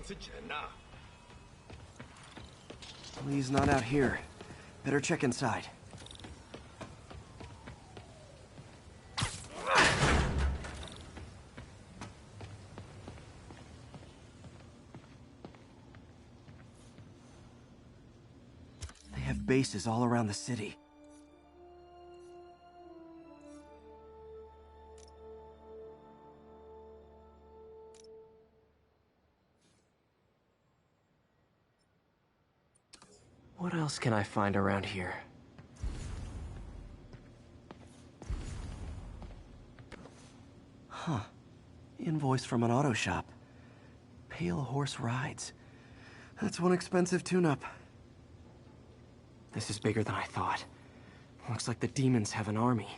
之前呐。 Lee's not out here. Better check inside. They have bases all around the city. What else can I find around here? Huh. Invoice from an auto shop. Pale Horse Rides. That's one expensive tune-up. This is bigger than I thought. Looks like the demons have an army.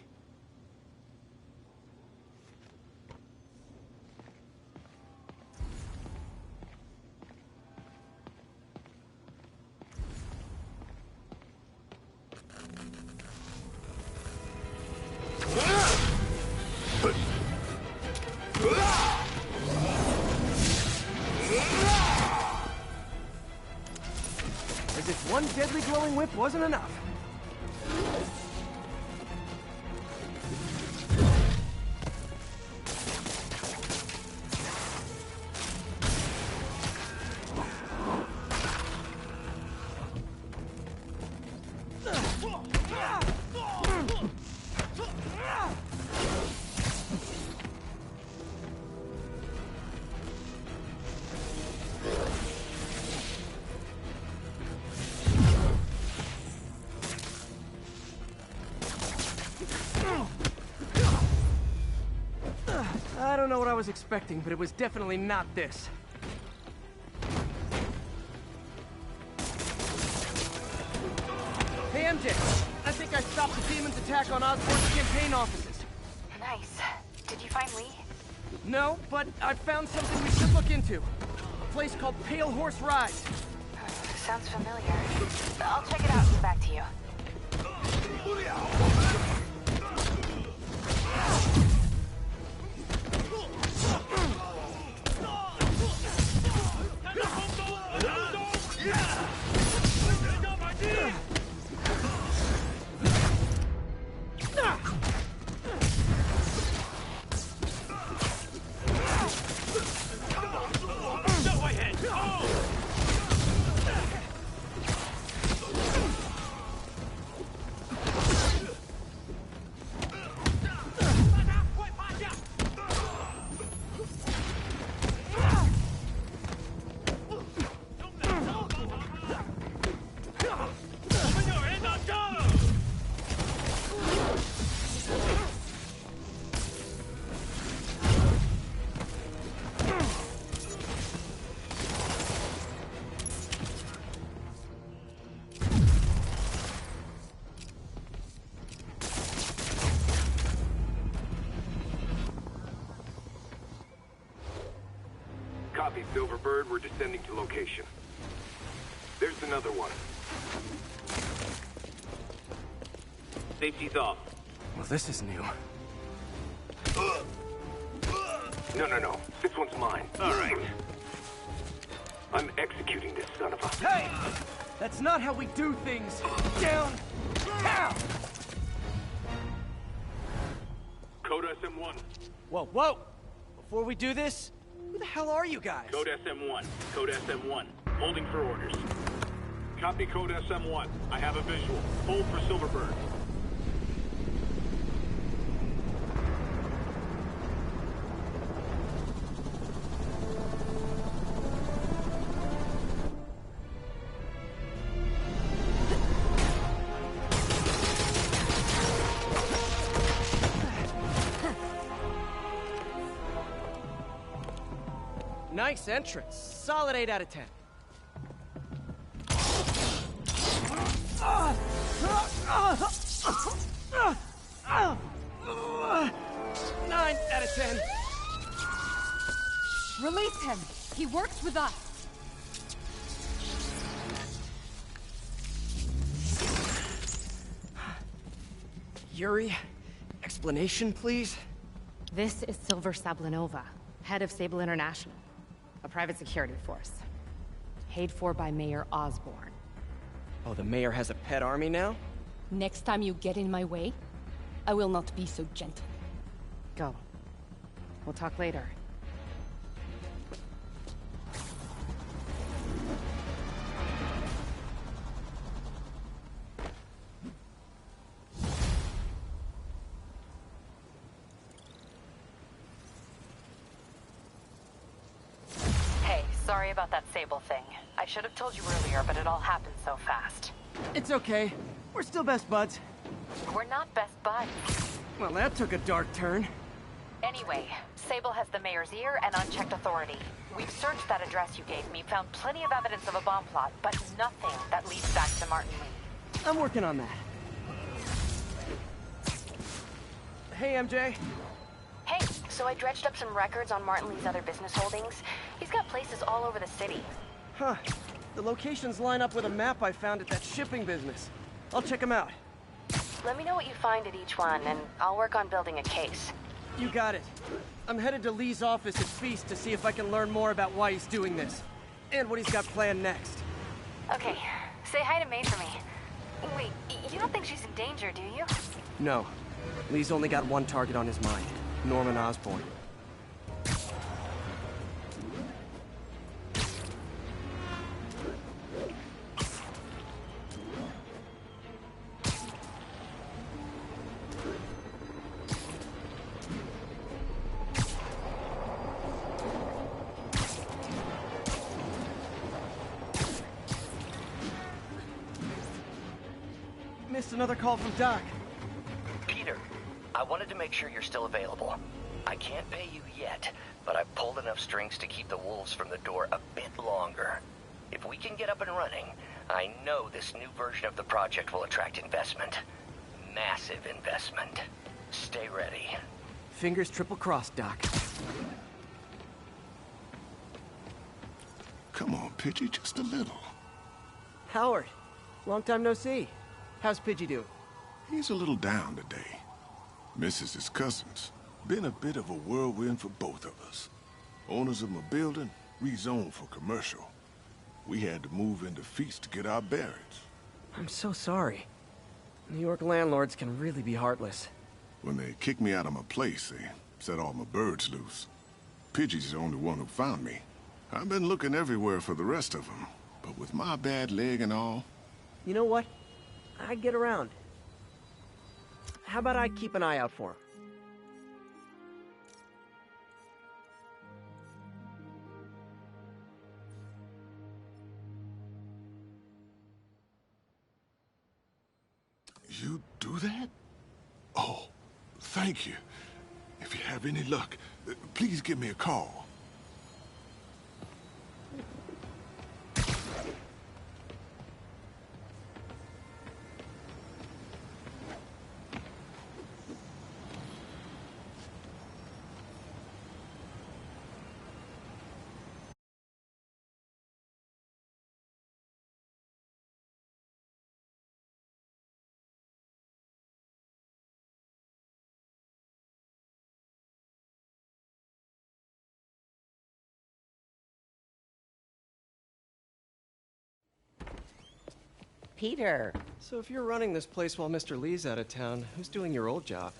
As if one deadly glowing whip wasn't enough. I don't know what I was expecting, but it was definitely not this. Hey, MJ. I think I stopped the demon's attack on Osborn's campaign offices. Nice. Did you find Lee? No, but I found something we should look into. A place called Pale Horse Rides. Sounds familiar. I'll check it out and get back to you. Copy, Silverbird. We're descending to location. There's another one. Safety's off. Well, this is new. No. This one's mine. All right. I'm executing this son of a... Hey! That's not how we do things. Down! Down! Code SM-1. Whoa! Before we do this, who the hell are you guys? Code SM-1. Code SM-1. Holding for orders. Copy Code SM-1. I have a visual. Hold for Silverbird. Nice entrance. Solid 8 out of 10. 9 out of 10. Release him. He works with us. Yuri, explanation, please? This is Silver Sablinova, head of Sable International. A private security force. Paid for by Mayor Osborn. Oh, the mayor has a pet army now? Next time you get in my way, I will not be so gentle. Go. We'll talk later. Hey, sorry about that Sable thing. I should have told you earlier, but it all happened so fast. It's okay. We're still best buds. We're not best buds. Well, that took a dark turn. Anyway, Sable has the mayor's ear and unchecked authority. We've searched that address you gave me, found plenty of evidence of a bomb plot, but nothing that leads back to Martin Lee. I'm working on that. Hey, MJ. Hey, so I dredged up some records on Martin Lee's other business holdings. He's got places all over the city. Huh. The locations line up with a map I found at that shipping business. I'll check them out. Let me know what you find at each one, and I'll work on building a case. You got it. I'm headed to Lee's office at Feast to see if I can learn more about why he's doing this. And what he's got planned next. Okay, say hi to May for me. Wait, you don't think she's in danger, do you? No. Lee's only got one target on his mind. Norman Osborn. Missed another call from Doc. Peter, I wanted to make sure you're still available. I can't pay you yet, but I've pulled enough strings to keep the wolves from the door a bit longer. If we can get up and running, I know this new version of the project will attract investment. Massive investment. Stay ready. Fingers triple crossed, Doc. Come on, Pidgey, just a little. Howard, long time no see. How's Pidgey doing? He's a little down today. Misses his cousins. Been a bit of a whirlwind for both of us. Owners of my building rezoned for commercial. We had to move into Feast to get our bearings. I'm so sorry. New York landlords can really be heartless. When they kicked me out of my place, they set all my birds loose. Pidgey's the only one who found me. I've been looking everywhere for the rest of them, but with my bad leg and all... You know what? I get around. How about I keep an eye out for him? You do that? Oh, thank you. If you have any luck, please give me a call. Peter. So if you're running this place while Mr. Lee's out of town, who's doing your old job?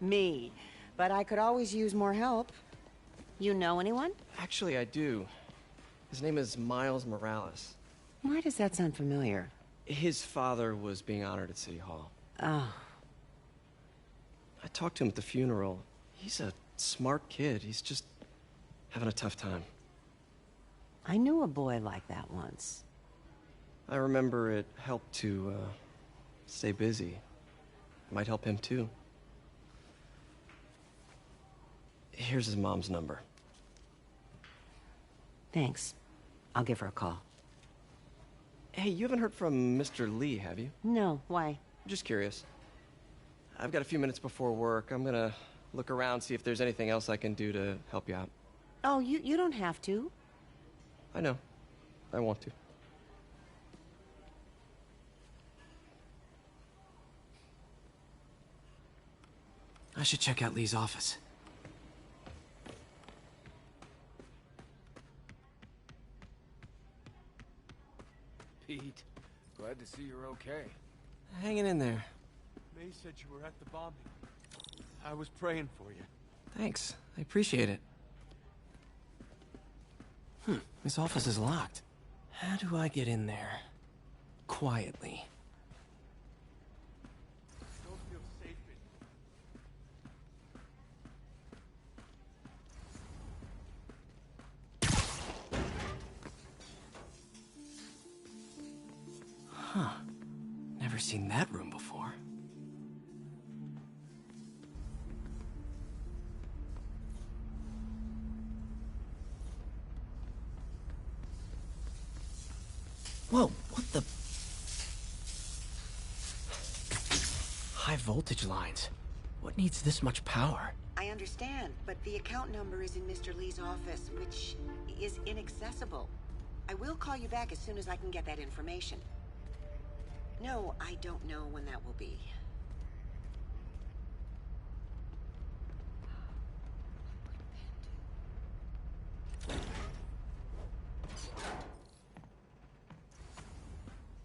Me. But I could always use more help. You know anyone? Actually, I do. His name is Miles Morales. Why does that sound familiar? His father was being honored at City Hall. Oh. I talked to him at the funeral. He's a smart kid. He's just having a tough time. I knew a boy like that once. I remember it helped to, stay busy. Might help him, too. Here's his mom's number. Thanks. I'll give her a call. Hey, you haven't heard from Mr. Lee, have you? No, why? Just curious. I've got a few minutes before work. I'm gonna look around, see if there's anything else I can do to help you out. Oh, you don't have to. I know. I want to. I should check out Lee's office. Glad to see you're okay. Hanging in there. May said you were at the bombing. I was praying for you. Thanks. I appreciate it. This office is locked. How do I get in there? Quietly. Don't feel safe in. Huh. Never seen that room before. Whoa, what the? High voltage lines. What needs this much power? I understand, but the account number is in Mr. Lee's office, which is inaccessible. I will call you back as soon as I can get that information. No, I don't know when that will be.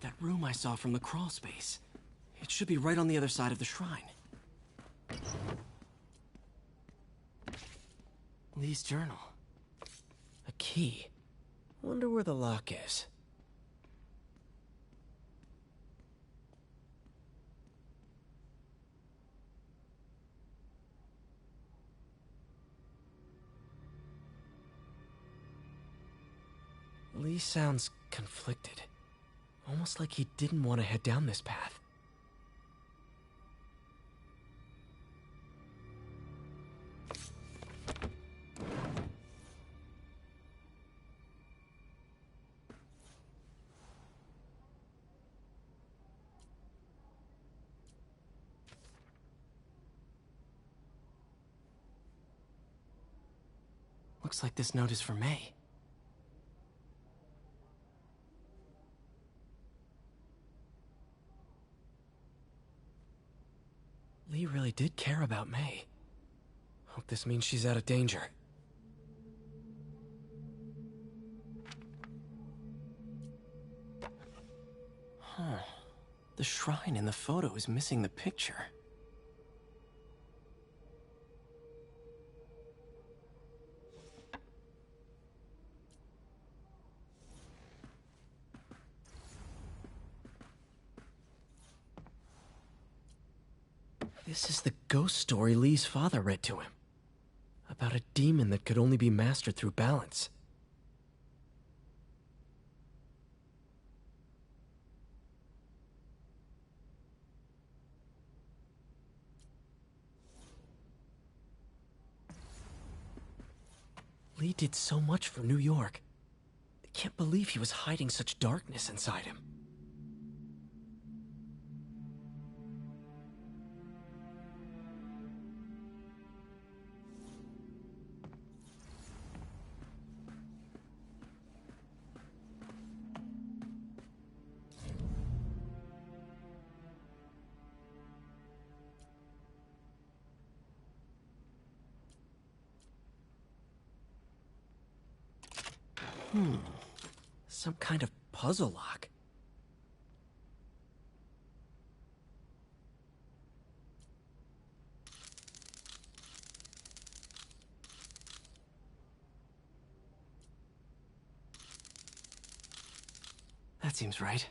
That room I saw from the crawl space. It should be right on the other side of the shrine. Lee's journal. A key. Wonder where the lock is. Lee sounds conflicted. Almost like he didn't want to head down this path. Looks like this note is for May. Lee really did care about May. Hope this means she's out of danger. Huh. The shrine in the photo is missing the picture. This is the ghost story Lee's father read to him. About a demon that could only be mastered through balance. Lee did so much for New York. I can't believe he was hiding such darkness inside him. Some kind of puzzle lock. That seems right.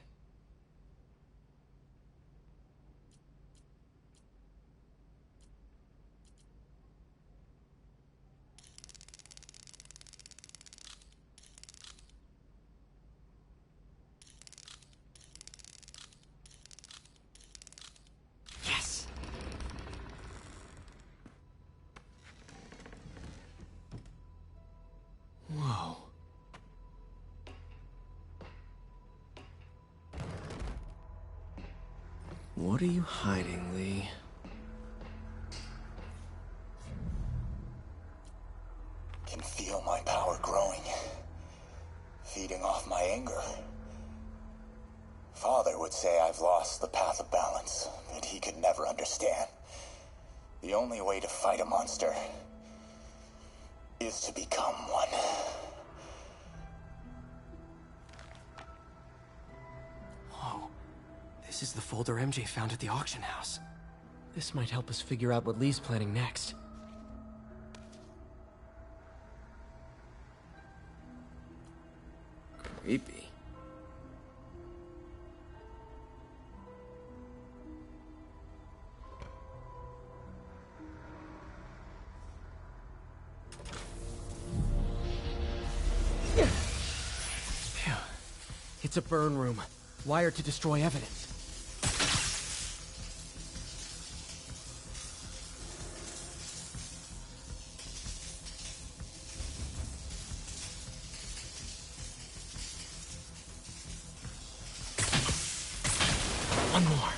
Whoa. What are you hiding, Lee? Can feel my power growing, feeding off my anger. Father would say I've lost the path of balance, but he could never understand. The only way to fight a monster is to become one. Whoa, This is the folder MJ found at the auction house. This might help us figure out what Lee's planning next. Creepy. Phew. It's a burn room, wired to destroy evidence. One more.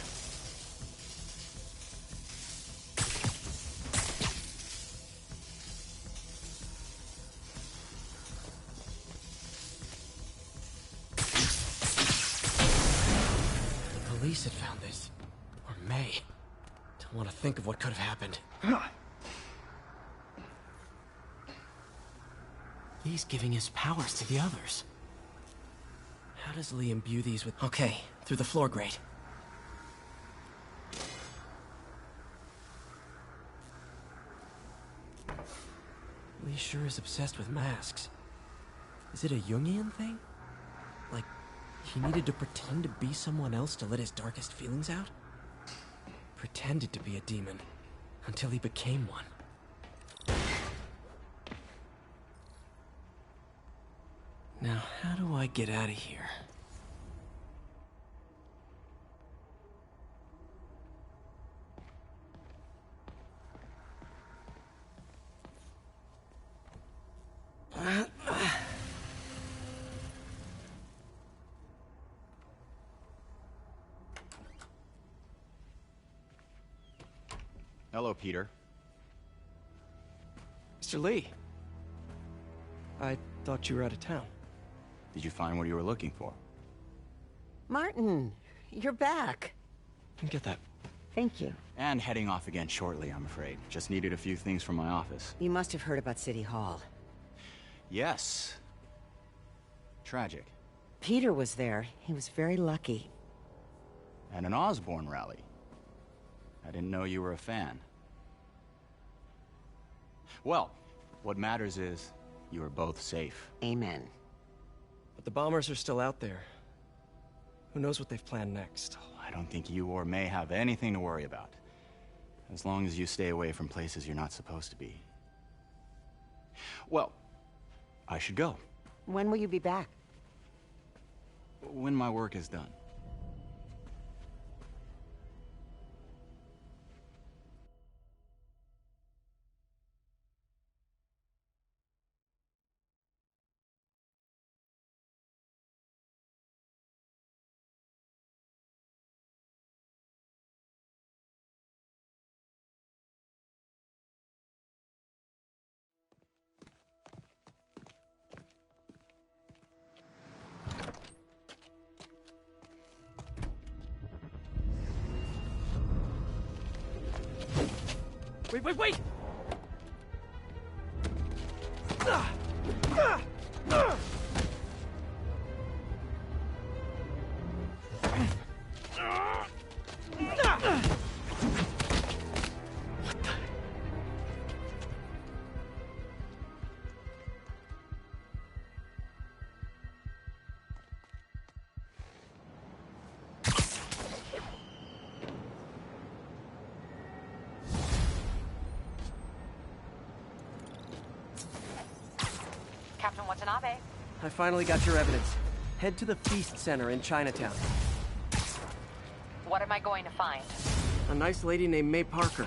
The police had found this. Or May. Don't want to think of what could have happened. He's giving his powers to the others. How does Lee imbue these with... Okay, through the floor grate. Lee sure is obsessed with masks. Is it a Jungian thing? Like, he needed to pretend to be someone else to let his darkest feelings out? Pretended to be a demon, until he became one. Now, how do I get out of here? Hello, Peter. Mr. Lee. I thought you were out of town. Did you find what you were looking for? Martin, you're back. Get that. Thank you. And heading off again shortly, I'm afraid. Just needed a few things from my office. You must have heard about City Hall. Yes. Tragic. Peter was there. He was very lucky. And an Osborn rally. I didn't know you were a fan. Well, what matters is you are both safe. Amen. But the bombers are still out there. Who knows what they've planned next? I don't think you or May have anything to worry about. As long as you stay away from places you're not supposed to be. Well, I should go. When will you be back? When my work is done. Wait! Captain Watanabe. I finally got your evidence. Head to the Feast Center in Chinatown. What am I going to find? A nice lady named May Parker.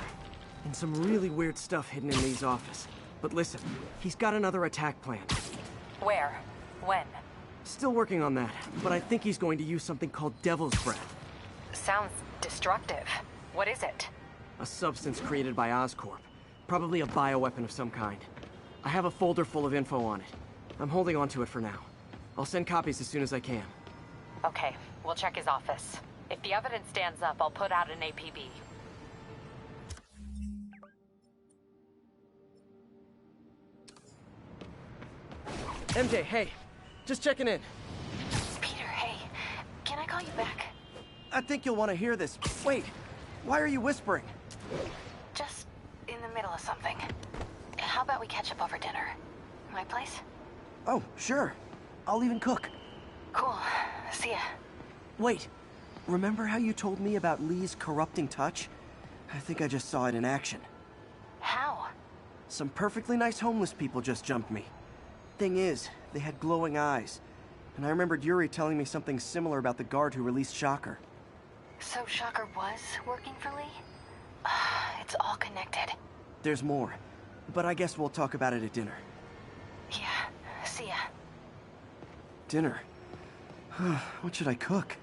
And some really weird stuff hidden in Lee's office. But listen, he's got another attack plan. Where? When? Still working on that, but I think he's going to use something called Devil's Breath. Sounds destructive. What is it? A substance created by Oscorp. Probably a bioweapon of some kind. I have a folder full of info on it. I'm holding on to it for now. I'll send copies as soon as I can. Okay, we'll check his office. If the evidence stands up, I'll put out an APB. MJ, hey. Just checking in. Peter, hey. Can I call you back? I think you'll want to hear this. Wait, why are you whispering? Just in the middle of something. How about we catch up over dinner? My place? Oh, sure. I'll even cook. Cool. See ya. Wait, remember how you told me about Lee's corrupting touch? I think I just saw it in action. How? Some perfectly nice homeless people just jumped me. Thing is, they had glowing eyes. And I remembered Yuri telling me something similar about the guard who released Shocker. So Shocker was working for Lee? It's all connected. There's more, but I guess we'll talk about it at dinner. Yeah, see ya. Dinner? What should I cook?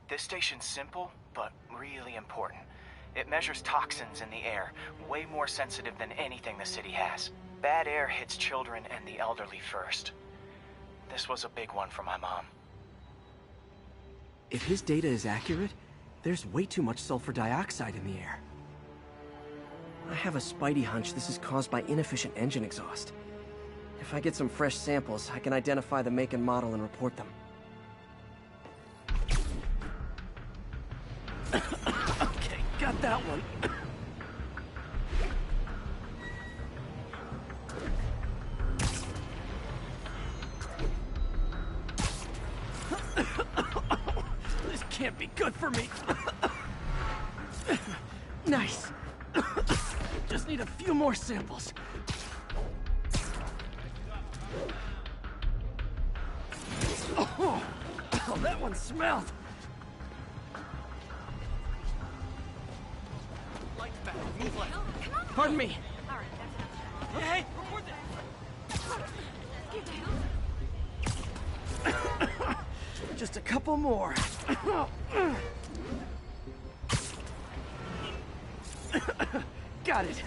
This station's simple, but really important. It measures toxins in the air, way more sensitive than anything the city has. Bad air hits children and the elderly first. This was a big one for my mom. If his data is accurate, there's way too much sulfur dioxide in the air. I have a spidey hunch this is caused by inefficient engine exhaust. If I get some fresh samples, I can identify the make and model and report them. Okay, got that one. This can't be good for me. Nice. Just need a few more samples. Oh, that one smelled. Pardon me. Hey! Just a couple more. Got it.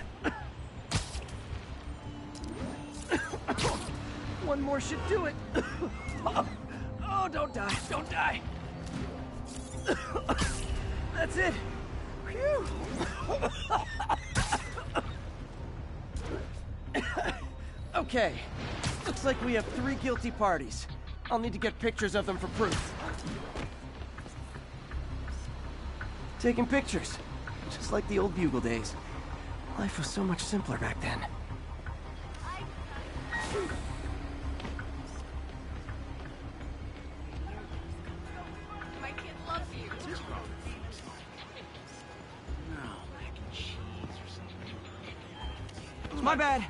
One more should do it. Oh, don't die. Don't die. That's it. Phew. Okay. Looks like we have 3 guilty parties. I'll need to get pictures of them for proof. Taking pictures. Just like the old Bugle days. Life was so much simpler back then. My kid loves you. No, mac and cheese or something. My bad.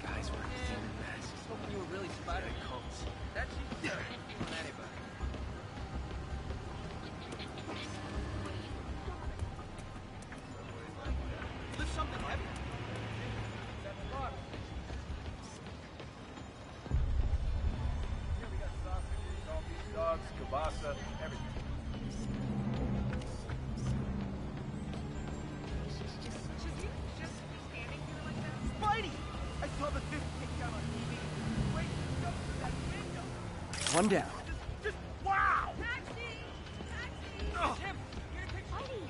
Guys were demon masks. Hoping you were really Spider cults. That's you. Anybody. Lift something heavy. Here we got sausages, all beef dogs, kielbasa, everything. Spidey! I saw the fifth takedown on TV. Wait, go through that window. One down. Just wow! Taxi! Taxi! Oh. Tim, here to pick Spidey.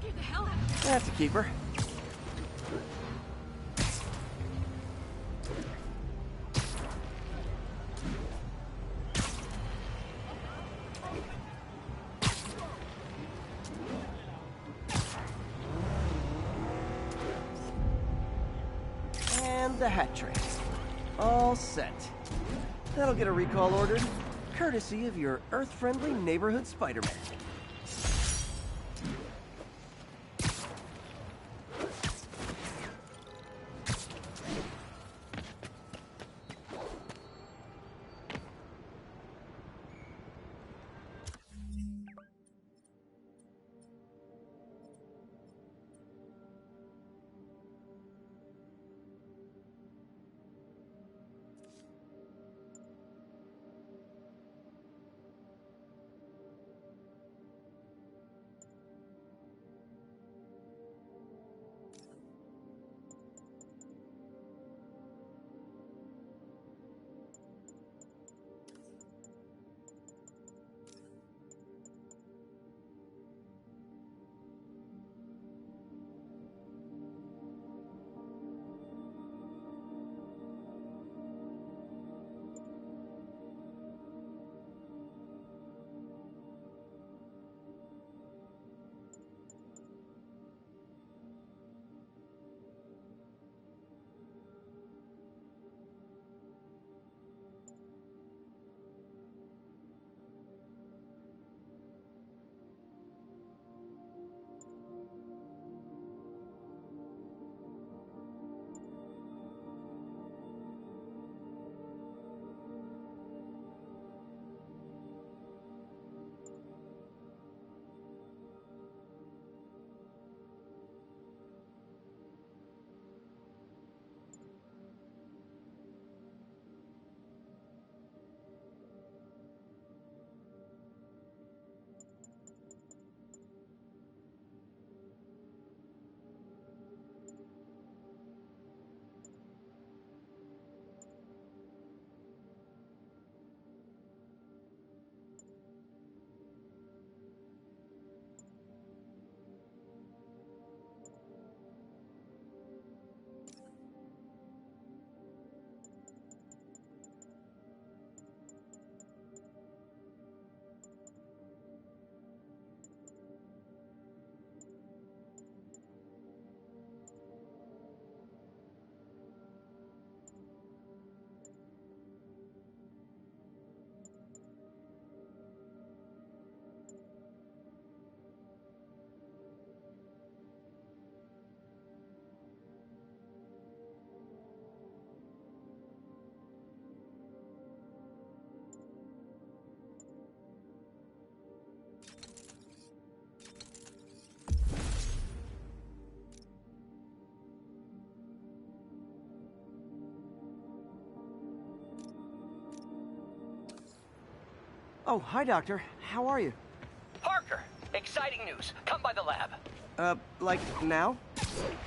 Get the hell out. That's a keeper. And the hat trick. All set. That'll get a recall ordered. Courtesy of your Earth-friendly neighborhood Spider-Man. Oh, hi, Doctor. How are you? Parker, exciting news. Come by the lab. Like now?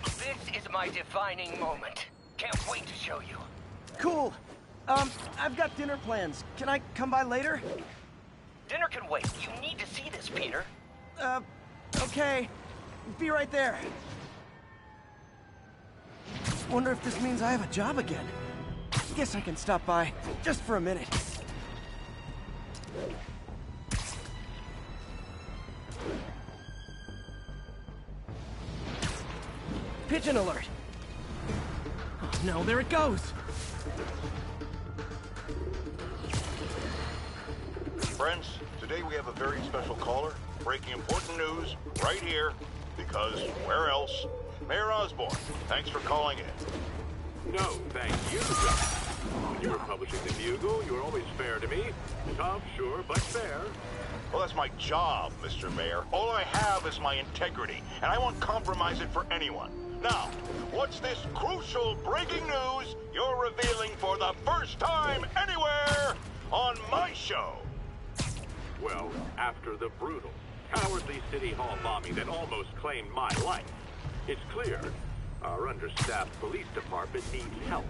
This is my defining moment. Can't wait to show you. Cool. I've got dinner plans. Can I come by later? Dinner can wait. You need to see this, Peter. Okay. Be right there. Wonder if this means I have a job again. Guess I can stop by, just for a minute. Pigeon alert! Oh no, there it goes! Friends, today we have a very special caller, breaking important news right here, because where else? Mayor Osborn, thanks for calling in. No, thank you, John. When you were publishing the Bugle, you were always fair to me. Tough, sure, but fair. Well, that's my job, Mr. Mayor. All I have is my integrity, and I won't compromise it for anyone. Now, what's this crucial breaking news you're revealing for the first time anywhere on my show? Well, after the brutal, cowardly City Hall bombing that almost claimed my life, it's clear our understaffed police department needs help.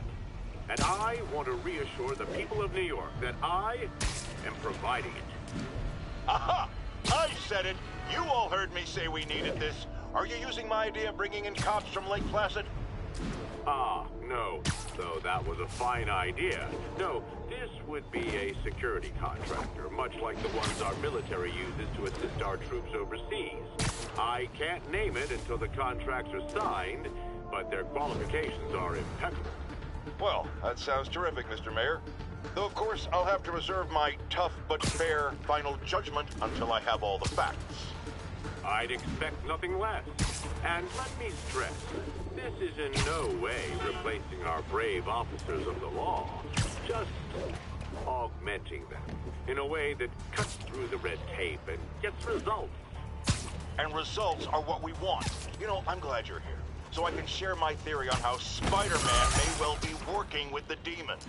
And I want to reassure the people of New York that I am providing it. Aha! I said it! You all heard me say we needed this. Are you using my idea of bringing in cops from Lake Placid? No. Though that was a fine idea. No, this would be a security contractor, much like the ones our military uses to assist our troops overseas. I can't name it until the contracts are signed, but their qualifications are impeccable. Well, that sounds terrific, Mr. Mayor. Though, of course, I'll have to reserve my tough but fair final judgment until I have all the facts. I'd expect nothing less. And let me stress, this is in no way replacing our brave officers of the law, just augmenting them in a way that cuts through the red tape and gets results. And results are what we want. You know, I'm glad you're here, so I can share my theory on how Spider-Man may well be working with the demons.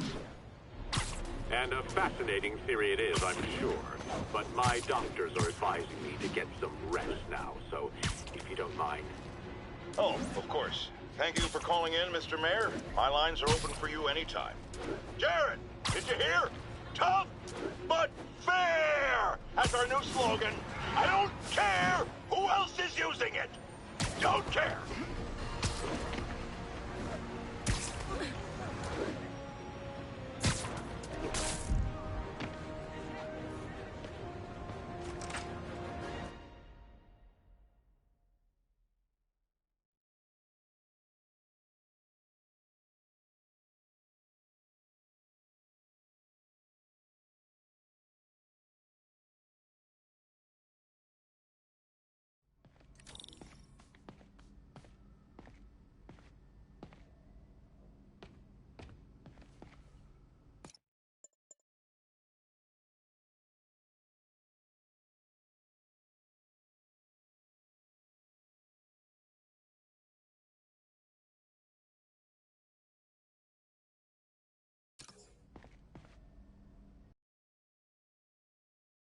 And a fascinating theory it is, I'm sure. But my doctors are advising me to get some rest now, so if you don't mind. Oh, of course. Thank you for calling in, Mr. Mayor. My lines are open for you anytime. Jared, did you hear? Tough, but fair! That's our new slogan. I don't care who else is using it. Don't care.